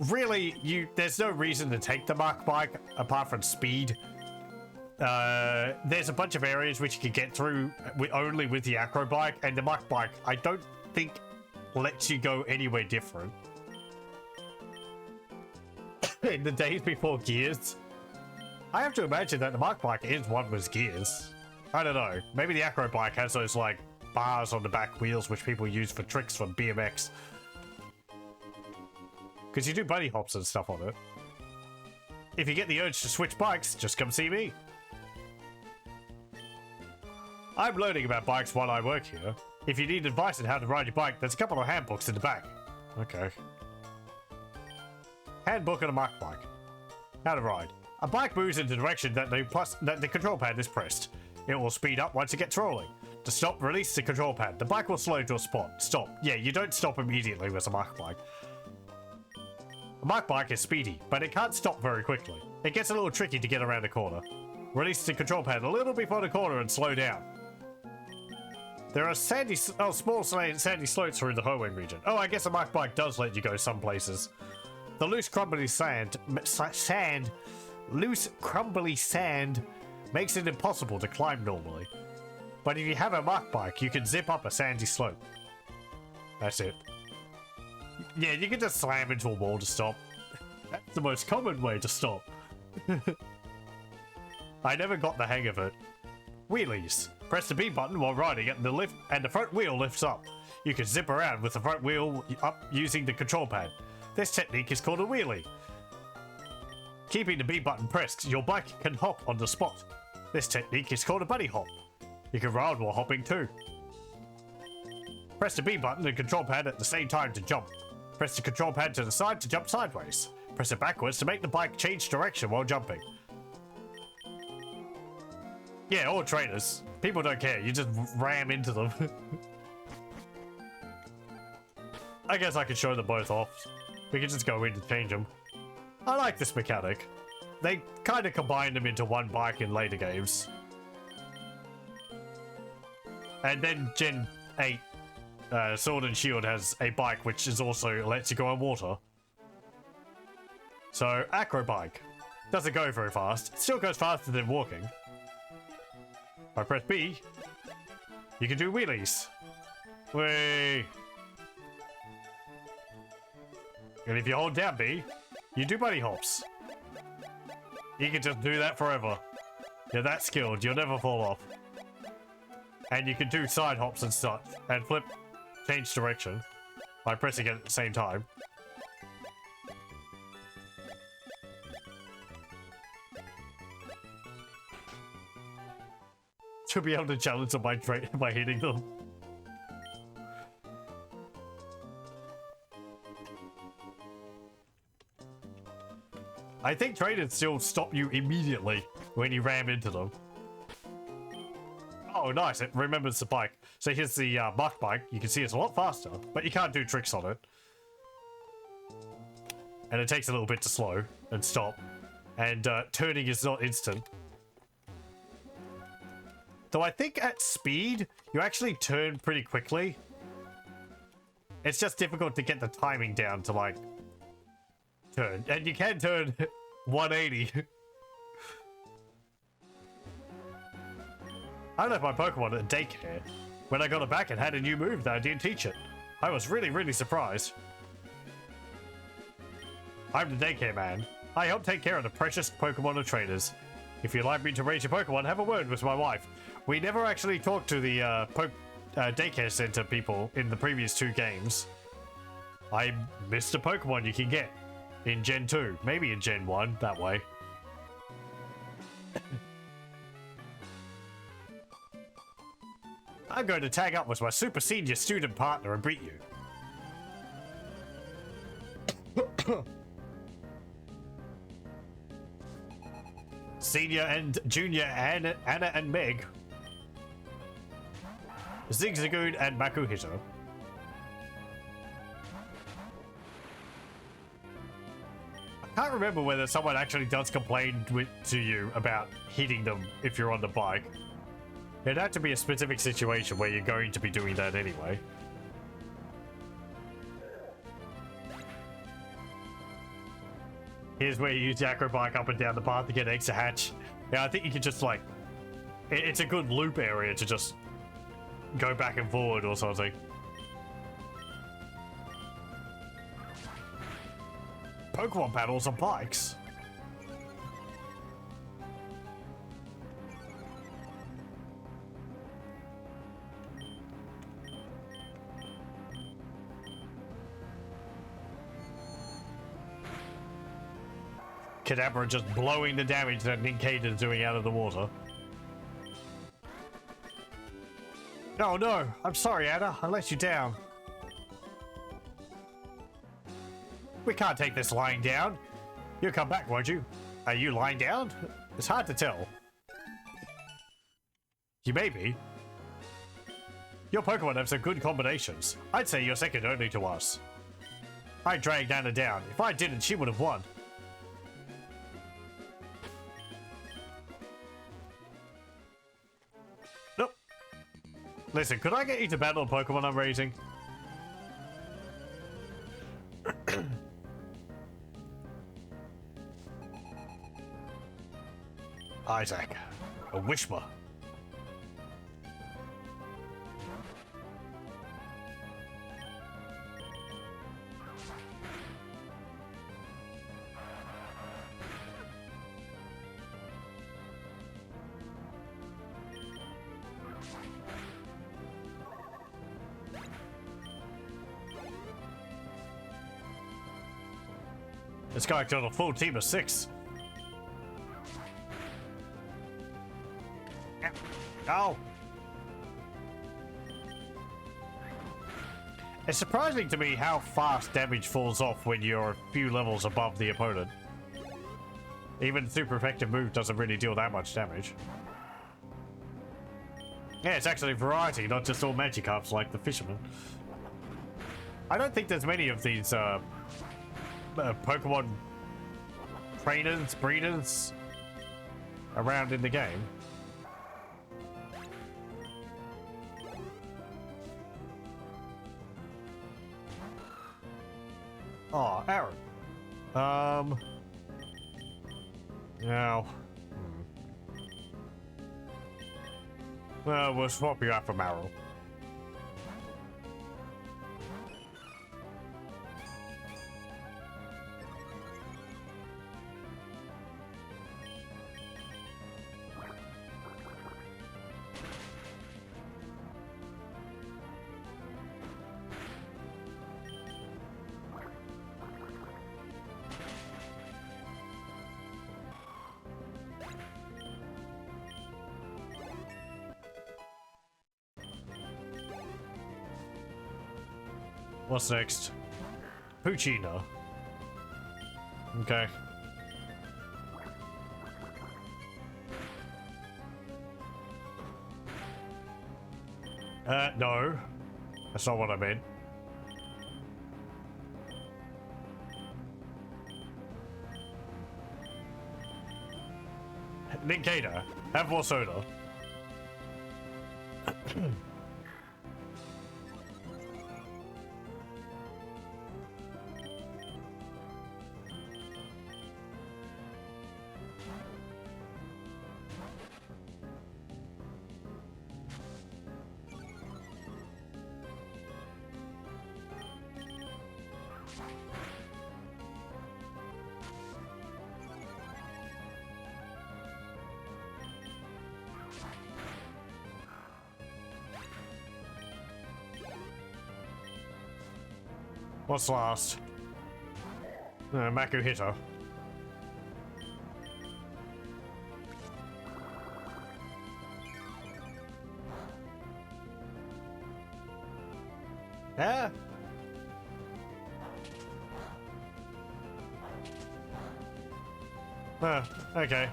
Really, there's no reason to take the Mark bike apart from speed. There's a bunch of areas which you can get through only with the Acro bike, and the Mark bike I don't think lets you go anywhere different. In the days before gears, I have to imagine that the Mark bike is one with gears. I don't know. Maybe the Acro bike has those like bars on the back wheels which people use for tricks from BMX. Because you do bunny hops and stuff on it. If you get the urge to switch bikes, just come see me. I'm learning about bikes while I work here. If you need advice on how to ride your bike, there's a couple of handbooks in the back. Okay. Handbook on a Mark bike. How to ride. A bike moves in the direction that the control pad is pressed. It will speed up once it gets rolling. To stop, release the control pad. The bike will slow to a spot. Stop. Yeah, you don't stop immediately with a Mark bike. A Mark bike is speedy, but it can't stop very quickly. It gets a little tricky to get around a corner. Release the control pad a little before the corner and slow down. There are small sandy slopes through the Hoenn region. Oh, I guess a Mark bike does let you go some places. The loose, crumbly sand makes it impossible to climb normally. But if you have a Mark bike, you can zip up a sandy slope. That's it. Yeah, you can just slam into a wall to stop. That's the most common way to stop. I never got the hang of it. Wheelies. Press the B button while riding and the front wheel lifts up. You can zip around with the front wheel up using the control pad. This technique is called a wheelie. Keeping the B button pressed, your bike can hop on the spot. This technique is called a bunny hop. You can ride while hopping too. Press the B button and control pad at the same time to jump. Press the control pad to the side to jump sideways. Press it backwards to make the bike change direction while jumping. Yeah, or trainers. People don't care, you just ram into them. I guess I could show them both off. We could just go in to change them. I like this mechanic. They kind of combine them into one bike in later games. And then Gen 8, Sword and Shield has a bike which is also lets you go on water. So, acro bike. Doesn't go very fast. It still goes faster than walking. If I press B, you can do wheelies. Whee! And if you hold down B, you do bunny hops. You can just do that forever. You're that skilled, you'll never fall off. And you can do side hops and such, and flip, change direction by pressing it at the same time. To be able to challenge them by hitting them. I think trainers still stop you immediately when you ram into them. Oh, nice. It remembers the bike. So here's the muck bike. You can see it's a lot faster, but you can't do tricks on it. And it takes a little bit to slow and stop. And turning is not instant. Though I think at speed, you actually turn pretty quickly. It's just difficult to get the timing down to, like, turn. And you can turn 180. I left my Pokemon at daycare. When I got it back, it had a new move that I didn't teach it. I was really surprised. I'm the daycare man. I help take care of the precious Pokemon and trainers. If you'd like me to raise your Pokemon, have a word with my wife. We never actually talked to the daycare center people in the previous 2 games. I missed a Pokemon you can get in Gen 2, maybe in Gen 1, that way. I'm going to tag up with my super senior student partner and greet you. Senior and Junior Anna and Meg. Zigzagoon and Makuhito. I can't remember whether someone actually does complain to you about hitting them if you're on the bike. It'd have to be a specific situation where you're going to be doing that anyway. Here's where you use the acro bike up and down the path to get extra hatch. Yeah, I think you could just, like... It's a good loop area to just go back and forward or something. Pokemon battles on bikes. Kadabra just blowing the damage that Nincada is doing out of the water. Oh no, I'm sorry Anna, I let you down. We can't take this lying down. You'll come back, won't you? Are you lying down? It's hard to tell. You may be. Your Pokemon have some good combinations. I'd say you're second only to us. I dragged Anna down. If I didn't, she would have won. Nope. Listen, could I get you to battle a Pokemon I'm raising? Isaac, a Wishma. This guy got a full team of 6. Oh! It's surprising to me how fast damage falls off when you're a few levels above the opponent. Even super effective move doesn't really deal that much damage. Yeah, it's actually variety, not just all Magikarps like the fisherman. I don't think there's many of these Pokemon trainers, breeders around in the game. Oh, Aaron. Now. Well, we'll swap you out for Meryl. What's next? Puccino. Okay. No. That's not what I meant. Ninkata, have more soda. What's last? Makuhito. Yeah. Okay.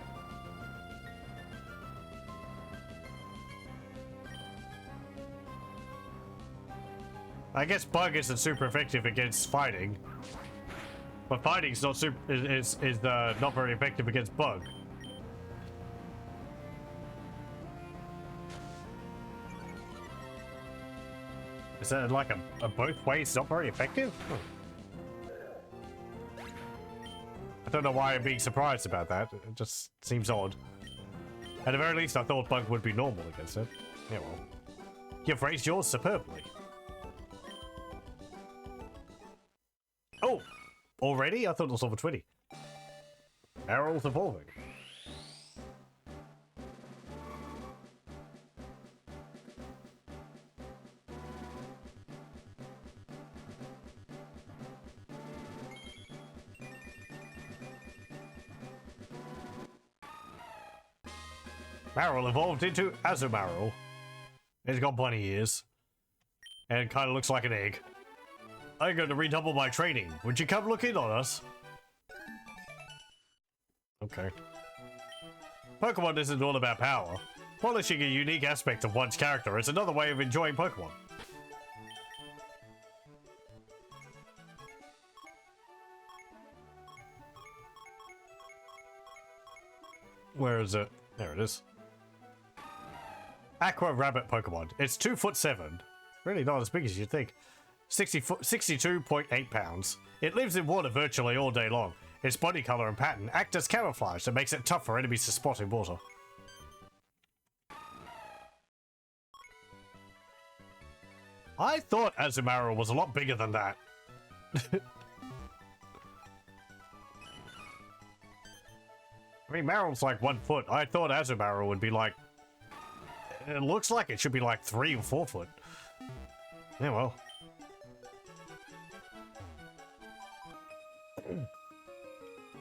I guess Bug isn't super effective against fighting, but fighting's not not very effective against Bug. Is that like a both ways not very effective? I don't know why I'm being surprised about that. It just seems odd. At the very least, I thought Bug would be normal against it. Yeah, well, you've raised yours superbly. Oh, already? I thought it was over 20. Arrow's evolving. Marill evolved into Azumarill. It's got bunny ears. And it kind of looks like an egg. I'm going to redouble my training. Would you come look in on us? Okay. Pokemon isn't all about power. Polishing a unique aspect of one's character is another way of enjoying Pokemon. Where is it? There it is. Aqua Rabbit Pokemon. It's 2'7". Really not as big as you'd think. 62.8 pounds. It lives in water virtually all day long. Its body color and pattern act as camouflage that makes it tough for enemies to spot in water. I thought Azumarill was a lot bigger than that. I mean, Marill's like 1 foot. I thought Azumarill would be like... It looks like it should be like 3 or 4 foot. Yeah, well.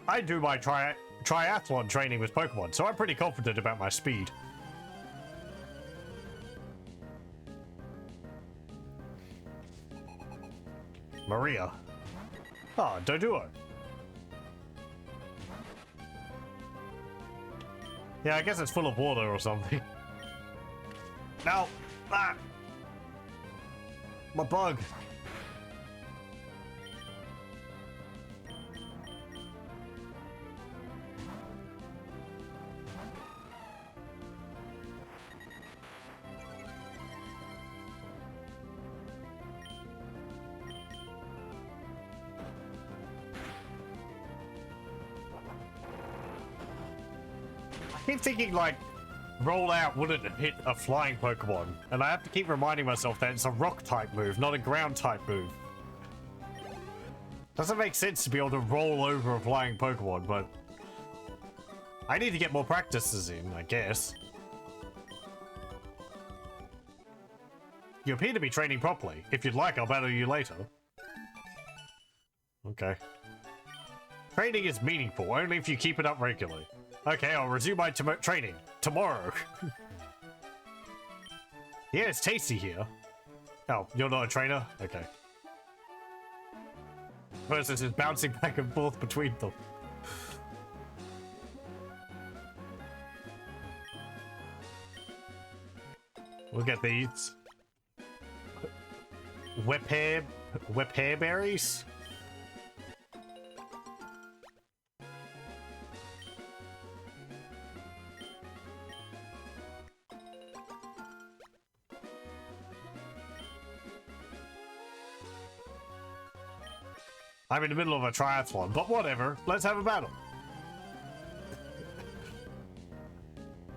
I do my triathlon training with Pokemon, so I'm pretty confident about my speed. Maria. Ah, Doduo. Yeah, I guess it's full of water or something. No! Ah! My bug! I keep thinking, like, roll out wouldn't hit a flying Pokemon, and I have to keep reminding myself that it's a rock type move, not a ground type move. Doesn't make sense to be able to roll over a flying Pokemon, but I need to get more practices in, I guess. You appear to be training properly. If you'd like, I'll battle you later. Okay. Training is meaningful only if you keep it up regularly. Okay, I'll resume my training tomorrow. Yeah, it's tasty here. Oh, you're not a trainer? Okay. Versus is bouncing back and forth between them. We'll get these. Whip hair berries? I'm in the middle of a triathlon, but whatever. Let's have a battle.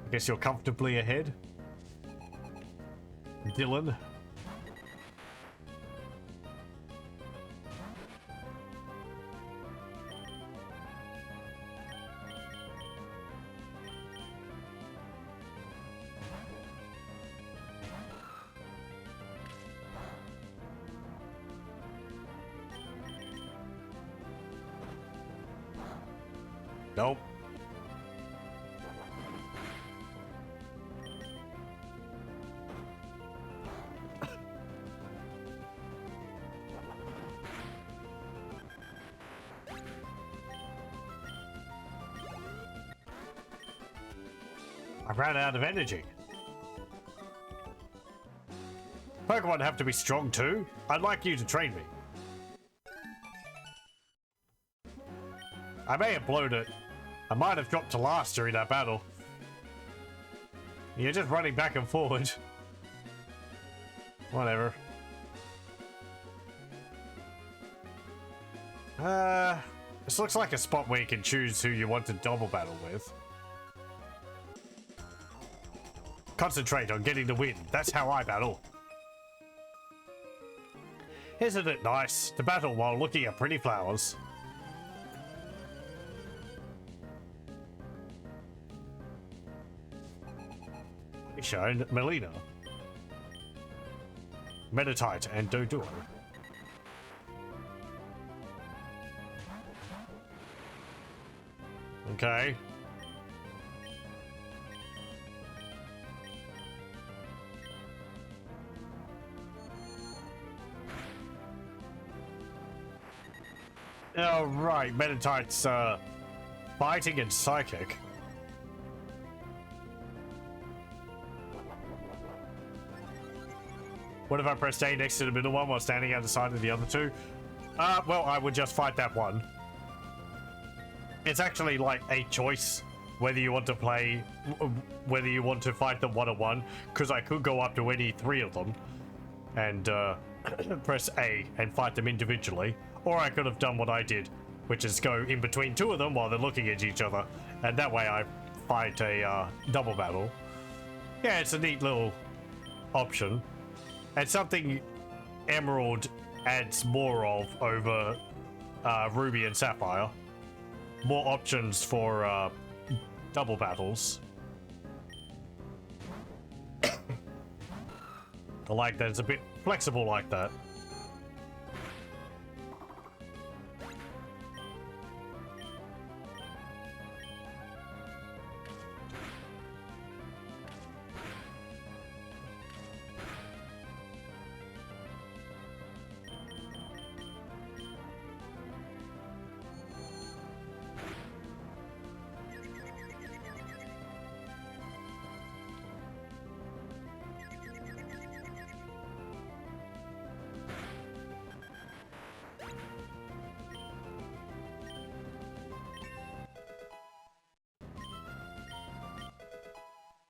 I guess you're comfortably ahead. Dylan. Nope. I ran out of energy. Pokemon have to be strong too. I'd like you to train me. I may have blown it. I might have dropped to last during that battle. You're just running back and forward. Whatever. This looks like a spot where you can choose who you want to double battle with. Concentrate on getting the win. That's how I battle. Isn't it nice to battle while looking at pretty flowers? Shown Melina, Meditite, and Doduo. Okay. Oh, right. Meditite's fighting and psychic. What if I pressed A next to the middle one while standing at the side of the other two? Well, I would just fight that one. It's actually like a choice whether you want to play, whether you want to fight them one-on-one, because I could go up to any three of them and press A and fight them individually, or I could have done what I did, which is go in between two of them while they're looking at each other, and that way I fight a double battle. Yeah, it's a neat little option. And something Emerald adds more of over Ruby and Sapphire. More options for double battles. I like that it's a bit flexible like that.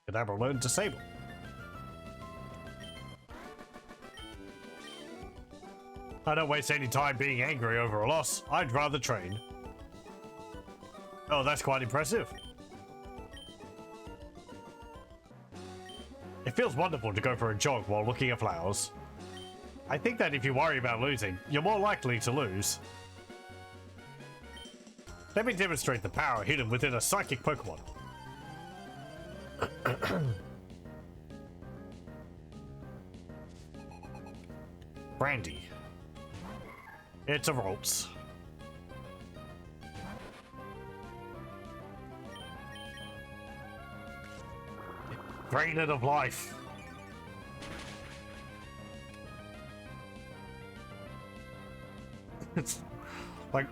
Kadabra learned Disable. I don't waste any time being angry over a loss. I'd rather train. Oh, that's quite impressive. It feels wonderful to go for a jog while looking at flowers. I think that if you worry about losing, you're more likely to lose. Let me demonstrate the power hidden within a psychic Pokemon. Brandy. It's a Rolts. Drain it of life. It's like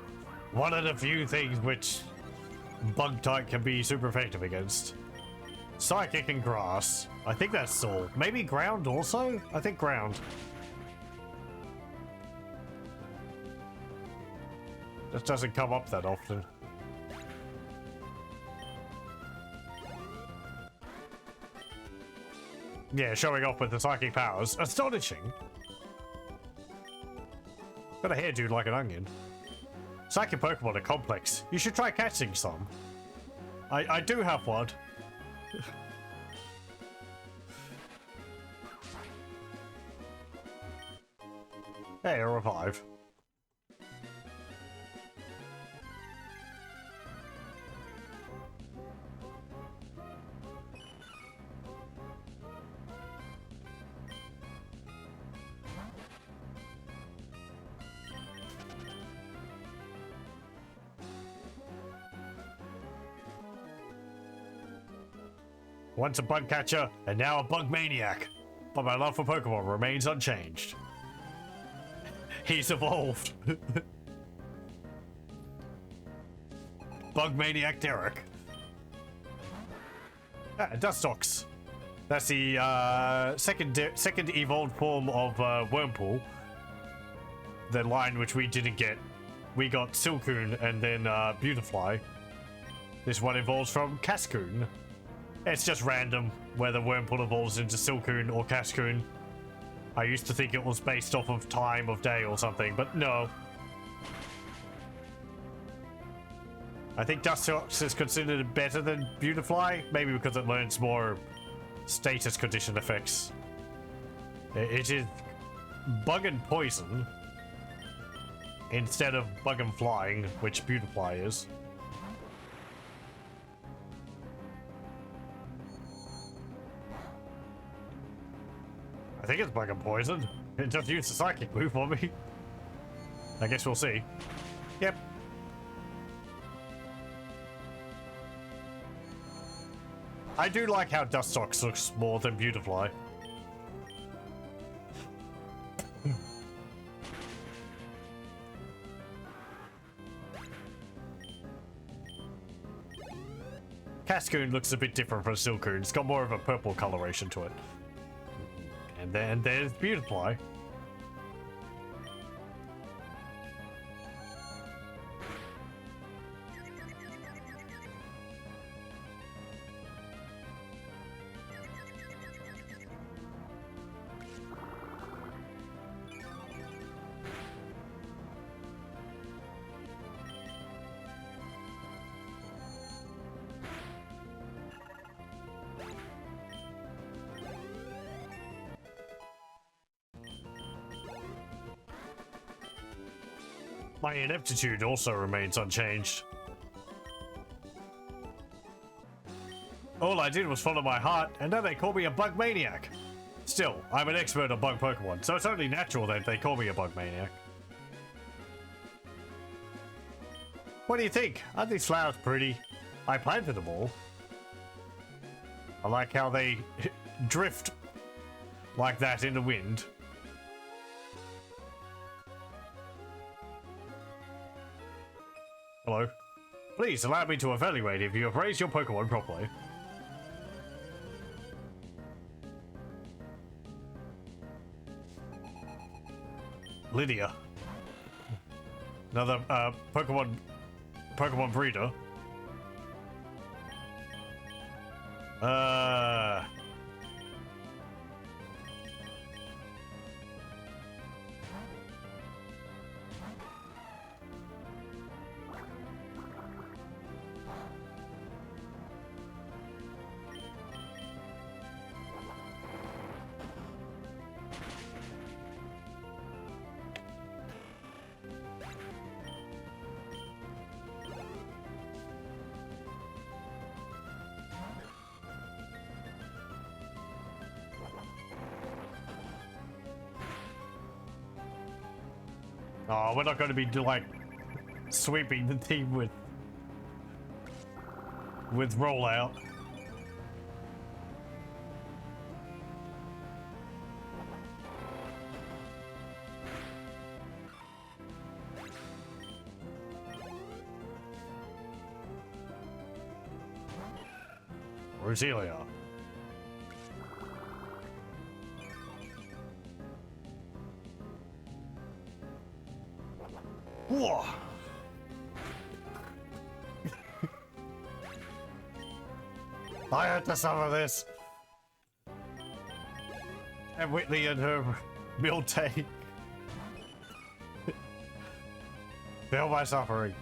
one of the few things which bug type can be super effective against. Psychic and grass. I think that's Soul. Maybe ground also? I think ground. Just doesn't come up that often. Yeah, showing off with the psychic powers. Astonishing. Got a hairdo like an onion. Psychic Pokemon are complex. You should try catching some. I do have one. Hey, a revive. Once a bug catcher, and now a bug maniac. But my love for Pokemon remains unchanged. He's evolved. Bug maniac Derek. Dustox. That's the second evolved form of Wurmple. The line which we didn't get. We got Silcoon and then Beautifly. This one evolves from Cascoon. It's just random whether Wurmple evolves into Silcoon or Cascoon. I used to think it was based off of time of day or something, but no. I think Dustox is considered better than Beautifly, maybe because it learns more status condition effects. It is bug and poison instead of bug and flying, which Beautifly is. I think it's bug and poison. It just used a psychic move on me. I guess we'll see. Yep. I do like how Dustox looks more than Beautifly. Cascoon looks a bit different from Silcoon. It's got more of a purple coloration to it. And then there's Beautifly. My ineptitude also remains unchanged. All I did was follow my heart, and now they call me a bug maniac. Still, I'm an expert on bug Pokemon, so it's only natural that they call me a bug maniac. What do you think? Aren't these flowers pretty? I planted them all. I like how they drift like that in the wind. Hello. Please allow me to evaluate if you have raised your Pokemon properly. Lydia. Another Pokemon breeder. Uh... Oh, we're not going to be like sweeping the team with rollout. Roselia. Whoa. I had to suffer this. And Whitley and her build tank. Feel my suffering.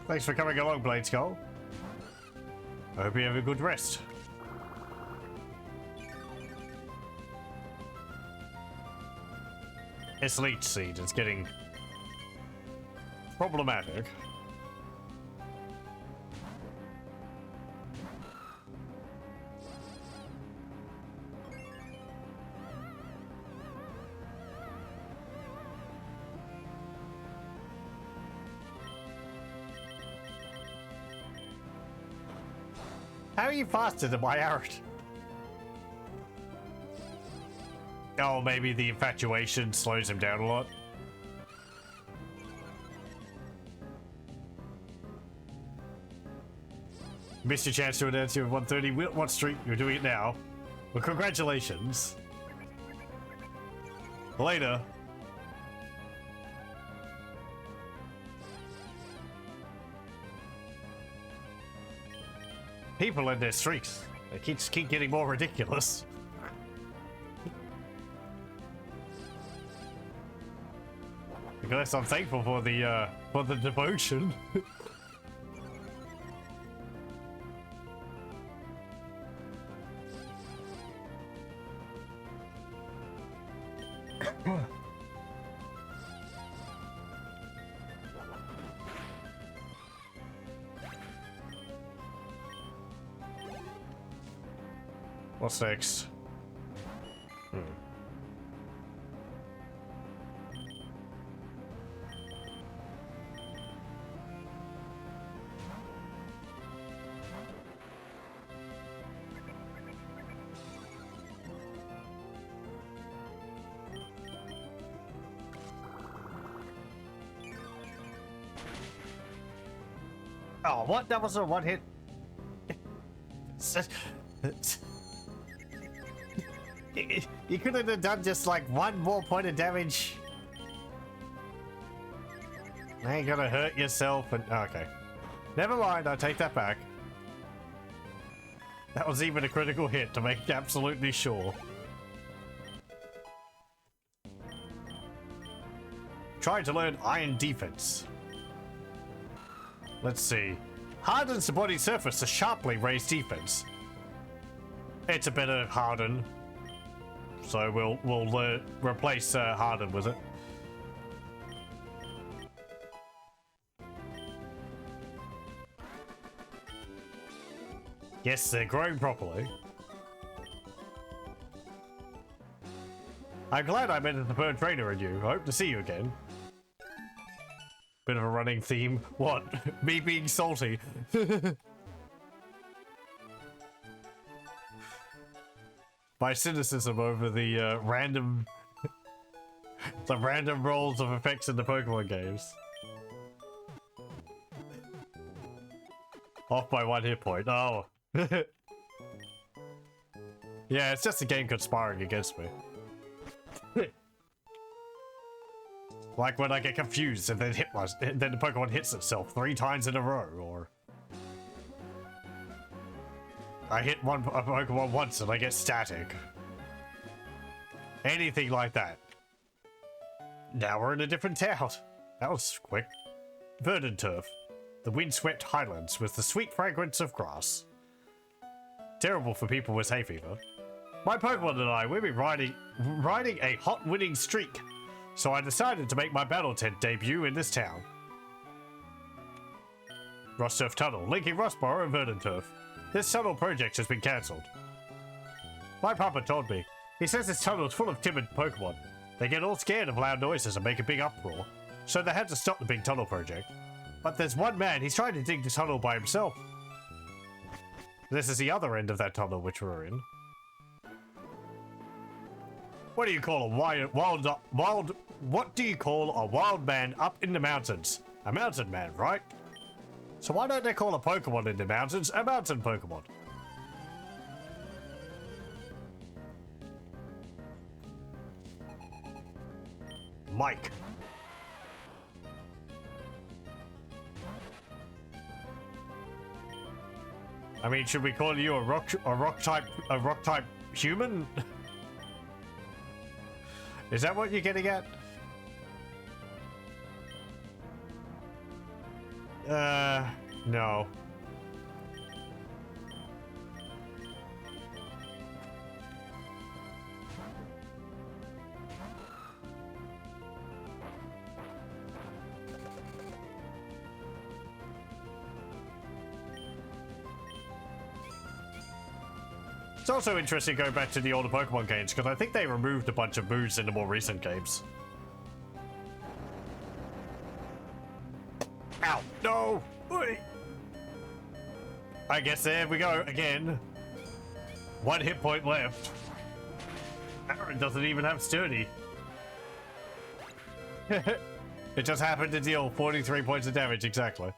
Thanks for coming along, Blade Skull. I hope you have a good rest. It's leech seed. It's getting problematic. How are you faster than my arrow? Oh, maybe the infatuation slows him down a lot. Missed your chance to announce you at 1:30. What street? You're doing it now. Well, congratulations. Later. People in their streaks. They keep getting more ridiculous. I guess I'm thankful for the devotion. What's next? Oh, what? That was a one hit. You could have done just like one more point of damage. I ain't gonna hurt yourself and okay. Never mind, I take that back. That was even a critical hit to make absolutely sure. Trying to learn Iron Defense. Let's see. Hardens the body surface to sharply raise defense. It's a better Harden. So we'll replace Harden with it. Yes, they're growing properly. I'm glad I met the bird trainer and you. I hope to see you again. Bit of a running theme. What? Me being salty. My cynicism over the random rolls of effects in the Pokemon games. Off by 1 hit point. Oh. Yeah, it's just the game conspiring against me. Like when I get confused and then then the Pokemon hits itself 3 times in a row, or I hit a Pokemon once and I get static. Anything like that. Now we're in a different town. That was quick. Verdant turf. The windswept highlands with the sweet fragrance of grass. Terrible for people with hay fever. My Pokemon and I, we've been riding a hot winning streak. So I decided to make my battle tent debut in this town. Rostturf Tunnel, linking Rustboro and Verdant Turf. This tunnel project has been cancelled. My papa told me. He says this tunnel is full of timid Pokemon. They get all scared of loud noises and make a big uproar. So they had to stop the big tunnel project. But there's one man, he's trying to dig the tunnel by himself. This is the other end of that tunnel which we're in. What do you call what do you call a wild man up in the mountains? A mountain man, right? So why don't they call a Pokemon in the mountains a mountain Pokemon? Mike. I mean, should we call you a rock type human? Is that what you're getting at? No. It's also interesting going back to the older Pokemon games, because I think they removed a bunch of moves in the more recent games. Ow! No! Wait. I guess there we go again. 1 hit point left. Aaron doesn't even have sturdy. It just happened to deal 43 points of damage exactly.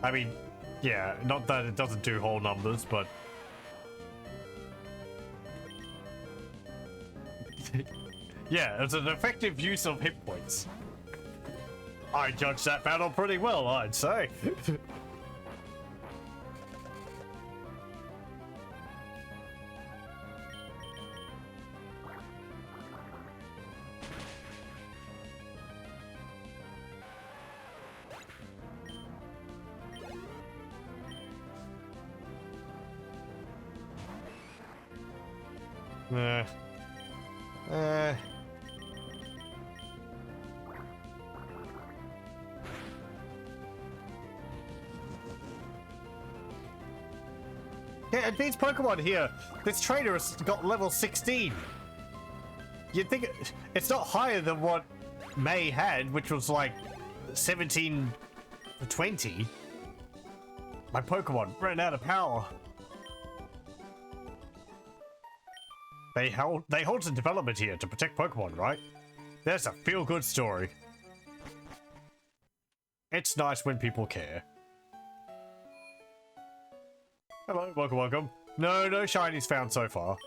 I mean, yeah, not that it doesn't do whole numbers, but yeah, it's an effective use of hit points. I judged that battle pretty well, I'd say. Yeah, it beats Pokemon here. This trainer has got level 16. You'd think it's not higher than what May had, which was like 17 to 20. My Pokemon ran out of power. They halted development here to protect Pokemon, right? There's a feel-good story. It's nice when people care. Hello, welcome. No shinies found so far.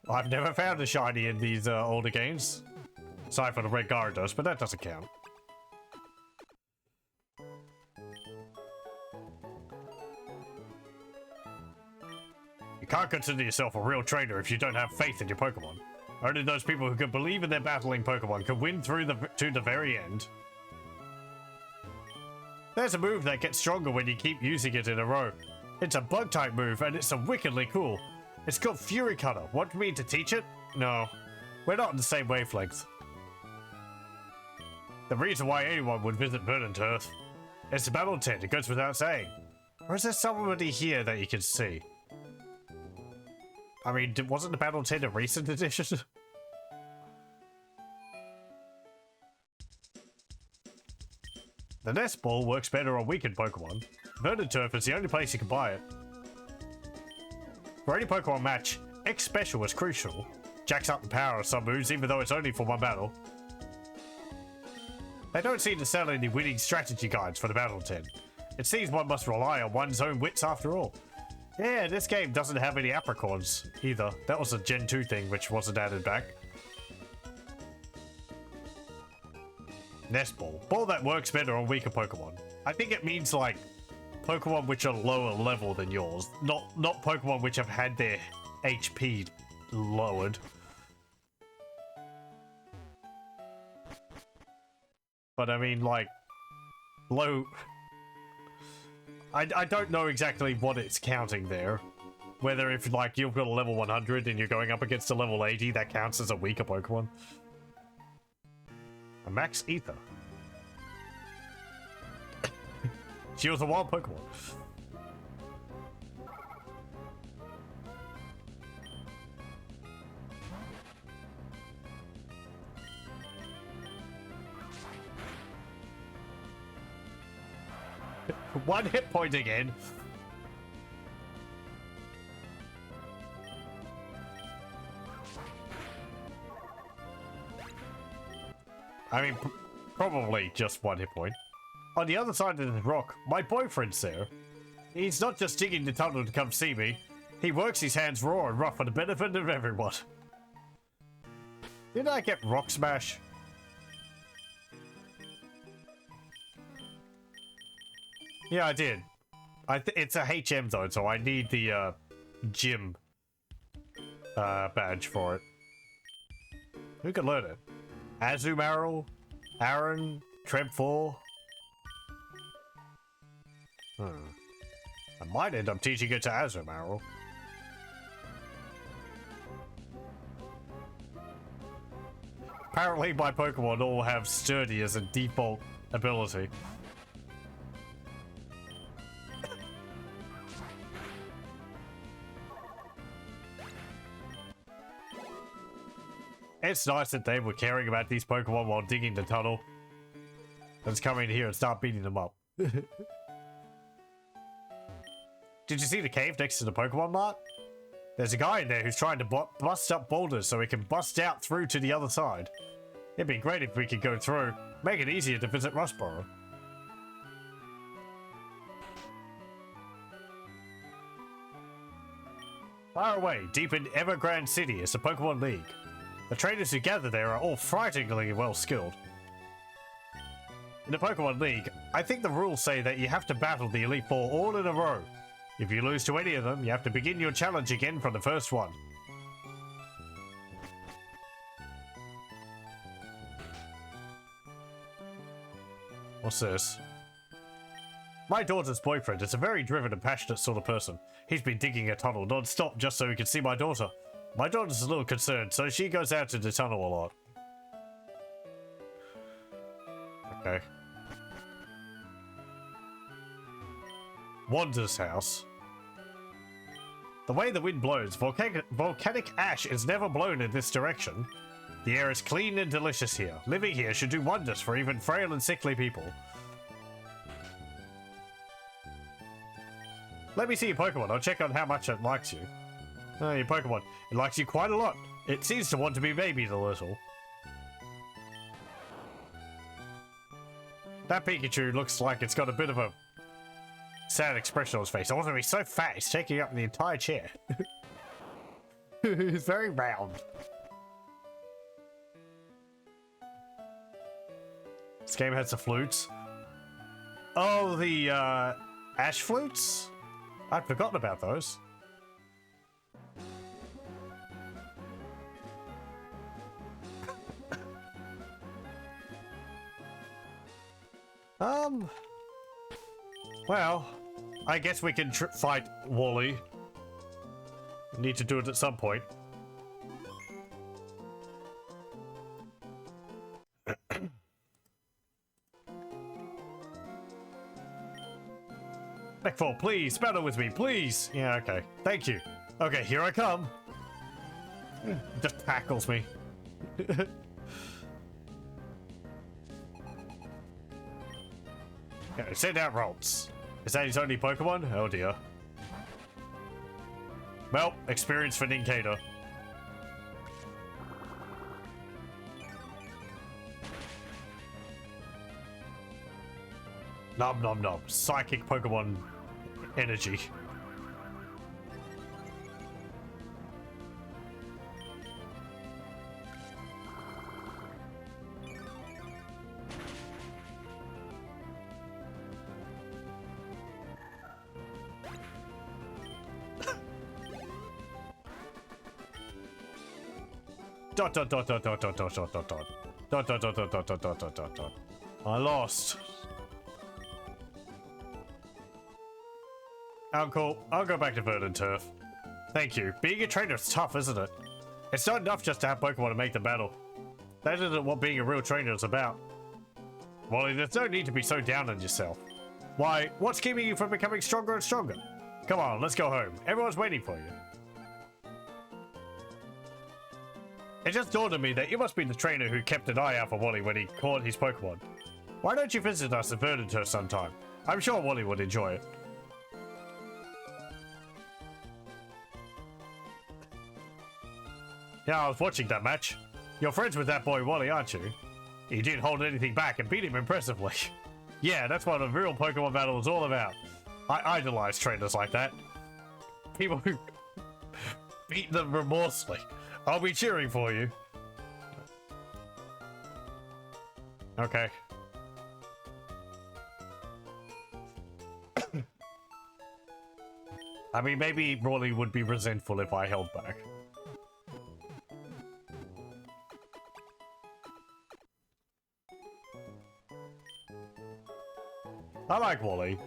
I've never found a shiny in these older games. Aside from the red Gyarados, but that doesn't count. You can't consider yourself a real trainer if you don't have faith in your Pokemon. Only those people who can believe in their battling Pokemon can win through to the very end. There's a move that gets stronger when you keep using it in a row. It's a bug-type move, and it's wickedly cool. It's called Fury Cutter. Want me to teach it? No. We're not in the same wavelength. The reason why anyone would visit Verdant Turf. It's a battle tent, it goes without saying. Or is there somebody here that you can see? I mean, wasn't the battle tent a recent edition? The Nest Ball works better on weakened Pokemon. Verdant Turf is the only place you can buy it. For any Pokemon match, X Special is crucial. Jacks up the power of some moves even though it's only for one battle. They don't seem to sell any winning strategy guides for the battle tent. It seems one must rely on one's own wits after all. Yeah, this game doesn't have any apricorns either. That was a Gen 2 thing which wasn't added back. Nest ball. Ball that works better on weaker Pokemon. I think it means like Pokemon which are lower level than yours. Not Pokemon which have had their HP lowered. But I mean like low... I don't know exactly what it's counting there. Whether if like you've got a level 100 and you're going up against a level 80, that counts as a weaker Pokemon. A max ether. She was a wild Pokemon. One hit point again. I mean, probably just one hit point. On the other side of the rock, my boyfriend's there. He's not just digging the tunnel to come see me. He works his hands raw and rough for the benefit of everyone. Did I get Rock Smash? Yeah, I did. It's a HM zone, so I need the gym badge for it. Who can learn it? Azumarill, Aaron, Trebfor. I might end up teaching it to Azumarill. Apparently my Pokemon all have Sturdy as a default ability. It's nice that they were caring about these Pokemon while digging the tunnel. Let's come in here and start beating them up. Did you see the cave next to the Pokemon Mart? There's a guy in there who's trying to bust up boulders so he can bust out through to the other side. It'd be great if we could go through. Make it easier to visit Rustboro. Far away, deep in Evergrande City, is the Pokemon League. The trainers who gather there are all frighteningly well skilled. In the Pokemon League, I think the rules say that you have to battle the Elite Four all in a row. If you lose to any of them, you have to begin your challenge again from the first one. What's this? My daughter's boyfriend is a very driven and passionate sort of person. He's been digging a tunnel non-stop just so he can see my daughter. My daughter's a little concerned, so she goes out to the tunnel a lot. Okay. Wanda's house. The way the wind blows, volcanic ash is never blown in this direction. The air is clean and delicious here. Living here should do wonders for even frail and sickly people. Let me see your Pokemon. I'll check on how much it likes you. Oh, your Pokemon. It likes you quite a lot. It seems to want to be babied a little. That Pikachu looks like it's got a bit of a sad expression on his face. I want to be so fat, it's taking up the entire chair. It's very round. This game has the flutes. Oh, the ash flutes? I'd forgotten about those. Well, I guess we can fight Wally. We need to do it at some point. Beckfall, please, battle with me, please. Yeah, okay. Thank you. Okay, here I come. Just tackles me. Yeah, send out Ralts. Is that his only Pokemon? Oh dear. Well, experience for Nincada. Nom nom nom. Psychic Pokemon energy. Dot dot dot dot dot dot dot dot dot dot. Dot dot dot dot dot dot dot dot dot dot. I lost. Uncle, I'll go back to Verdant Turf. Thank you. Being a trainer is tough, isn't it? It's not enough just to have Pokemon to make the battle. That isn't what being a real trainer is about. Wally, there's no need to be so down on yourself. Why, what's keeping you from becoming stronger and stronger? Come on, let's go home. Everyone's waiting for you. It just dawned on me that you must be the trainer who kept an eye out for Wally when he caught his Pokemon. Why don't you visit us at Verdant Turf sometime? I'm sure Wally would enjoy it. Yeah, I was watching that match. You're friends with that boy Wally, aren't you? He didn't hold anything back and beat him impressively. Yeah, that's what a real Pokemon battle is all about. I idolize trainers like that. People who beat them remorselessly. I'll be cheering for you. Okay. I mean, maybe Wally would be resentful if I held back. I like Wally.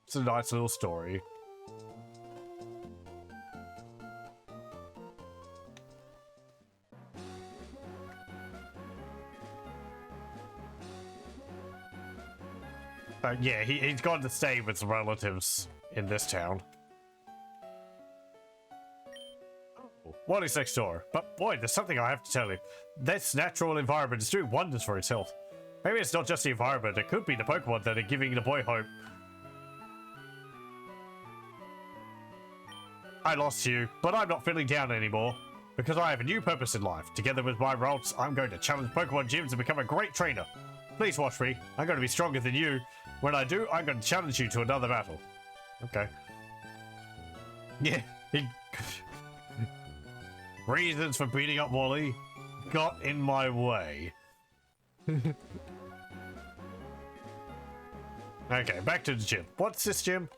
It's a nice little story. Yeah, he's gone to stay with some relatives in this town. Wally's next door. But boy, there's something I have to tell you. This natural environment is doing wonders for its health. Maybe it's not just the environment, it could be the Pokemon that are giving the boy hope. I lost you, but I'm not feeling down anymore. Because I have a new purpose in life. Together with my routes, I'm going to challenge Pokemon gyms and become a great trainer. Please watch me. I'm going to be stronger than you. When I do, I'm going to challenge you to another battle. Okay. Yeah. Reasons for beating up Wally got in my way. Okay, back to the gym. What's this gym?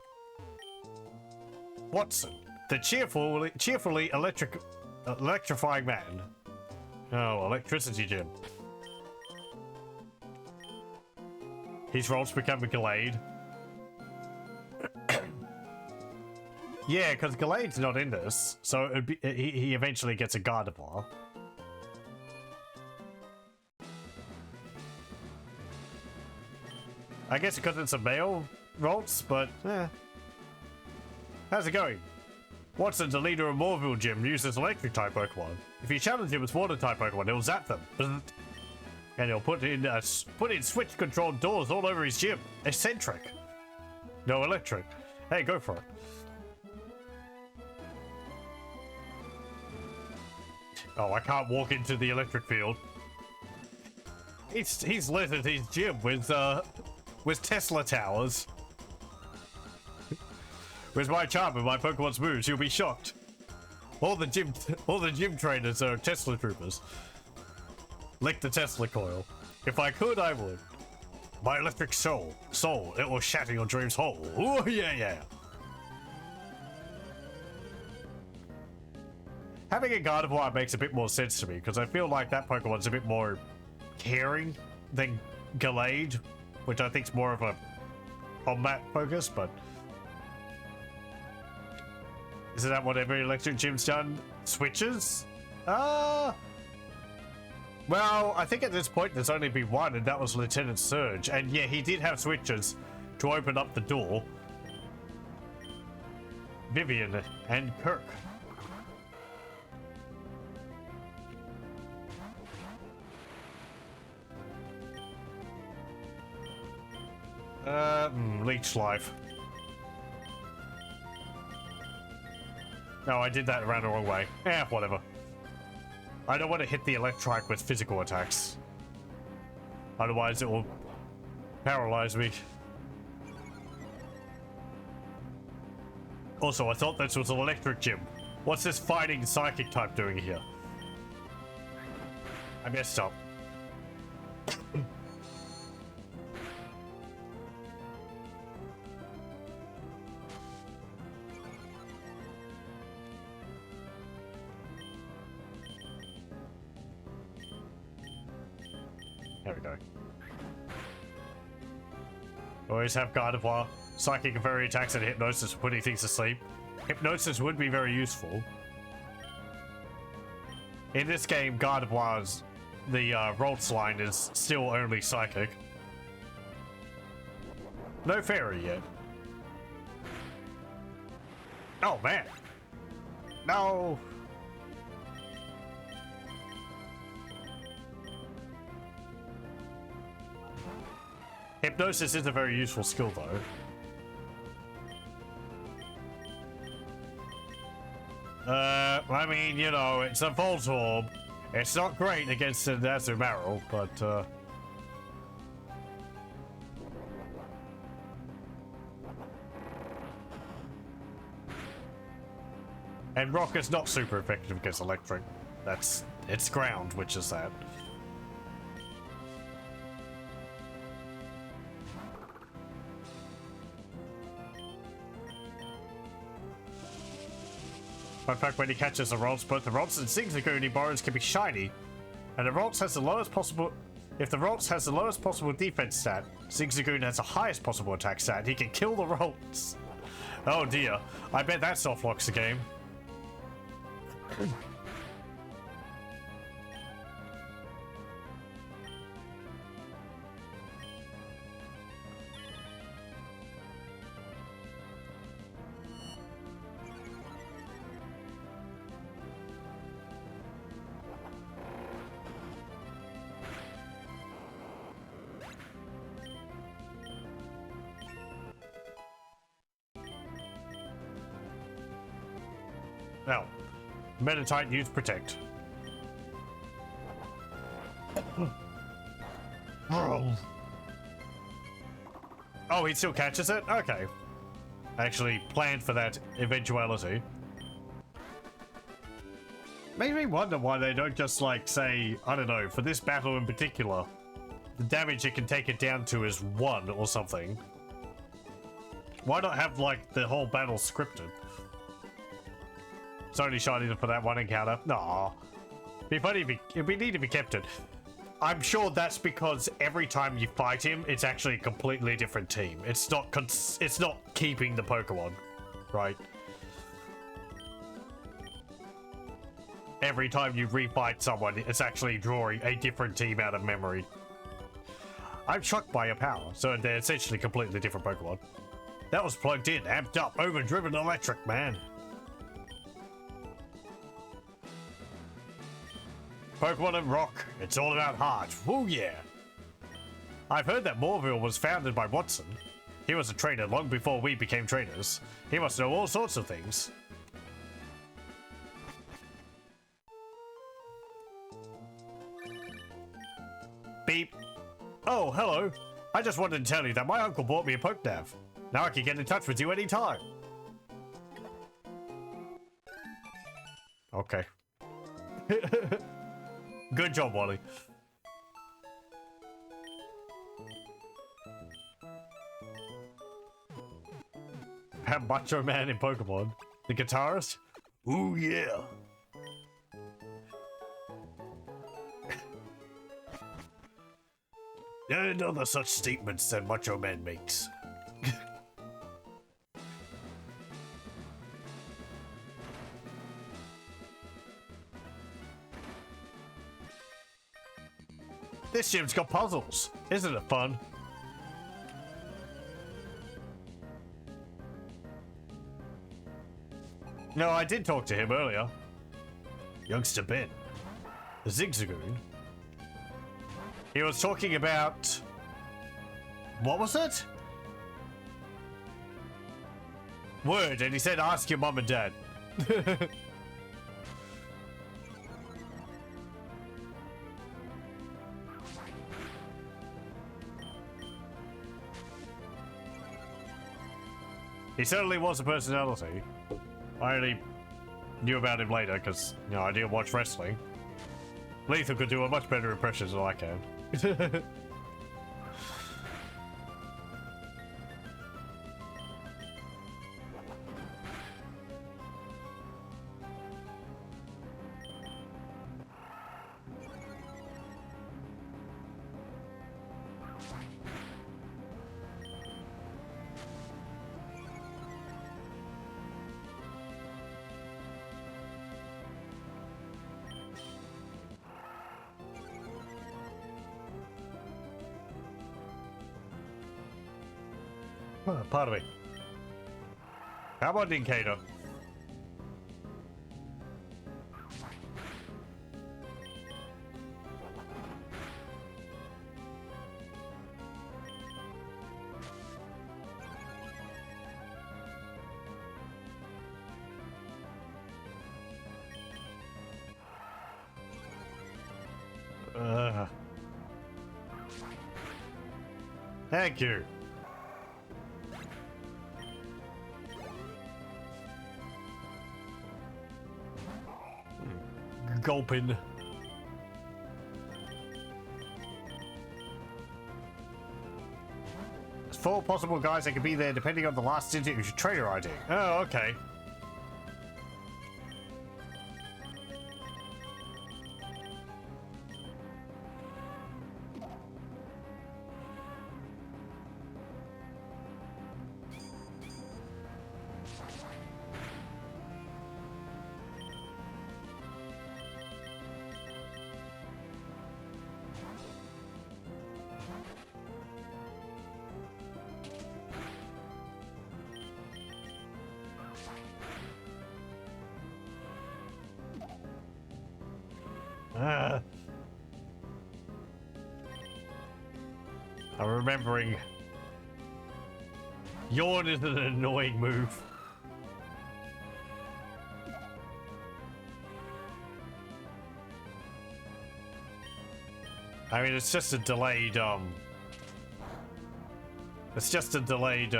Watson, the cheerfully electrifying man. Oh, electricity gym. His roles become a Gallade. Yeah, because Gallade's not in this, so it'd be, he eventually gets a Gardevoir. I guess because it's a male Ralts, but how's it going? Watson's a leader of Morville Gym, uses electric type Pokemon. If you challenge him with water type Pokemon, he'll zap them. And he'll put in switch controlled doors all over his gym. Eccentric. No electric. Hey, go for it. Oh, I can't walk into the electric field. He's littered his gym with Tesla towers. With my charm and my Pokemon's moves, you'll be shocked. All the gym trainers are Tesla troopers. Lick the Tesla coil. If I could, I would. My electric soul, it will shatter your dreams whole. Ooh, yeah. Having a Gardevoir makes a bit more sense to me, because I feel like that Pokemon's a bit more caring than Gallade, which I think is more of a combat focus, but... Isn't that what every electric gym's done? Switches? Well, I think at this point there's only been one, and that was Lieutenant Surge. And yeah, he did have switches to open up the door. Vivian and Kirk. Leech Life. No, I did that around the wrong way. Whatever. I don't want to hit the Electrike with physical attacks. Otherwise it will paralyze me. Also, I thought this was an electric gym. What's this fighting psychic type doing here? I messed up. There we go. Always have Gardevoir, Psychic and Fairy attacks, and Hypnosis for putting things to sleep. Hypnosis would be very useful. In this game, Gardevoir's the Roltz line is still only Psychic. No Fairy yet. Oh man! No! Hypnosis is a very useful skill though. I mean, you know, it's a Voltorb. It's not great against an Azumarill, but and Rock is not super effective against Electric. It's ground, which is that. In fact, when he catches the Roltz, both the Roltz and Zigzagoon he borrows can be shiny, and the Roltz has the lowest possible. If the Roltz has the lowest possible defense stat, Zigzagoon has the highest possible attack stat. He can kill the Roltz. Oh dear, I bet that soft locks the game. Now, Meditite, use Protect. Oh, he still catches it? Okay. I actually planned for that eventuality. Makes me wonder why they don't just, like, say, I don't know, for this battle in particular, the damage it can take it down to is 1 or something. Why not have, like, the whole battle scripted? It's only shiny for that one encounter. Nah. Be funny if we need to be kept it. I'm sure that's because every time you fight him, it's actually a completely different team. It's not keeping the Pokemon, right? Every time you refight someone, it's actually drawing a different team out of memory. I'm shocked by your power, so they're essentially completely different Pokemon. That was plugged in, amped up, overdriven electric, man. Pokemon and Rock, it's all about heart. Woo yeah! I've heard that Moorville was founded by Watson. He was a trainer long before we became trainers. He must know all sorts of things. Beep. Oh, hello. I just wanted to tell you that my uncle bought me a Pokenav. Now I can get in touch with you anytime. Okay. Good job, Wally. Have Macho Man in Pokemon. The guitarist? Ooh, yeah. And other such statements that Macho Man makes. This gym's got puzzles. Isn't it fun? No, I did talk to him earlier. Youngster Ben. The Zigzagoon. He was talking about... What was it? Word, and he said ask your mum and dad. He certainly was a personality. I only knew about him later because, you know, I didn't watch wrestling. Lethal could do a much better impression than I can. Pardon me. How about Ninkata? Thank you. Gulpin. There's 4 possible guys that could be there depending on the last digit of your trader ID. Oh, okay. I'm remembering. Yawn is an annoying move. I mean, it's just a delayed, it's just a delayed,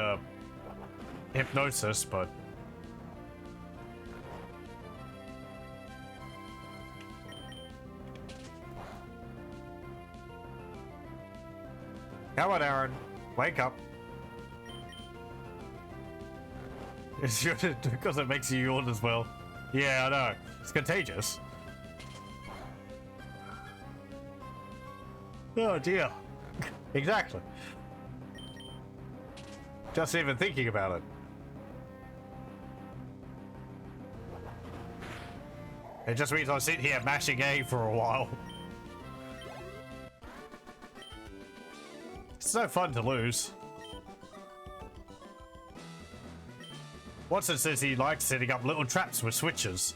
hypnosis, but... Come on, Aaron. Wake up. It's because it makes you yawn as well. Yeah, I know. It's contagious. Oh dear. Exactly. Just even thinking about it. It just means I sit here mashing A for a while. It's no fun to lose. Watson says he likes setting up little traps with switches.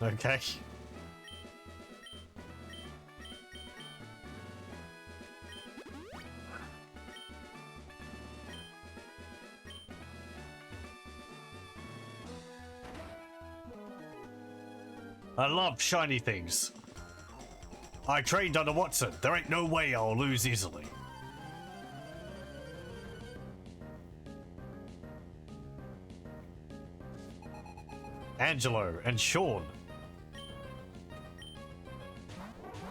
Okay. I love shiny things. I trained under Watson. There ain't no way I'll lose easily. Angelo and Sean.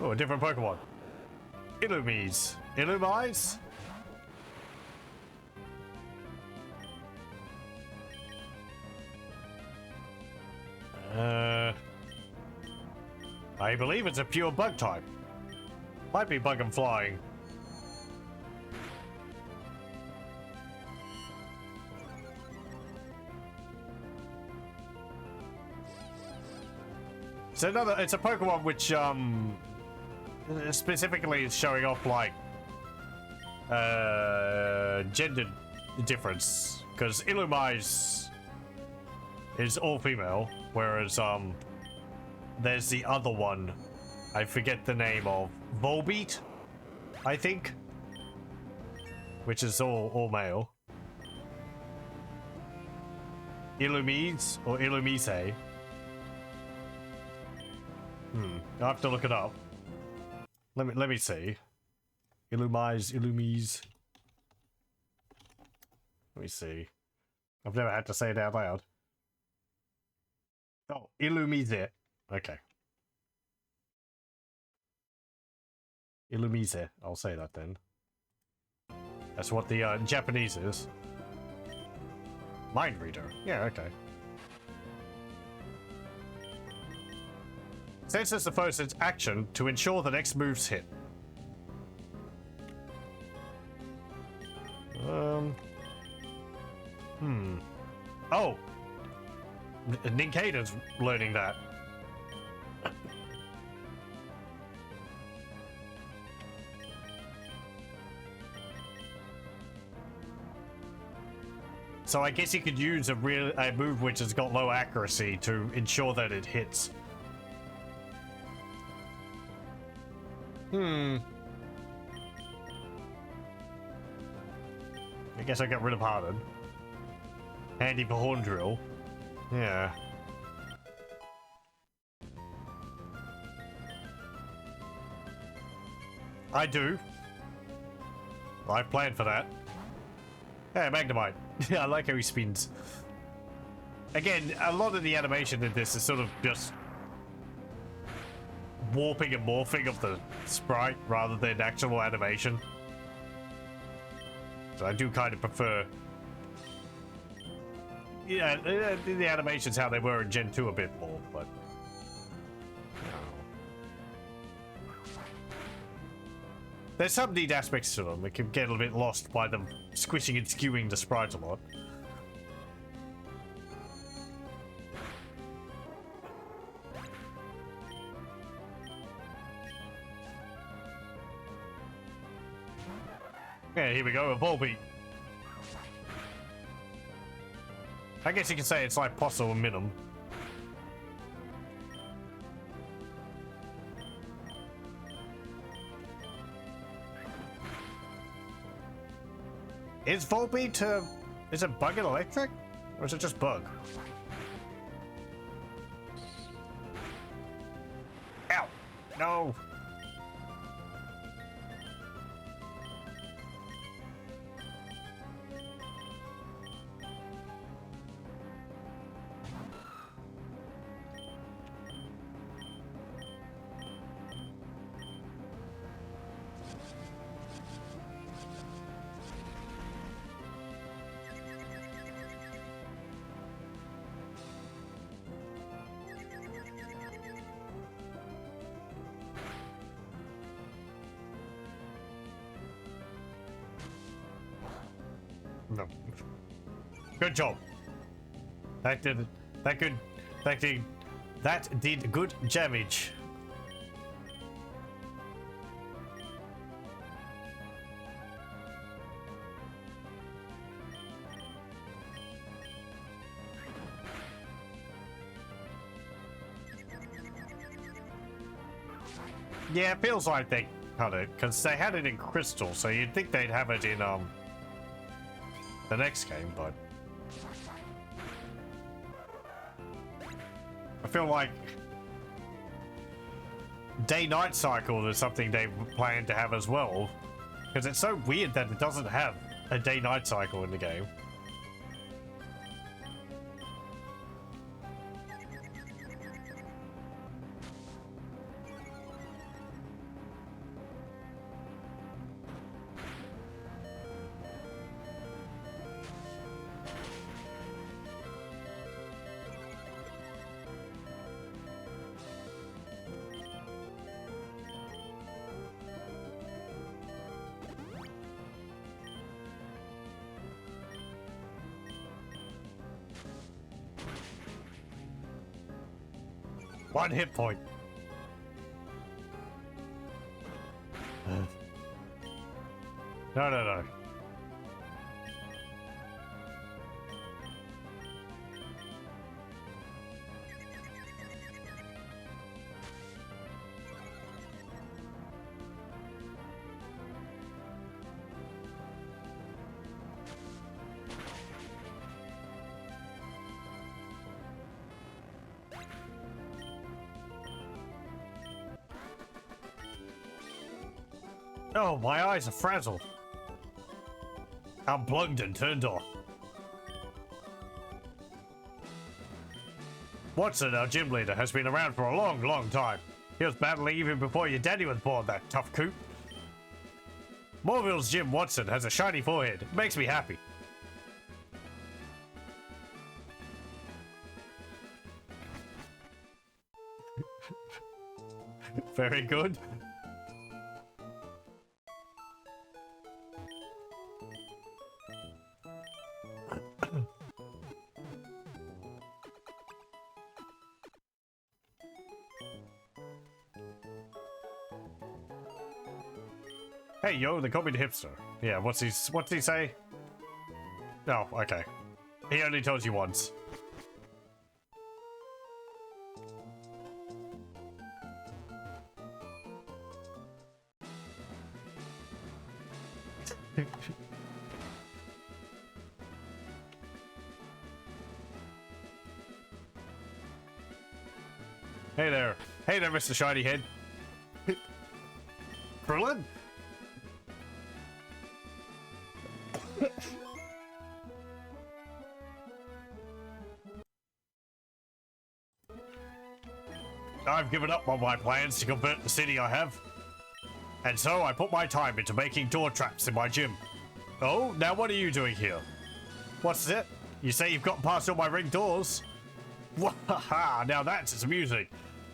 Oh, a different Pokemon. Illumise. Illumise? I believe it's a pure bug type. Might be bug and flying. It's a Pokemon which specifically is showing off like gender difference, because Illumise is all female, whereas there's the other one, I forget the name of, Volbeat, I think, which is all male. Illumise or Illumise. I have to look it up. Let me see. Illumise. Let me see. I've never had to say it out loud. Oh, Illumise. Okay. Illumise. I'll say that then. That's what the Japanese is. Mind reader. Yeah, okay. Senses the foe's action to ensure the next move's hit. Oh! Ninkata's learning that. So I guess you could use a move which has got low accuracy to ensure that it hits. I guess I got rid of Harden. Handy for Horn Drill. Yeah. I do. I've planned for that. Hey, Magnemite. I like how he spins. Again, a lot of the animation in this is sort of just warping and morphing of the sprite rather than actual animation. So I do kind of prefer... Yeah, the animations how they were in Gen 2 a bit more, but... There's some neat aspects to them. It can get a little bit lost by them squishing and skewing the sprite a lot. Yeah, here we go, a Volbeat. I guess you can say it's like Posso and Minim. Is Volbeat, is it bug and electric? Or is it just bug? Ow! No! No. Good job. That did good damage. Yeah, it feels like they cut it because they had it in crystal, so you'd think they'd have it in the next game, but I feel like day-night cycle is something they plan to have as well, because it's so weird that it doesn't have a day-night cycle in the game. One hit point. No. Oh, my eyes are frazzled. Unplugged and turned off. Watson, our gym leader, has been around for a long time. He was battling even before your daddy was born, that tough coot. Morville's Jim Watson has a shiny forehead. It makes me happy. Very good. Hey, yo, they call me the hipster. Yeah, what's he say? Oh, okay. He only told you once. Hey there. Hey there, Mr. Shiny Head. Krillin? I've given up on my plans to convert the city I have. And so I put my time into making door traps in my gym. Oh, now what are you doing here? What's it? You say you've gotten past all my ring doors? Wahaha, now that's amusing.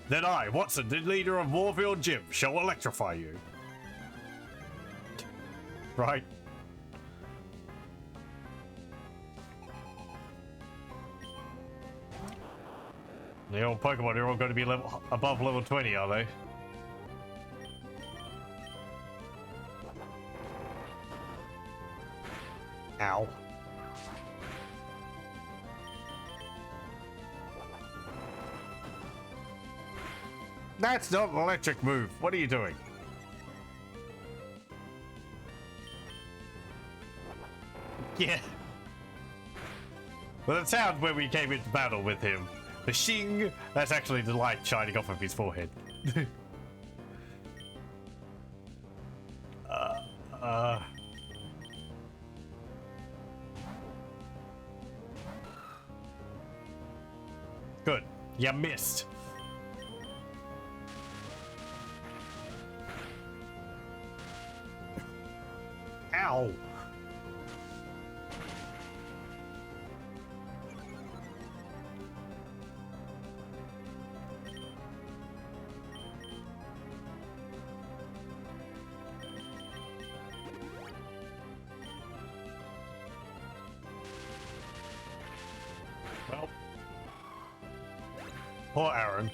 Then I, Watson, the leader of Warfield Gym, shall electrify you. Right. The old Pokemon are all going to be above level 20, are they? Ow. That's not an electric move. What are you doing? Yeah. Well, it sounds when we came into battle with him. The shing, that's actually the light shining off of his forehead. Good. You missed. Ow. Well, poor Aaron.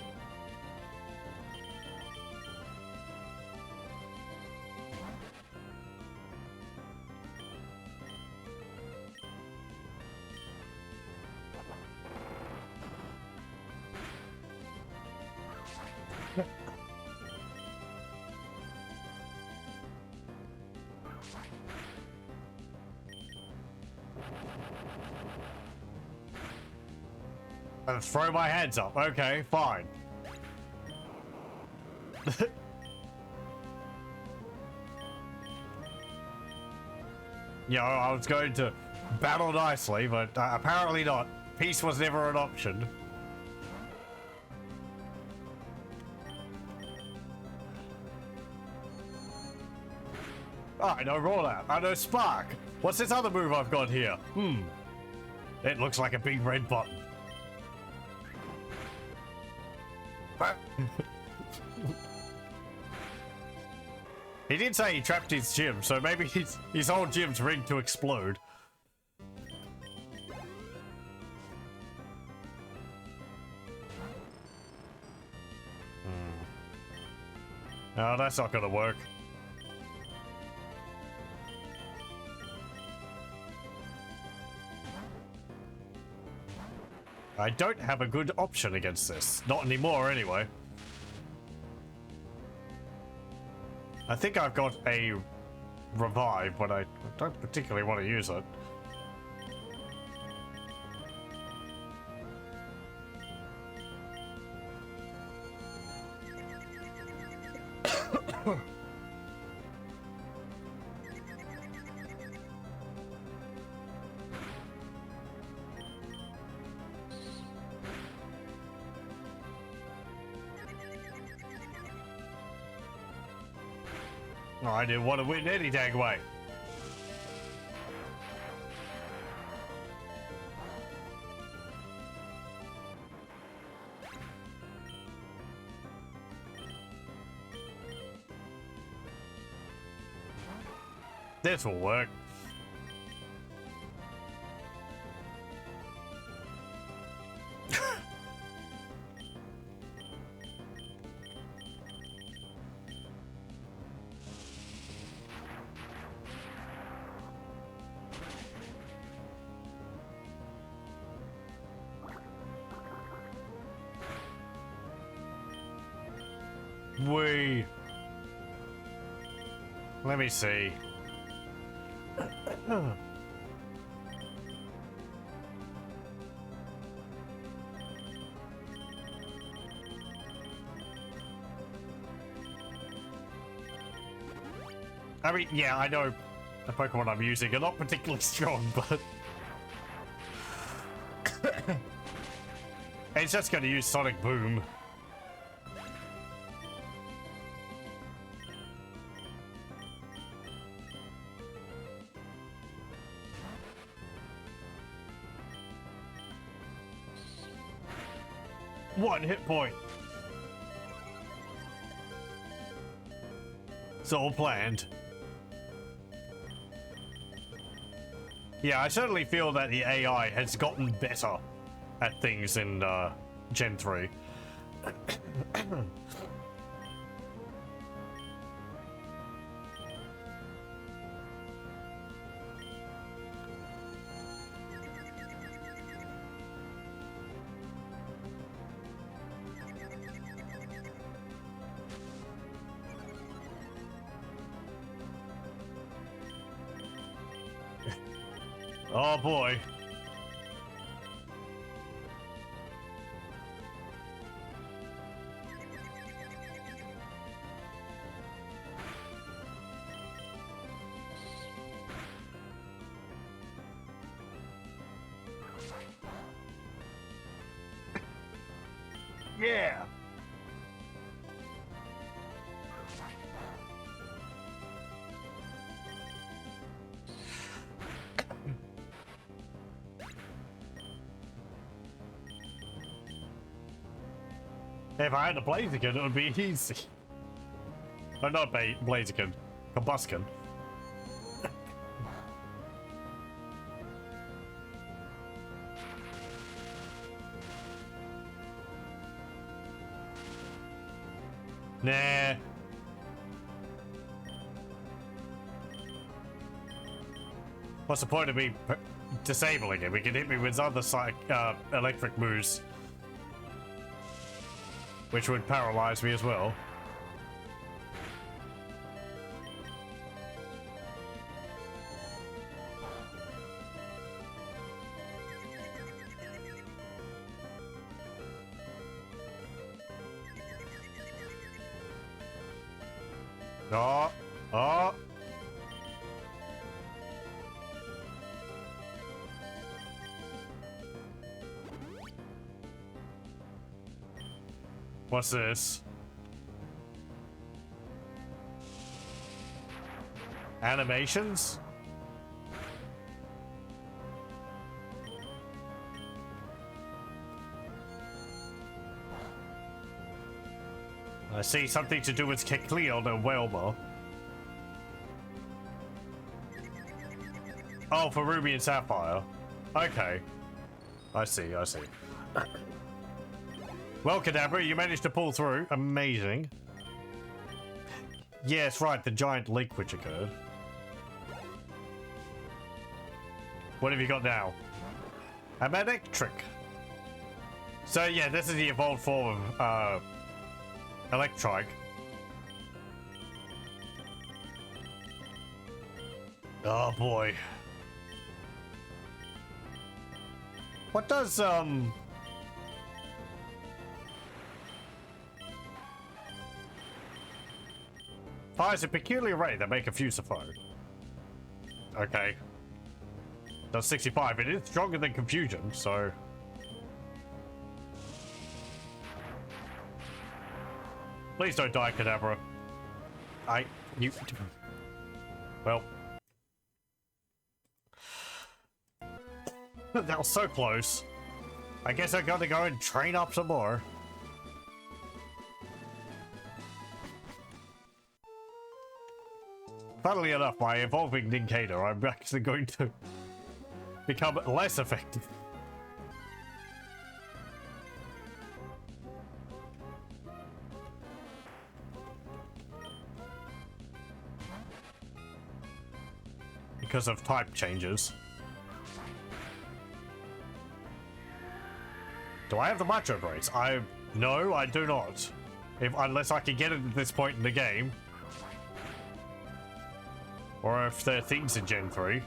And throw my hands up. Okay, fine. Yeah, I was going to battle nicely, but apparently not. Peace was never an option. I know Rollout. I know Spark. What's this other move I've got here? It looks like a big red button. He did say he trapped his gym, so maybe his whole gym's rigged to explode. No, that's not gonna work. I don't have a good option against this. Not anymore, anyway. I think I've got a revive, but I don't particularly want to use it. Oh, I didn't want to win any dang way. This will work. we? Let me see. I mean, yeah, I know the Pokemon I'm using are not particularly strong, but it's just going to use Sonic Boom. One hit point. It's all planned. Yeah, I certainly feel that the AI has gotten better at things in Gen 3. Oh boy. Yeah. If I had a Blaziken, it would be easy. Oh, not Blaziken. Combusken. Nah. What's the point of me disabling it? We can hit me with other electric moves, which would paralyze me as well. Oh, oh. What's this? Animations? I see something to do with Kecleon and Whelmer. Oh, for Ruby and Sapphire. Okay. I see, I see. Well, Kadabra, you managed to pull through. Amazing. Yes, right, the giant leak which occurred. What have you got now? A Manectric. So yeah, this is the evolved form of Electrike. Oh boy. What does fires a peculiar ray that make a Fusifoe. Okay. Does 65. It is stronger than Confusion, so please don't die, Kadabra. Well. That was so close. I guess I gotta go and train up some more. Funnily enough, by evolving Nincada, I'm actually going to become less effective. Because of type changes. Do I have the Macho Brace? No, I do not. Unless I can get it at this point in the game. Or if there are things in Gen 3.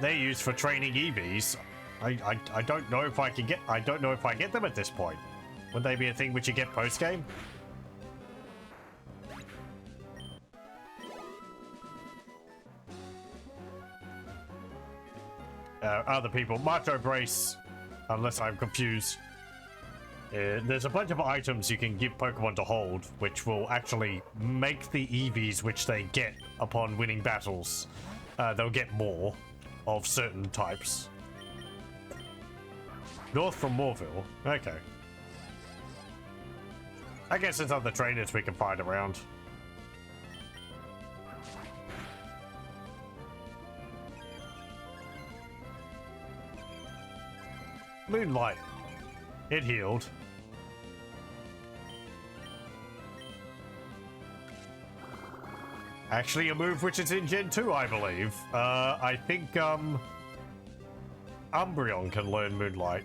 They're used for training EVs. I don't know if I can get. I don't know if I get them at this point. Would they be a thing which you get post game? Other people, Macho Brace, unless I'm confused. There's a bunch of items you can give Pokemon to hold, which will actually make the EVs which they get upon winning battles. They'll get more of certain types. North from Moorville. Okay. I guess there's other trainers we can find around. Moonlight. It healed. Actually, a move which is in Gen 2, I believe. I think, Umbreon can learn Moonlight.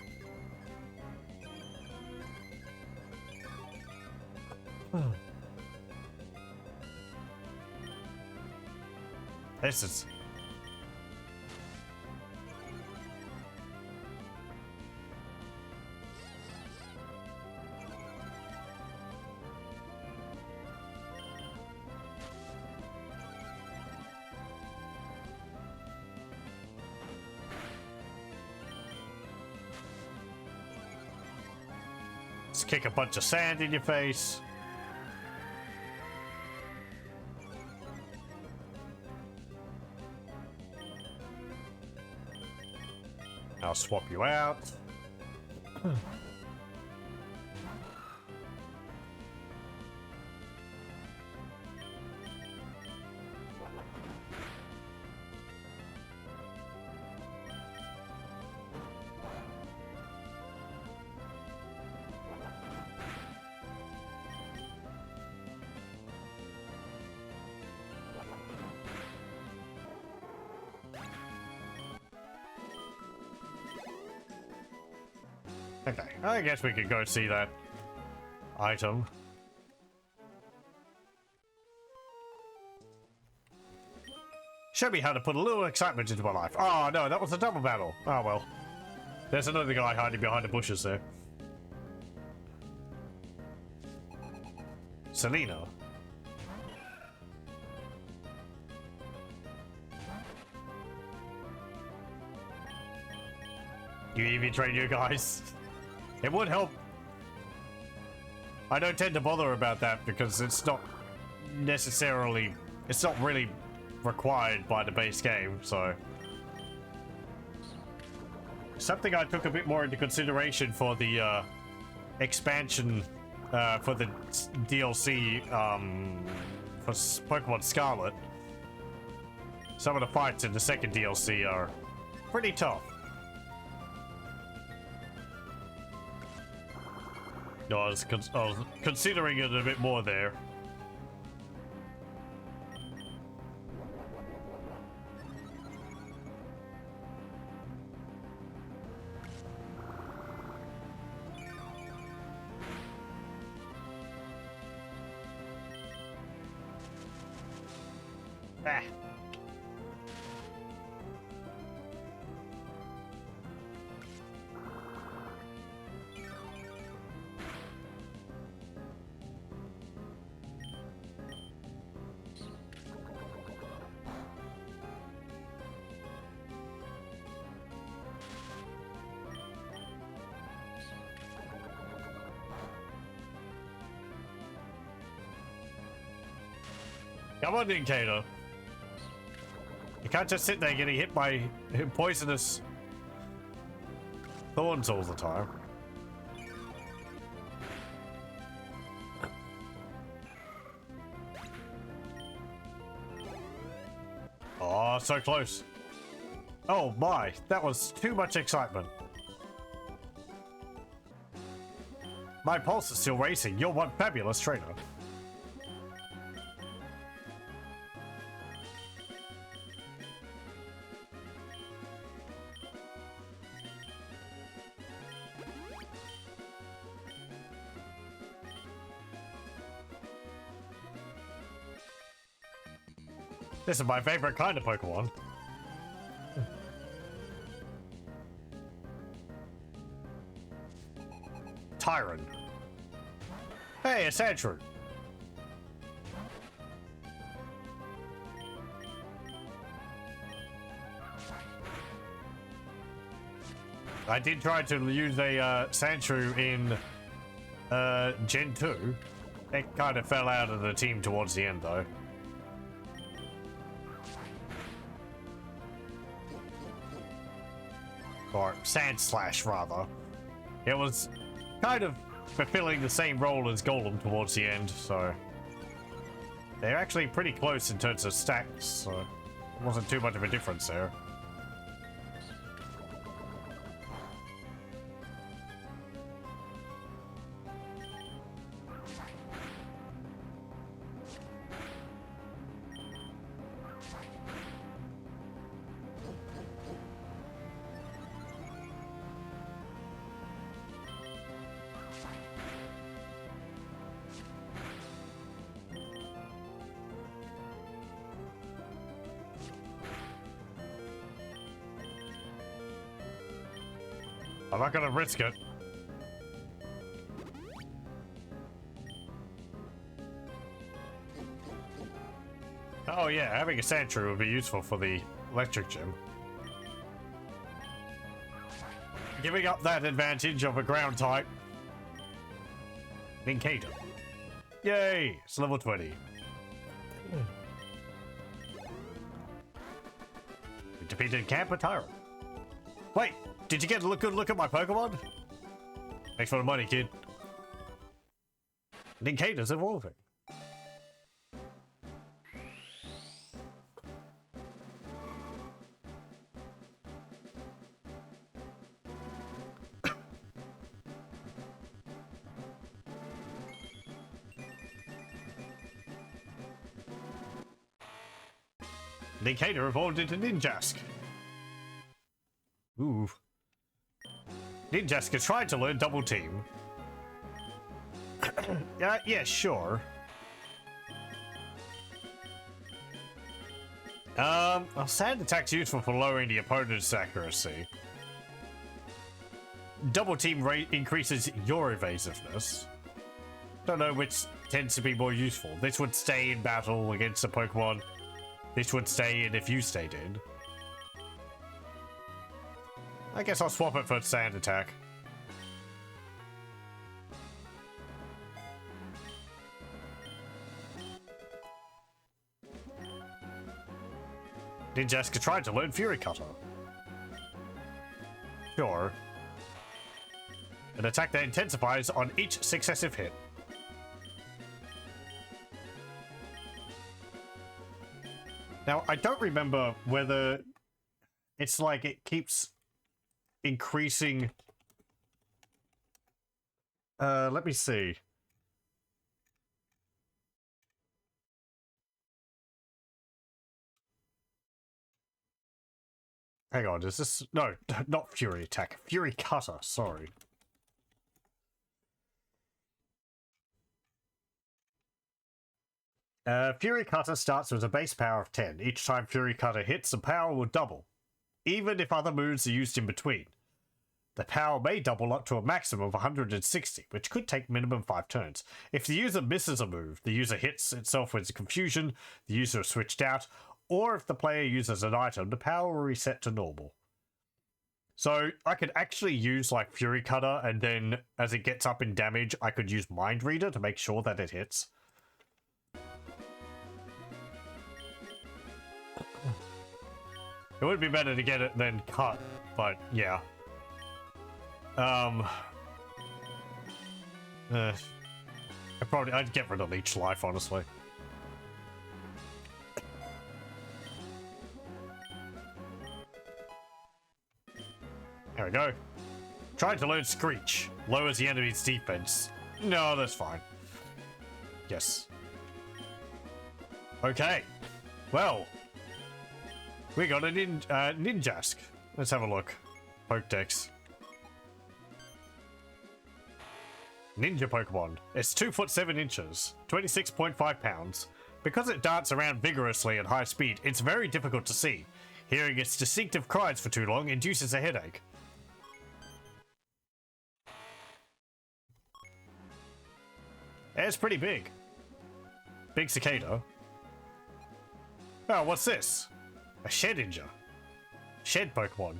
This is... Let's kick a bunch of sand in your face. I'll swap you out. Okay, I guess we could go see that item. Show me how to put a little excitement into my life. Oh no, that was a double battle. Oh well. There's another guy hiding behind the bushes there. Selena. You even train your guys? It would help. I don't tend to bother about that because it's not necessarily, it's not really required by the base game, so. Something I took a bit more into consideration for the expansion, for the DLC, for Pokemon Scarlet. Some of the fights in the second DLC are pretty tough. No, I was considering it a bit more there. Ah. Come on, Dinkato. You can't just sit there getting hit by poisonous thorns all the time. Oh, so close. Oh my, that was too much excitement. My pulse is still racing. You're one fabulous trainer. This is my favorite kind of Pokemon. Tyron. Hey, a Sandshrew. I did try to use a Sandshrew in Gen 2. It kind of fell out of the team towards the end, though. Or Sand Slash, rather. It was kind of fulfilling the same role as Golem towards the end, so... They're actually pretty close in terms of stacks, so... It wasn't too much of a difference there. I'm not gonna risk it. Oh yeah, having a Sandshrew would be useful for the electric gym. Giving up that advantage of a ground type. Nincada. Yay! It's level 20. We defeated Camper Tyron. Wait! Did you get a good look at my Pokemon? Thanks for the money, kid. Nincada's evolving. Nincada evolved into Ninjask. Ooh. Ninjask is trying to learn Double Team. Yeah, sure. Well, Sand Attack's useful for lowering the opponent's accuracy. Double Team rate increases your evasiveness. Don't know which tends to be more useful. This would stay in battle against a Pokemon. This would stay in if you stayed in. I guess I'll swap it for Sand Attack. Ninjask tried to learn Fury Cutter. Sure. An attack that intensifies on each successive hit. Now, I don't remember whether it's like it keeps increasing. Let me see. Hang on, is this... No, not Fury Attack. Fury Cutter, sorry. Fury Cutter starts with a base power of 10. Each time Fury Cutter hits, the power will double, even if other moves are used in between. The power may double up to a maximum of 160, which could take minimum 5 turns. If the user misses a move, the user hits itself with confusion, the user is switched out, or if the player uses an item, the power will reset to normal. So I could actually use like Fury Cutter, and then as it gets up in damage, I could use Mind Reader to make sure that it hits. It would be better to get it than cut, but yeah. I'd get rid of each life, honestly. There we go. Trying to learn Screech. Lowers the enemy's defense. No, that's fine. Yes. Okay. Well. We got a Ninjask. Let's have a look. Pokedex. Ninja Pokemon. It's 2 foot 7 inches, 26.5 pounds, Because it darts around vigorously at high speed, it's very difficult to see. Hearing its distinctive cries for too long induces a headache. It's pretty big. Big cicada. Oh, what's this? A Shedinja. Shed Pokemon.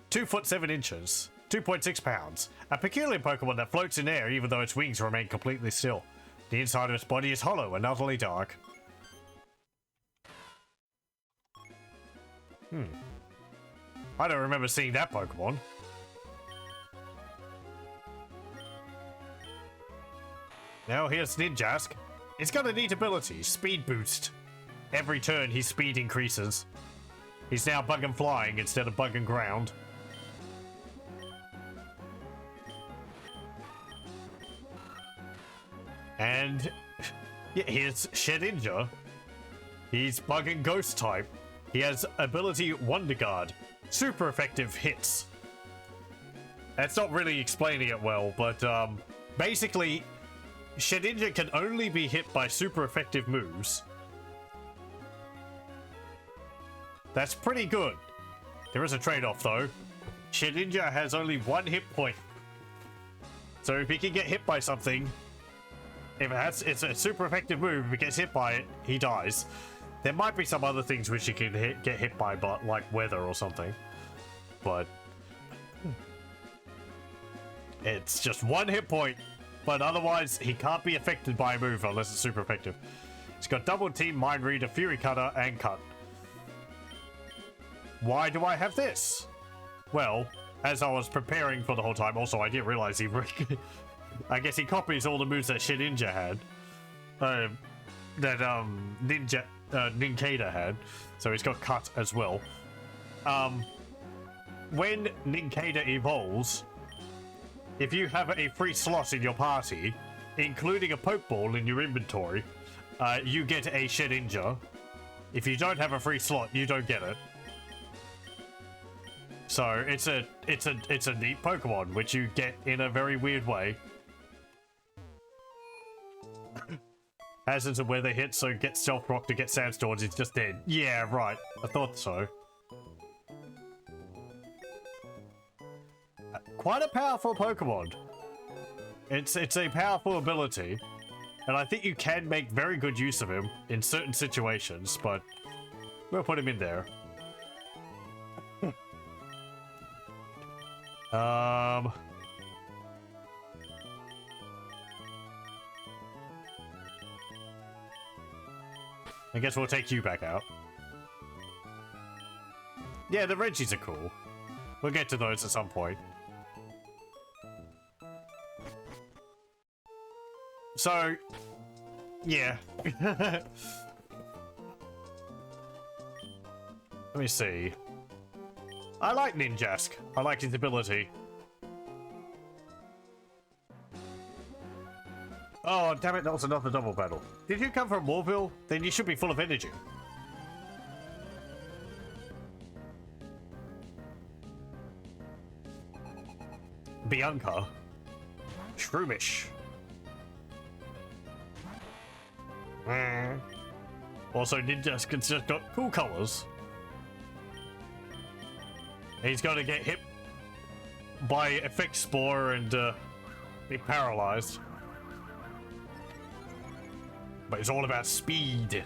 2 foot 7 inches. 2.6 pounds. A peculiar Pokemon that floats in air even though its wings remain completely still. The inside of its body is hollow and utterly dark. I don't remember seeing that Pokemon. Now here's Ninjask. It's got a neat ability, Speed Boost. Every turn his speed increases. He's now bug and flying instead of bug and ground. And yeah, here's Shedinja. He's bug and ghost type. He has ability Wonder Guard. Super effective hits. That's not really explaining it well, but basically, Shedinja can only be hit by super effective moves. That's pretty good. There is a trade-off though. Shedinja has only 1 hit point. So if he can get hit by something, it's a super effective move, if he gets hit by it, he dies. There might be some other things which he can get hit by, but like weather or something. But it's just 1 hit point. But otherwise, he can't be affected by a move unless it's super effective. He's got Double Team, Mind Reader, Fury Cutter, and Cut. Why do I have this? Well, as I was preparing for the whole time, also I didn't realize he... I guess he copies all the moves that Shedinja had. Nincada had. So he's got Cut as well. When Nincada evolves, if you have a free slot in your party, including a Pokeball in your inventory, you get a Shedinja. If you don't have a free slot, you don't get it. So it's a neat Pokemon, which you get in a very weird way. Hazards of weather hit, so get Stealth Rock to get Sandstorms, it's just dead. Yeah, right. I thought so. Quite a powerful Pokemon. It's a powerful ability, and I think you can make very good use of him in certain situations, but we'll put him in there. I guess we'll take you back out. Yeah, the Reggies are cool. We'll get to those at some point. So, yeah. Let me see. I like Ninjask. I like his ability. Oh, damn it, that was another double battle. Did you come from Warville? Then you should be full of energy. Bianca. Shroomish. Also, Ninjask's just got cool colors. He's got to get hit by Effect Spore and be paralyzed. But it's all about speed.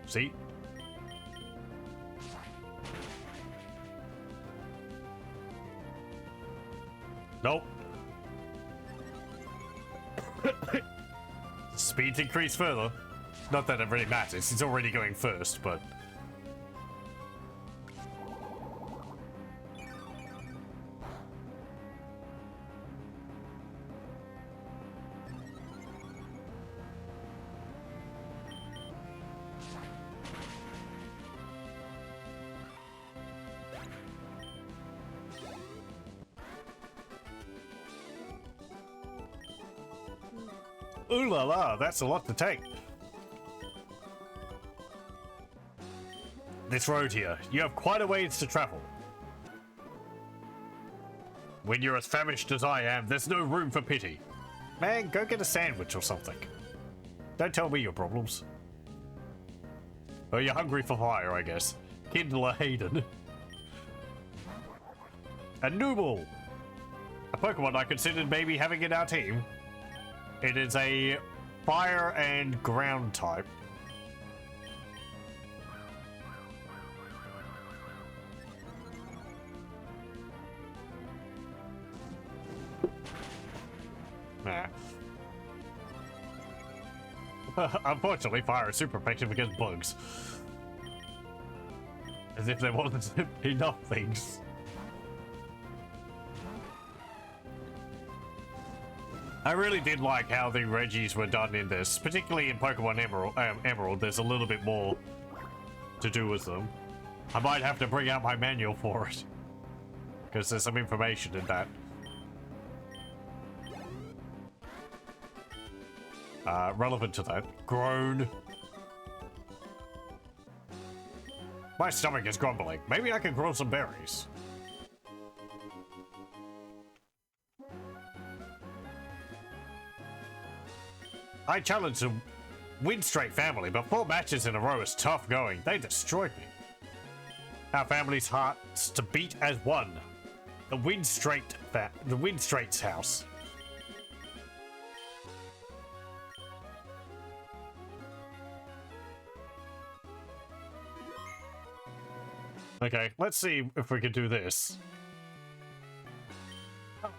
See? Nope. Speed increase further. Not that it really matters, he's already going first, but... Ooh la la, that's a lot to take. This road here, you have quite a ways to travel. When you're as famished as I am, there's no room for pity. Man, go get a sandwich or something. Don't tell me your problems. Oh, you're hungry for fire, I guess. Kindler Hayden. A Nooble! A Pokemon I considered maybe having in our team. It is a fire and ground type. Nah. Unfortunately, fire is super effective against bugs. As if they wanted to enough things. I really did like how the Reggies were done in this, particularly in Pokemon Emerald. There's a little bit more to do with them. I might have to bring out my manual for it, because there's some information in that. Relevant to that. Groan. My stomach is grumbling. Maybe I can grow some berries. I challenged the Windstraight family, but 4 matches in a row is tough going. They destroyed me. Our family's hearts to beat as one. The Windstraight's house. Okay, let's see if we can do this.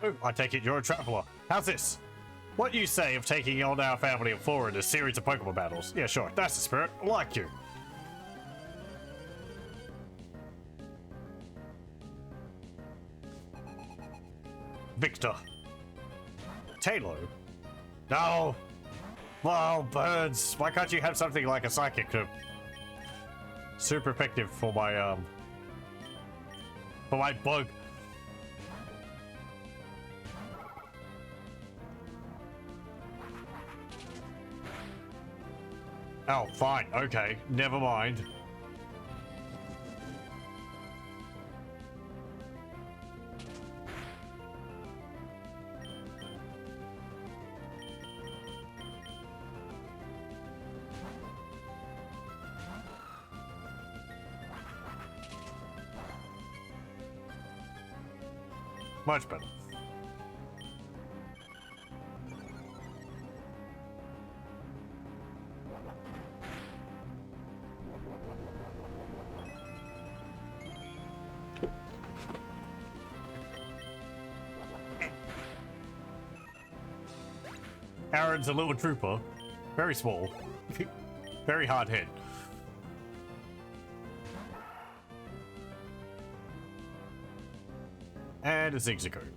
Oh, I take it you're a traveler. How's this? What you say of taking on our family of 4 in a series of Pokemon battles? Yeah, sure. That's the spirit. Like you. Victor. Talo. No. Wow, birds. Why can't you have something like a psychic to... Super effective for my bug. Oh, fine. Okay. Never mind. Much better. Aaron's a little trooper. Very small. Very hard hit. And a Zigzagoon.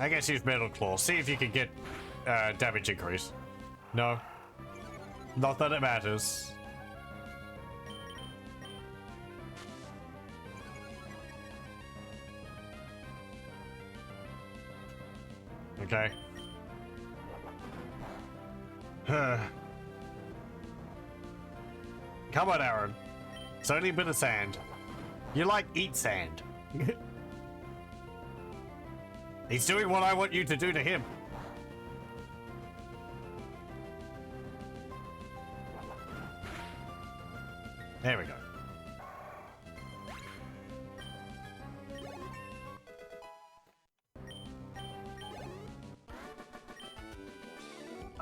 I guess use Metal Claw. See if you can get damage increase. No. Not that it matters. Okay. Come on, Aaron. It's only a bit of sand. You like eat sand. He's doing what I want you to do to him. There we go.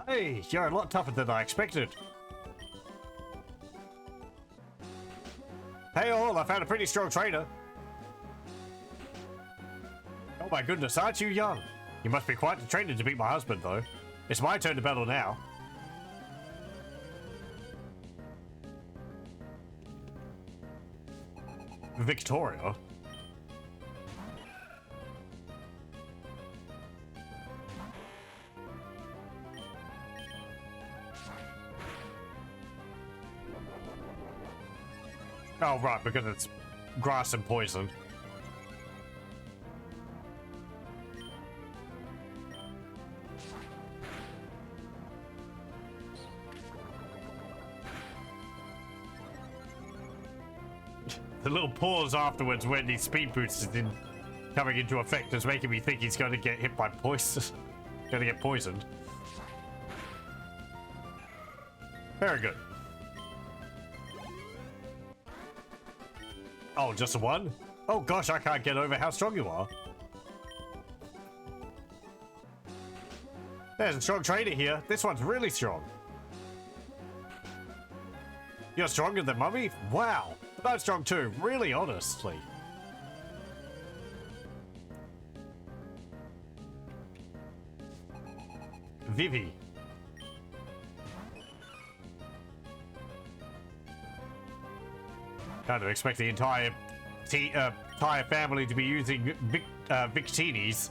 Hey, you're a lot tougher than I expected. Hey all, I found a pretty strong trainer. Oh my goodness, aren't you young? You must be quite the trainer to beat my husband though. It's my turn to battle now. Victoria? Oh, right, because it's grass and poison. The little pause afterwards when he speed boosts it in. coming into effect is making me think he's going to get hit by poison. Going to get poisoned. Very good. Oh, just a one? Oh gosh, I can't get over how strong you are. There's a strong trainer here. This one's really strong. You're stronger than Mummy? Wow. But I'm strong too, really honestly. Vivi. Kind of expect the entire family to be using Victinis.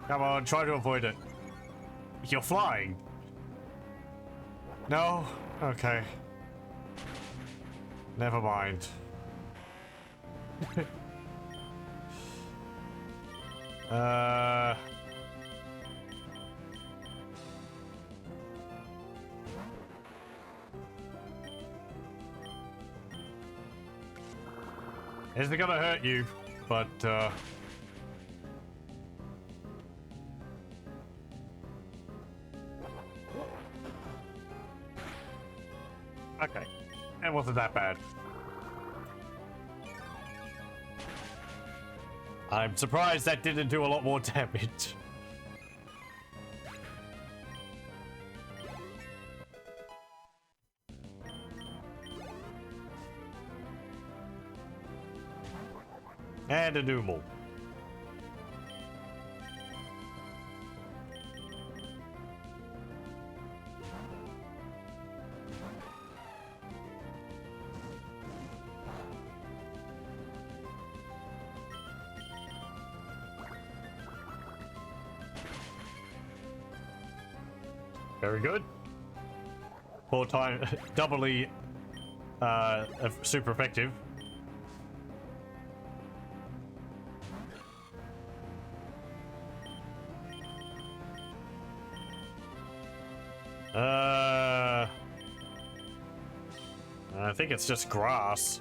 Come on, try to avoid it. You're flying. No? Okay. Never mind. Isn't gonna hurt you, but okay. It wasn't that bad. I'm surprised that didn't do a lot more damage. And a normal. Very good. 4 times, doubly super effective. I think it's just grass.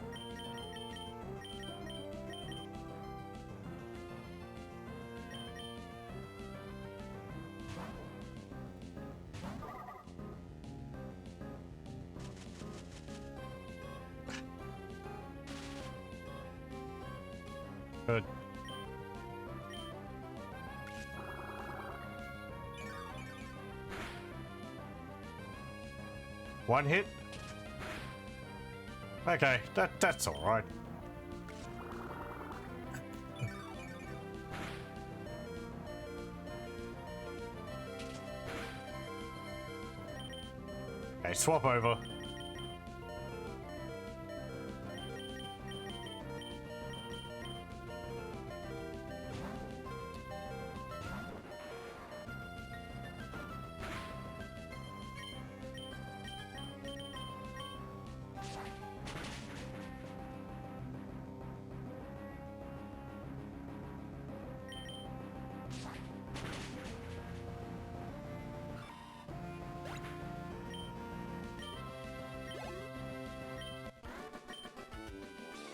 Good. One hit? Okay, that's all right. Okay, swap over.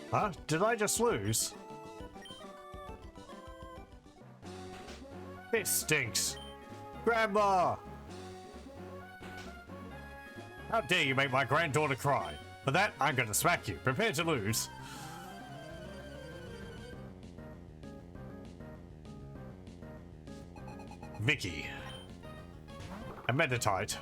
Huh? Did I just lose? It stinks. Grandma! How dare you make my granddaughter cry? For that, I'm gonna smack you. Prepare to lose. Vicky. A Meditite.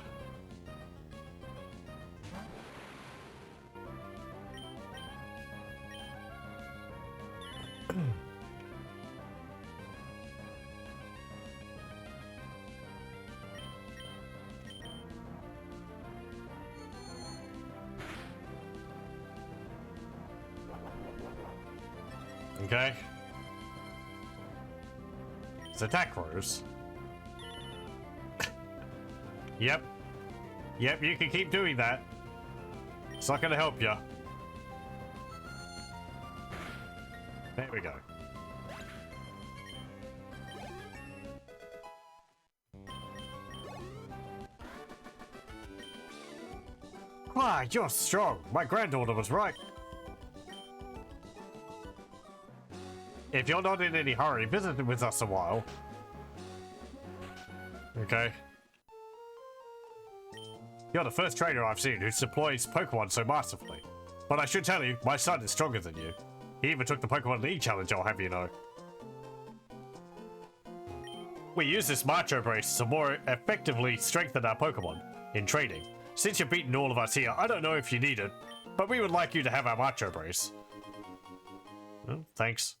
Okay. It's attack rows. Yep. Yep, you can keep doing that. It's not gonna help you. There we go. Ah, you're strong. My granddaughter was right. If you're not in any hurry, visit with us a while. Okay. You're the first trainer I've seen who deploys Pokemon so masterfully. But I should tell you, my son is stronger than you. He even took the Pokemon League Challenge, I'll have you know. We use this Macho Brace to more effectively strengthen our Pokemon in training. Since you've beaten all of us here, I don't know if you need it, but we would like you to have our Macho Brace. Oh, thanks.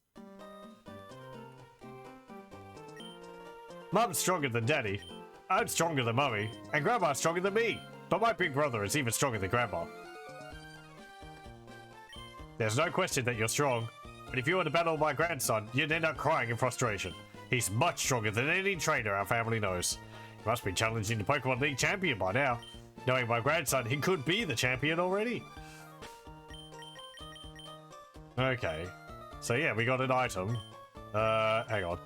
Mum's stronger than Daddy. I'm stronger than Mummy, and Grandma's stronger than me. But my big brother is even stronger than Grandma. There's no question that you're strong, but if you were to battle my grandson, you'd end up crying in frustration. He's much stronger than any trainer our family knows. He must be challenging the Pokemon League champion by now. Knowing my grandson, he could be the champion already. Okay. So yeah, we got an item. Hang on.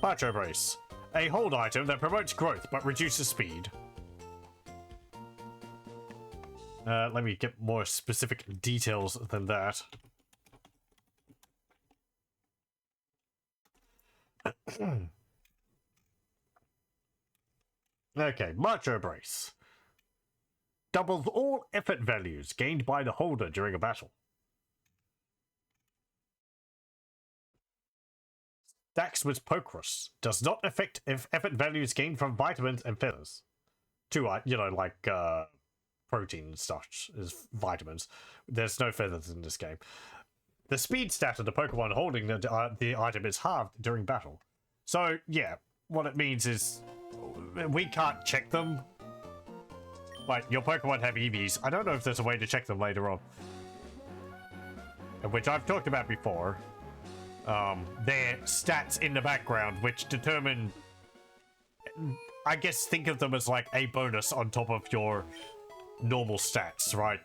Macho Brace. A hold item that promotes growth but reduces speed. Let me get more specific details than that. Okay, Macho Brace. Doubles all effort values gained by the holder during a battle. Stacks with Pokros. Does not affect if effort values gained from vitamins and feathers. Two, you know, like, protein and stuff is vitamins. There's no feathers in this game. The speed stat of the Pokemon holding the item is halved during battle. So, yeah, what it means is we can't check them. Like, your Pokemon have EVs. I don't know if there's a way to check them later on. Which I've talked about before. They're stats in the background which determine... I guess think of them as like a bonus on top of your normal stats, right?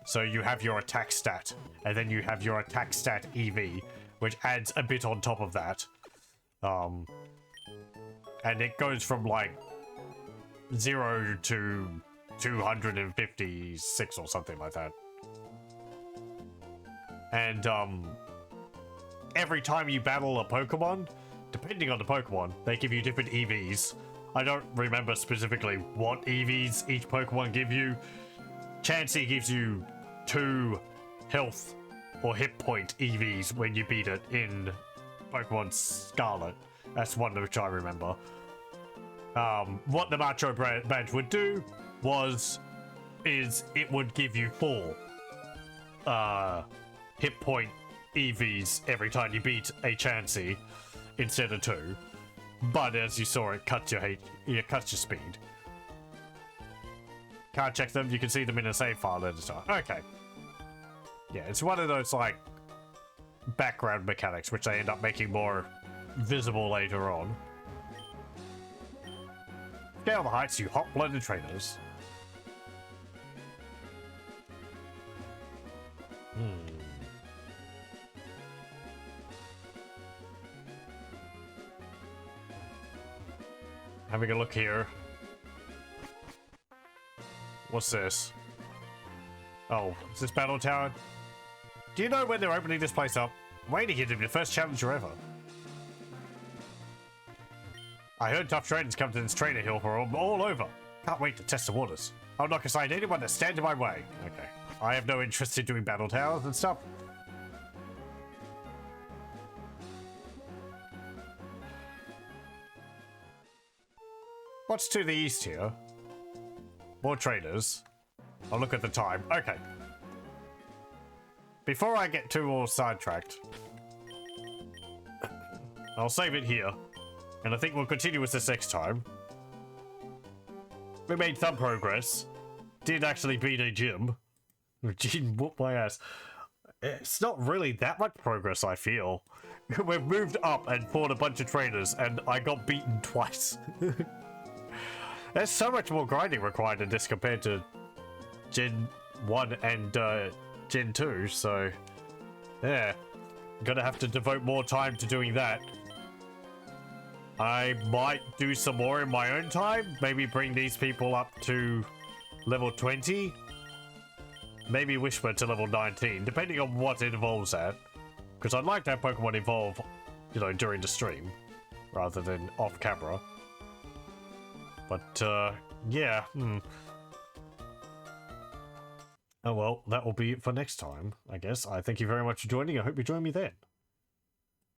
So you have your attack stat, and then you have your attack stat EV, which adds a bit on top of that. And it goes from like 0 to 256 or something like that. And every time you battle a Pokemon, depending on the Pokemon, they give you different EVs. I don't remember specifically what EVs each Pokemon give you. Chansey gives you 2 health or hit point EVs when you beat it in Pokemon Scarlet. That's one of which I remember. What the Macho Badge would do is it would give you 4 hit point EVs every time you beat a Chansey instead of 2. But as you saw, it cuts your speed. Can't check them. You can see them in a save file at the time. Okay. Yeah, it's one of those like background mechanics which they end up making more visible later on. Scale the heights, you hot-blooded trainers. Having a look here. What's this? Oh, is this Battle Tower? Do you know when they're opening this place up? I'm waiting here to be the first challenger ever. I heard tough trainers come to this trainer hill from all over. Can't wait to test the waters. I'll knock aside anyone that stands in my way. Okay. I have no interest in doing battle towers and stuff. What's to the east here? More traders. I'll look at the time. Okay. Before I get too all sidetracked, I'll save it here. And I think we'll continue with this next time. We made some progress. Did actually beat a gym. Gene whooped my ass. it's not really that much progress, I feel. We've moved up and fought a bunch of trainers, and I got beaten twice. There's so much more grinding required in this compared to Gen 1 and Gen 2, so yeah. Gonna have to devote more time to doing that. I might do some more in my own time. Maybe bring these people up to level 20. Maybe Whisper to level 19, depending on what it evolves at. Because I'd like to have Pokemon evolve, you know, during the stream, rather than off camera. But, yeah, Oh well, that will be it for next time, I guess. I thank you very much for joining. I hope you join me then.